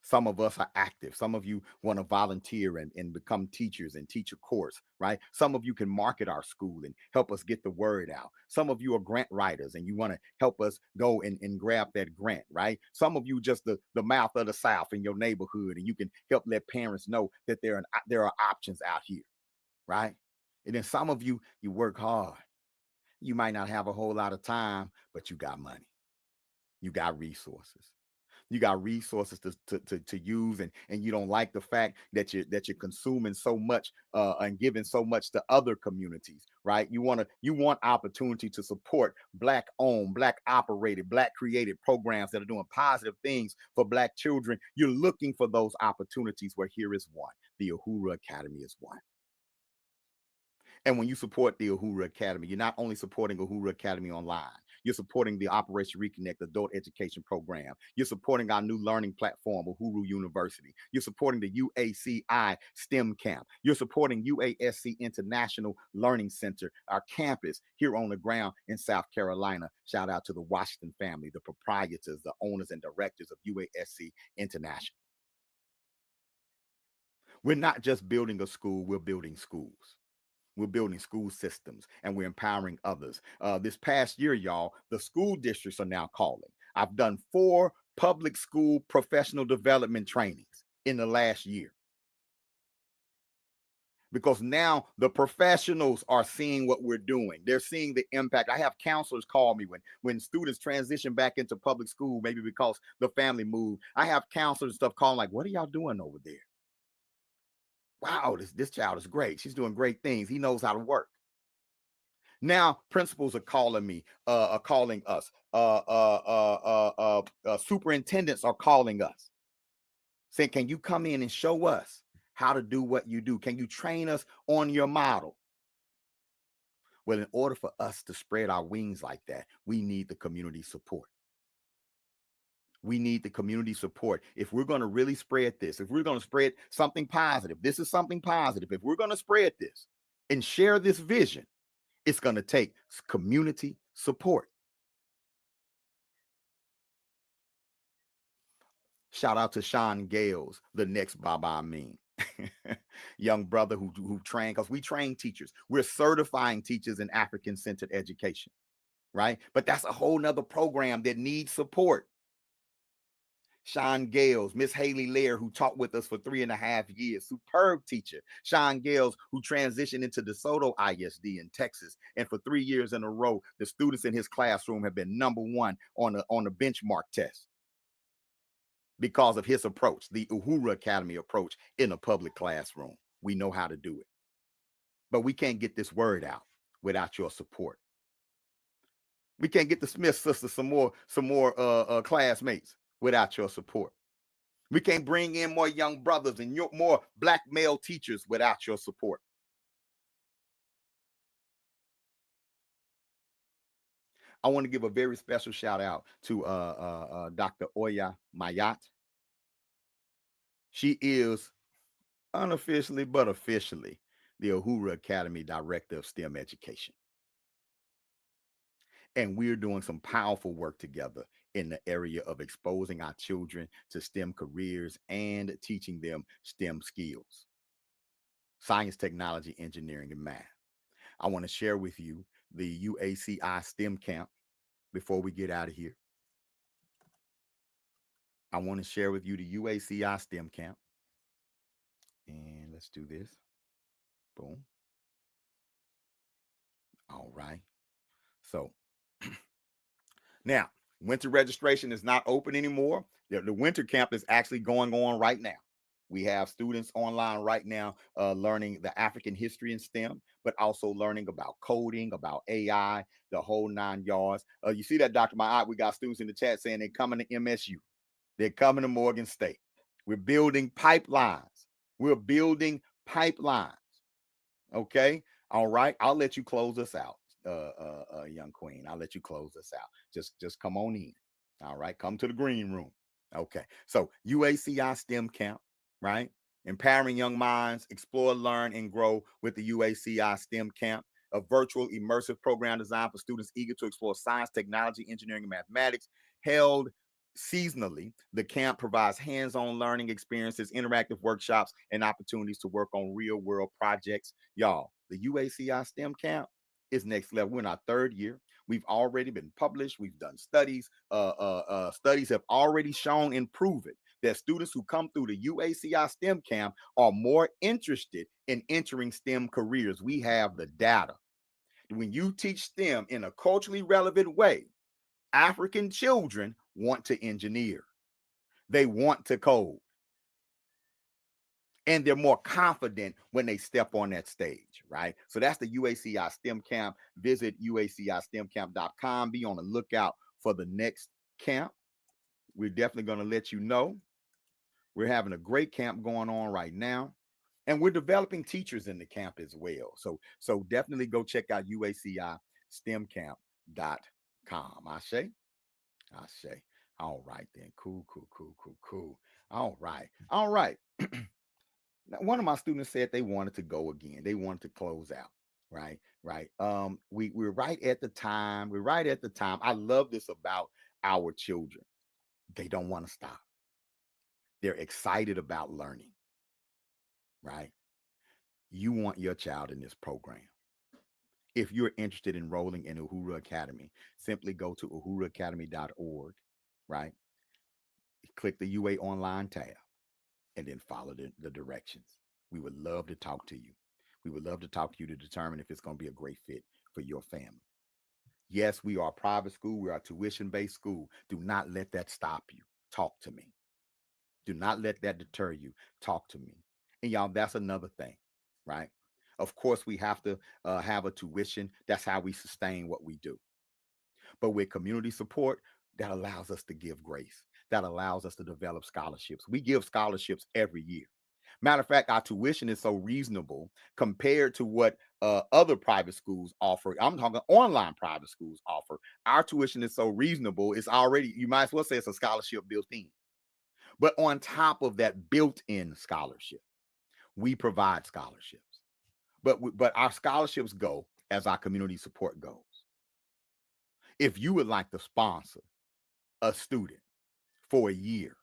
Some of us are active. Some of you want to volunteer and become teachers and teach a course, right? Some of you can market our school and help us get the word out. Some of you are grant writers and you want to help us go and grab that grant, right? Some of you just the mouth of the South in your neighborhood, and you can help let parents know that there are options out here, right? And then some of you work hard. You might not have a whole lot of time, but you got money. You got resources. You got resources to use, and you don't like the fact that you're consuming so much and giving so much to other communities, right? You want opportunity to support Black owned, Black operated, Black created programs that are doing positive things for Black children. You're looking for those opportunities, where here is one. The Uhuru Academy is one. And when you support the Uhuru Academy, you're not only supporting Uhuru Academy online, you're supporting the Operation Reconnect adult education program. You're supporting our new learning platform, Uhuru University. You're supporting the UACI STEM Camp. You're supporting UASC International Learning Center, our campus here on the ground in South Carolina. Shout out to the Washington family, the proprietors, the owners and directors of UASC International. We're not just building a school, we're building schools. We're building school systems, and we're empowering others. This past year, y'all, the school districts are now calling. I've done 4 public school professional development trainings in the last year, because now the professionals are seeing what we're doing. They're seeing the impact. I have counselors call me when students transition back into public school, maybe because the family moved. I have counselors and stuff calling like, what are y'all doing over there? Wow, this child is great. She's doing great things. He knows how to work. Now principals are calling me, are calling us. Superintendents are calling us, saying, "Can you come in and show us how to do what you do? Can you train us on your model?" Well, in order for us to spread our wings like that, we need the community support. We need the community support. If we're going to really spread this, if we're going to spread something positive, this is something positive. If we're going to spread this and share this vision, it's going to take community support. Shout out to Sean Gales, the next Baba Amin. Young brother who trained, because we train teachers. We're certifying teachers in African-centered education, right? But that's a whole nother program that needs support. Sean Gales, Miss Haley Lair, who taught with us for 3.5 years, superb teacher. Sean Gales, who transitioned into DeSoto ISD in Texas, and for 3 years in a row, the students in his classroom have been #1 on the benchmark test because of his approach, the Uhuru Academy approach in a public classroom. We know how to do it, but we can't get this word out without your support. We can't get the Smith sisters some more classmates without your support. We can't bring in more young brothers and more Black male teachers without your support. I want to give a very special shout out to Dr. Oya Mayat. She is unofficially but officially the Uhuru Academy Director of STEM Education. And we're doing some powerful work together in the area of exposing our children to STEM careers and teaching them STEM skills: science, technology, engineering, and math. I want to share with you the UACI STEM camp before we get out of here. I want to share with you the UACI STEM camp. And let's do this. Boom. All right. So now, winter registration is not open anymore. The winter camp is actually going on right now. We have students online right now learning the African history in STEM, but also learning about coding, about AI, the whole 9 yards. You see that, Dr. Mayat? We got students in the chat saying they're coming to MSU. They're coming to Morgan State. We're building pipelines. We're building pipelines. Okay. All right. I'll let you close us out, young queen. I'll let you close us out. Just come on in. All right. Come to the green room. Okay. So UACI STEM Camp, right? Empowering young minds, explore, learn, and grow with the UACI STEM Camp, a virtual immersive program designed for students eager to explore science, technology, engineering, and mathematics, held seasonally. The camp provides hands-on learning experiences, interactive workshops, and opportunities to work on real-world projects. Y'all, the UACI STEM Camp is next level. We're in our 3rd year. We've already been published. We've done studies. Studies have already shown and proven that students who come through the UACI STEM Camp are more interested in entering STEM careers. We have the data. When you teach STEM in a culturally relevant way, African children want to engineer. They want to code. And they're more confident when they step on that stage, right? So that's the UACI STEM Camp. Visit UACISTEMcamp.com. Be on the lookout for the next camp. We're definitely going to let you know. We're having a great camp going on right now. And we're developing teachers in the camp as well. So definitely go check out UACISTEMcamp.com. Ashe? Ashe. All right then. Cool. All right. Now, one of my students said they wanted to go again. They wanted to close out. Right. We're right at the time. I love this about our children. They don't want to stop. They're excited about learning. Right. You want your child in this program. If you're interested in enrolling in Uhuru Academy, simply go to uhuruacademy.org. Right. Click the UA Online tab and then follow the directions. We would love to talk to you. We would love to talk to you to determine if it's going to be a great fit for your family. Yes, we are a private school. We are a tuition-based school. Do not let that stop you. Talk to me. Do not let that deter you. Talk to me. And y'all, that's another thing, right? Of course, we have to have a tuition. That's how we sustain what we do. But with community support, that allows us to give grace. That allows us to develop scholarships. We give scholarships every year. Matter of fact, our tuition is so reasonable compared to what other private schools offer. I'm talking online private schools offer. Our tuition is so reasonable. It's already, you might as well say it's a scholarship built in. But on top of that built-in scholarship, we provide scholarships. But our scholarships go as our community support goes. If you would like to sponsor a student for a year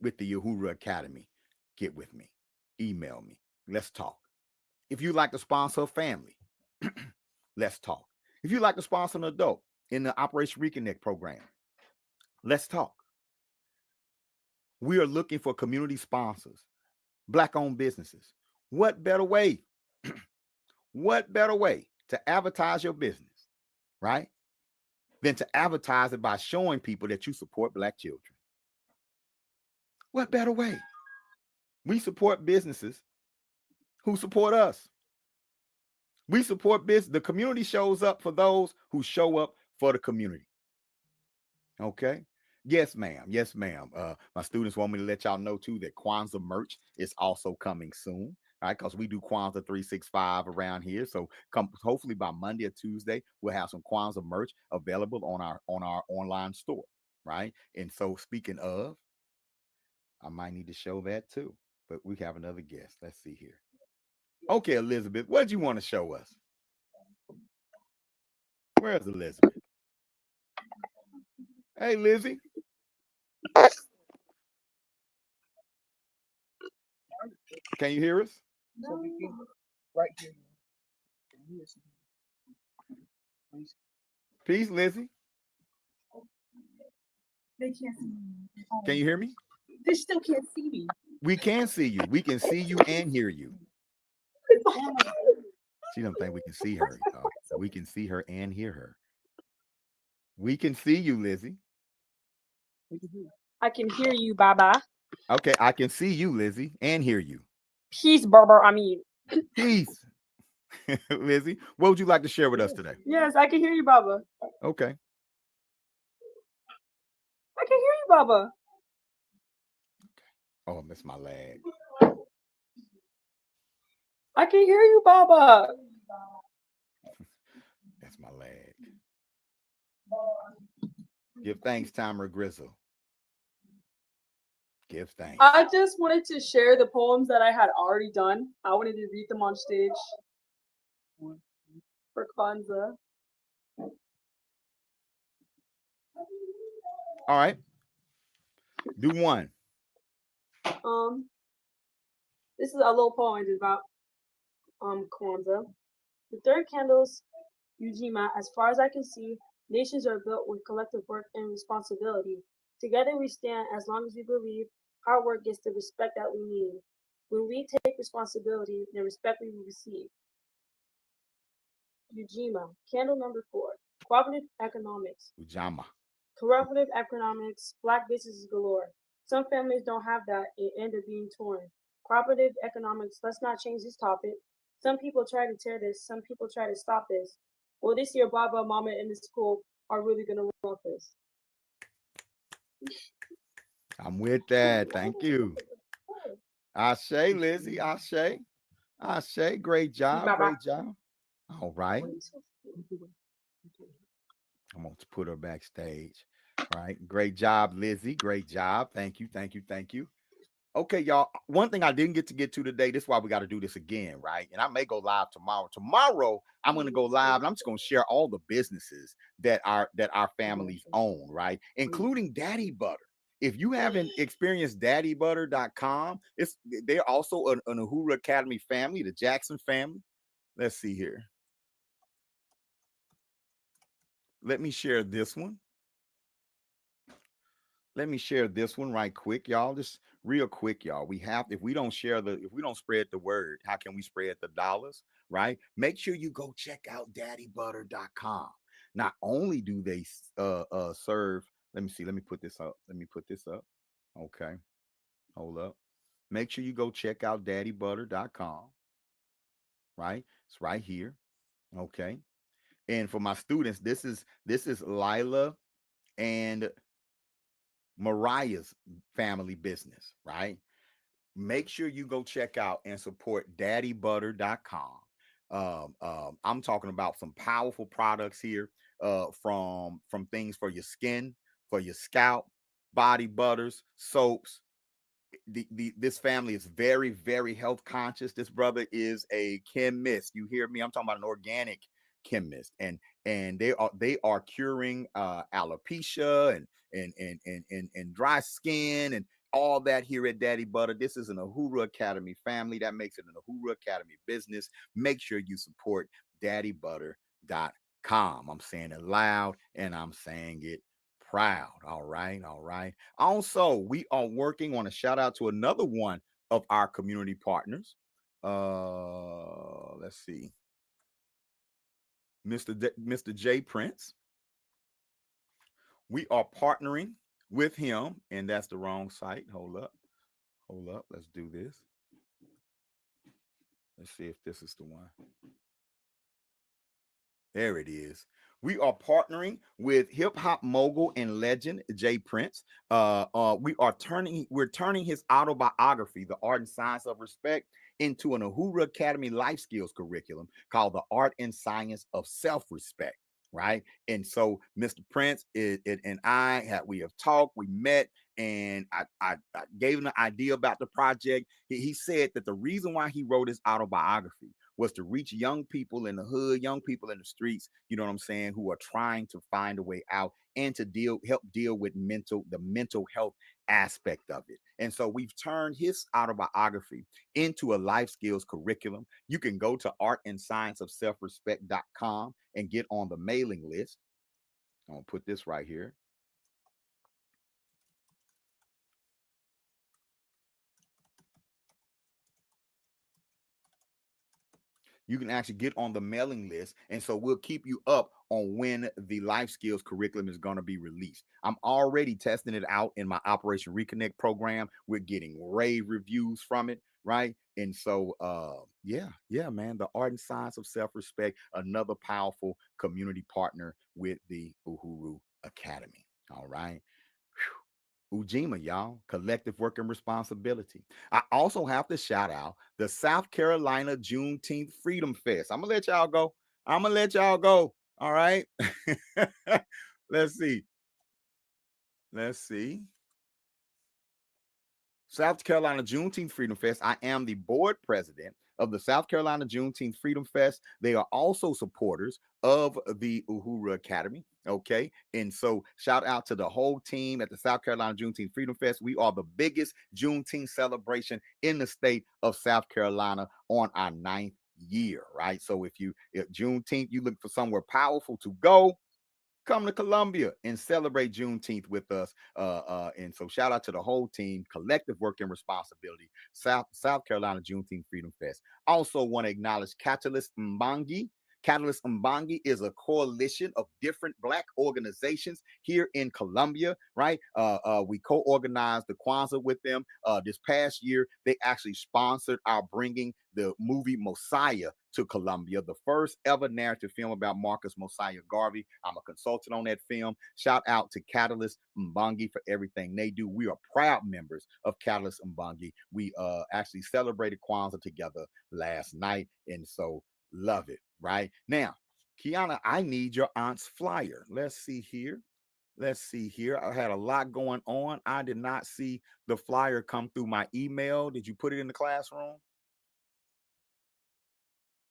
with the Uhuru Academy, get with me. Email me. Let's talk. If you'd like to sponsor a family, let's talk. If you'd like to sponsor an adult in the Operation Reconnect program, let's talk. We are looking for community sponsors, Black-owned businesses. What better way? What better way to advertise your business, right? Than to advertise it by showing people that you support Black children. What better way? We support businesses who support us. We support business. The community shows up for those who show up for the community. Okay. Yes, ma'am. Yes, ma'am. My students want me to let y'all know too that Kwanzaa merch is also coming soon. All right, because we do Kwanzaa 365 around here. So hopefully by Monday or Tuesday, we'll have some Kwanzaa merch available on our online store. Right. And so speaking of, I might need to show that too. But we have another guest. Let's see here. Okay, Elizabeth, what do you want to show us? Where's Elizabeth? Hey, Lizzie. Can you hear us? So we can right here. Peace, Lizzie. They can't see me. Can you hear me? They still can't see me. We can see you. We can see you and hear you. She don't think we can see her. We can see her and hear her. We can see you, Lizzie. I can hear you, Baba. Okay, I can see you, Lizzie, and hear you. Peace, Barber. I mean, Peace. Lizzie, what would you like to share with us today? yes, I can hear you, Baba. Okay. I can hear you, Baba. Oh, I missed my lag. I can hear you, Baba. That's my lag. Give thanks, Timer Grizzle. Give thanks. I just wanted to share the poems that I had already done. I wanted to read them on stage for Kwanzaa. All right. Do one. This is a little poem I did about Kwanzaa. The third candle's Ujima, as far as I can see, nations are built with collective work and responsibility. Together we stand as long as we believe hard work gets the respect that we need. When we take responsibility, the respect we receive. Ujima, candle number 4, cooperative economics. Ujama. Cooperative economics, black businesses galore. Some families don't have that and end up being torn. Cooperative economics, let's not change this topic. Some people try to tear this, some people try to stop this. Well, this year, Baba, Mama, and the school are really going to love this. I'm with that. Thank you. Ashe, Lizzie. Ashe. Ashe. Great job. Great job. All right. I'm going to put her backstage. All right. Great job, Lizzie. Great job. Thank you. Thank you. Thank you. Okay, y'all. One thing I didn't get to today, this is why we got to do this again, right? And I may go live tomorrow. Tomorrow, I'm going to go live and I'm just going to share all the businesses that our families own, right? Including Daddy Butter. If you haven't experienced daddybutter.com, they're also an Uhuru Academy family, the Jackson family. Let's see here. Let me share this one. Let me share this one right quick, y'all. Just real quick, y'all. If we don't spread the word, how can we spread the dollars, right? Make sure you go check out daddybutter.com. Not only do they serve, let me put this up. Okay. Hold up. Make sure you go check out daddybutter.com. Right? It's right here. Okay. And for my students, this is Lila and Mariah's family business, right? Make sure you go check out and support daddybutter.com. I'm talking about some powerful products here, from things for your skin, for your scalp, body butters, soaps. This family is very, very health conscious. This brother is a chemist. You hear me? I'm talking about an organic chemist, and they are curing alopecia and dry skin and all that here at Daddy Butter. This is an Uhuru Academy family. That makes it an Uhuru Academy business. Make sure you support daddybutter.com. I'm saying it loud and I'm saying it proud. All right. All right. Also, we are working on a shout out to another one of our community partners. Let's see. Mr. J Prince. We are partnering with him, and that's the wrong site. Hold up. Let's do this. Let's see if this is the one. There it is. We are partnering with hip hop mogul and legend Jay Prince. We're turning his autobiography, The Art and Science of Respect, into an Uhuru Academy life skills curriculum called The Art and Science of Self-Respect. Right. And so Mr. Prince and we have talked, we met, and I gave him the idea about the project. He said that the reason why he wrote his autobiography was to reach young people in the hood, young people in the streets, you know what I'm saying, who are trying to find a way out and to help deal with the mental health aspect of it. And so we've turned his autobiography into a life skills curriculum. You can go to artandscienceofselfrespect.com and get on the mailing list. I'm gonna put this right here. you can actually get on the mailing list. And so we'll keep you up on when the life skills curriculum is going to be released. I'm already testing it out in my Operation Reconnect program. We're getting rave reviews from it, right? And so yeah, man, the art and science of self-respect, another powerful community partner with the Uhuru Academy. All right. Ujima, y'all, collective work and responsibility. I also have to shout out the South Carolina Juneteenth Freedom Fest. I'm gonna let y'all go. I'm gonna let y'all go. All right. Let's see. Let's see. South Carolina Juneteenth Freedom Fest. I am the board president of the South Carolina Juneteenth Freedom Fest. They are also supporters of the Uhuru Academy. Okay. And so shout out to the whole team at the South Carolina Juneteenth Freedom Fest. We are the biggest Juneteenth celebration in the state of South Carolina on our 9th year, right? So if Juneteenth, you look for somewhere powerful to go, come to Columbia and celebrate Juneteenth with us. And so shout out to the whole team, collective work and responsibility, South Carolina Juneteenth Freedom Fest. Also want to acknowledge Catalyst Mbangi. Catalyst Mbangi is a coalition of different Black organizations here in Columbia, right? We co-organized the Kwanzaa with them. This past year, they actually sponsored our bringing the movie Mosiah to Columbia, the first ever narrative film about Marcus Mosiah Garvey. I'm a consultant on that film. Shout out to Catalyst Mbangi for everything they do. We are proud members of Catalyst Mbangi. We actually celebrated Kwanzaa together last night, and so love it. Right now, Kiana, I need your aunt's flyer. Let's see here. I had a lot going on. I did not see the flyer come through my email. Did you put it in the classroom?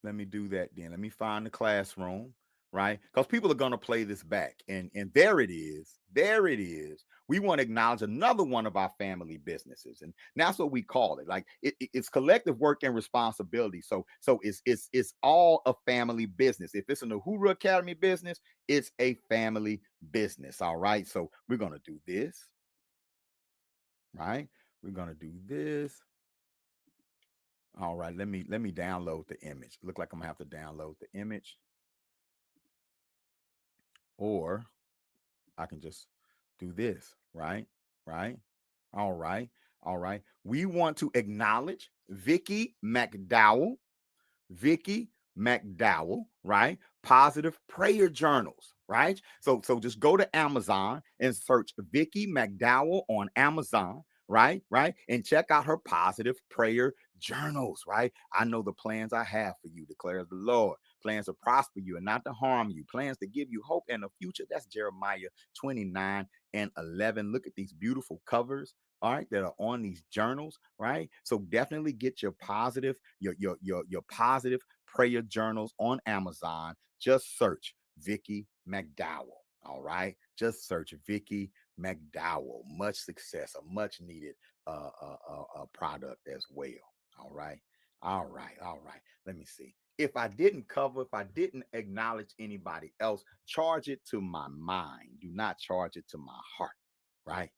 Let me do that then. Let me find the classroom, right? Because people are going to play this back. And there it is. There it is. We want to acknowledge another one of our family businesses. And that's what we call it. Like it's collective work and responsibility. So it's all a family business. If it's an Uhuru Academy business, it's a family business. All right. So we're going to do this. Right? We're going to do this. All right, let me download the image. Look like I'm gonna have to download the image, or I can just do this, right? Right? All right, all right. We want to acknowledge Vicky McDowell. Vicky McDowell, right? Positive prayer journals, right? So just go to Amazon and search Vicky McDowell on Amazon, right? And check out her positive prayer journals, right? I know the plans I have for you, declares the Lord. Plans to prosper you and not to harm you. Plans to give you hope and a future. That's Jeremiah 29:11. Look at these beautiful covers, all right, that are on these journals, right? So definitely get your positive, your positive prayer journals on Amazon. Just search Vicky McDowell. All right. Just search Vicky McDowell. Much success, a much needed product as well. All right. All right. All right. Let me see. If I didn't acknowledge anybody else, charge it to my mind. Do not charge it to my heart. Right.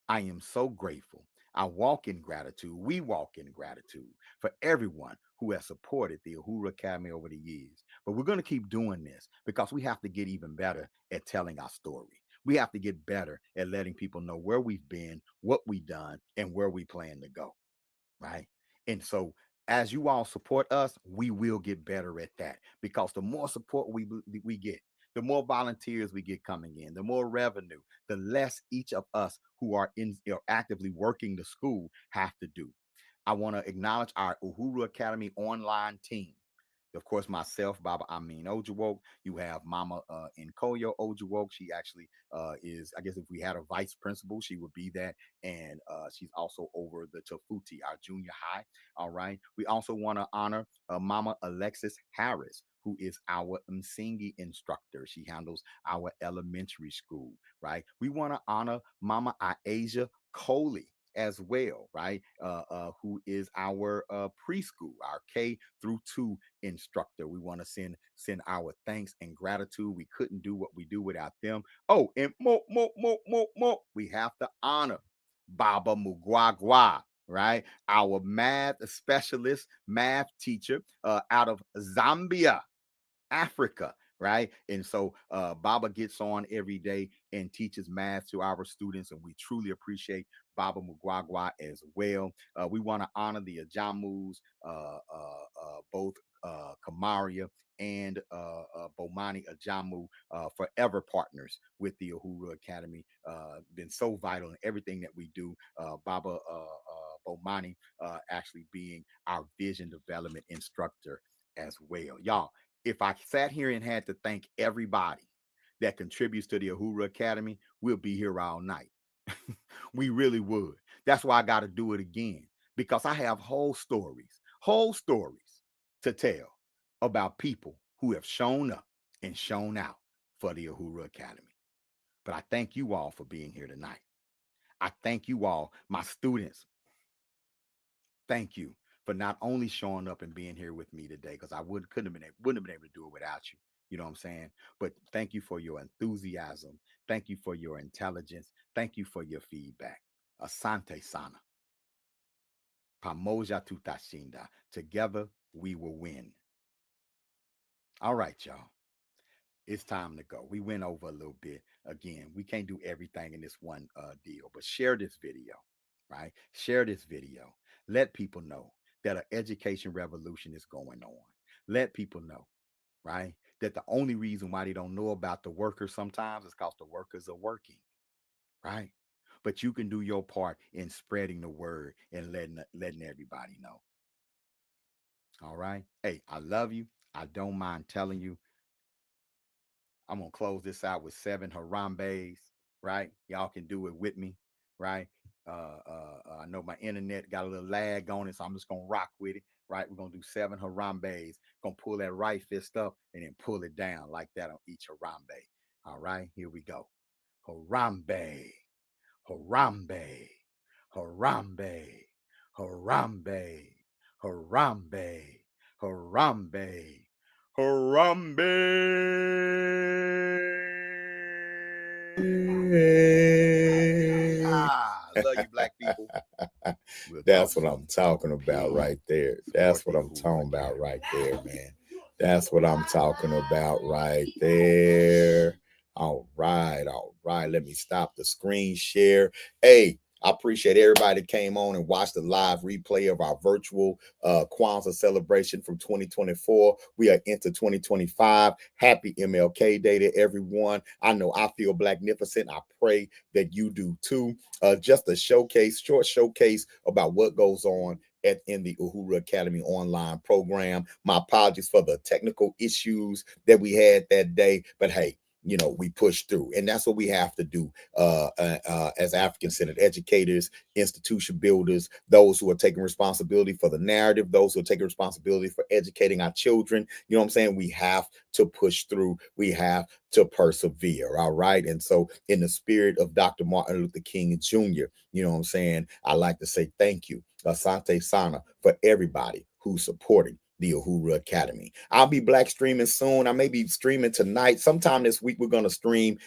I am so grateful. I walk in gratitude. We walk in gratitude for everyone who has supported the Uhuru Academy over the years. But we're going to keep doing this because we have to get even better at telling our story. We have to get better at letting people know where we've been, what we've done, and where we plan to go. Right. And so as you all support us, we will get better at that because the more support we get, the more volunteers we get coming in, the more revenue, the less each of us who are actively working the school have to do. I want to acknowledge our Uhuru Academy online team. Of course, myself, Baba Amin Ojawok. You have Mama Nkoyo Ojawok. She actually is, I guess if we had a vice principal, she would be that. And she's also over the Tafuti, our junior high. All right. We also want to honor Mama Alexis Harris, who is our Msingi instructor. She handles our elementary school, right? We want to honor Mama Asia Coley as well, right? Who is our preschool, our K-2 instructor. We want to send our thanks and gratitude. We couldn't do what we do without them. Oh, and more. We have to honor Baba Mugwagwa, right? Our math specialist, math teacher out of Zambia, Africa, right? And so Baba gets on every day and teaches math to our students, and we truly appreciate Baba Mugwagwa as well. We want to honor the Ajamus, both Kamaria and Bomani Ajamu, forever partners with the Uhuru Academy. Been so vital in everything that we do. Baba Bomani actually being our vision development instructor as well. Y'all, if I sat here and had to thank everybody that contributes to the Uhuru Academy, we'll be here all night. We really would. That's why I got to do it again, because I have whole stories to tell about people who have shown up and shown out for the Uhuru Academy. But I thank you all for being here tonight. I thank you all, my students. Thank you for not only showing up and being here with me today, because I wouldn't have been able to do it without you. You know what I'm saying? But thank you for your enthusiasm. Thank you for your intelligence. Thank you for your feedback. Asante sana. Pamoja tutashinda. Together we will win. All right, y'all. It's time to go. We went over a little bit. Again, we can't do everything in this one deal, but share this video, right? Share this video. Let people know that an education revolution is going on. Let people know, right, that the only reason why they don't know about the workers sometimes is because the workers are working, right? But you can do your part in spreading the word and letting everybody know. All right. Hey, I love you. I don't mind telling you. I'm gonna close this out with 7 Harambes, right? Y'all can do it with me, right? I know my internet got a little lag on it, so I'm just gonna rock with it, right? We're gonna do 7 Harambes. Gonna pull that right fist up and then pull it down like that on each Harambe. All right, here we go. Harambe, Harambe, Harambe, Harambe, Harambe, Harambe, Harambe. Love you, black people. That's what I'm talking about right there. That's what I'm talking about right there, man. That's what I'm talking about right there. All right, all right. Let me stop the screen share. Hey, I appreciate everybody that came on and watched the live replay of our virtual Kwanzaa celebration from 2024. We are into 2025. Happy MLK Day to everyone. I know I feel blacknificent. I pray that you do too. Just a short showcase about what goes on in the Uhuru Academy online program. My apologies for the technical issues that we had that day, but hey, you know, we push through, and that's what we have to do as African-centered educators, institution builders, those who are taking responsibility for the narrative, those who are taking responsibility for educating our children. You know what I'm saying? We have to push through. We have to persevere. All right. And so in the spirit of Dr. Martin Luther King Jr., you know what I'm saying? I like to say thank you, Asante Sana, for everybody who's supporting the Uhuru Academy. I'll be black streaming soon. I may be streaming tonight. Sometime this week, we're going to stream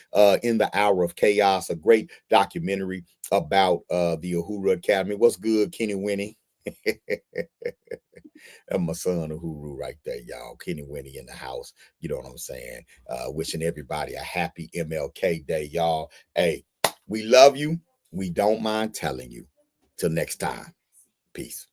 In the Hour of Chaos, a great documentary about the Uhuru Academy. What's good, Kenny Winnie? That's my son Uhuru right there, y'all. Kenny Winnie in the house. You know what I'm saying? Wishing everybody a happy MLK Day, y'all. Hey, we love you. We don't mind telling you. Till next time. Peace.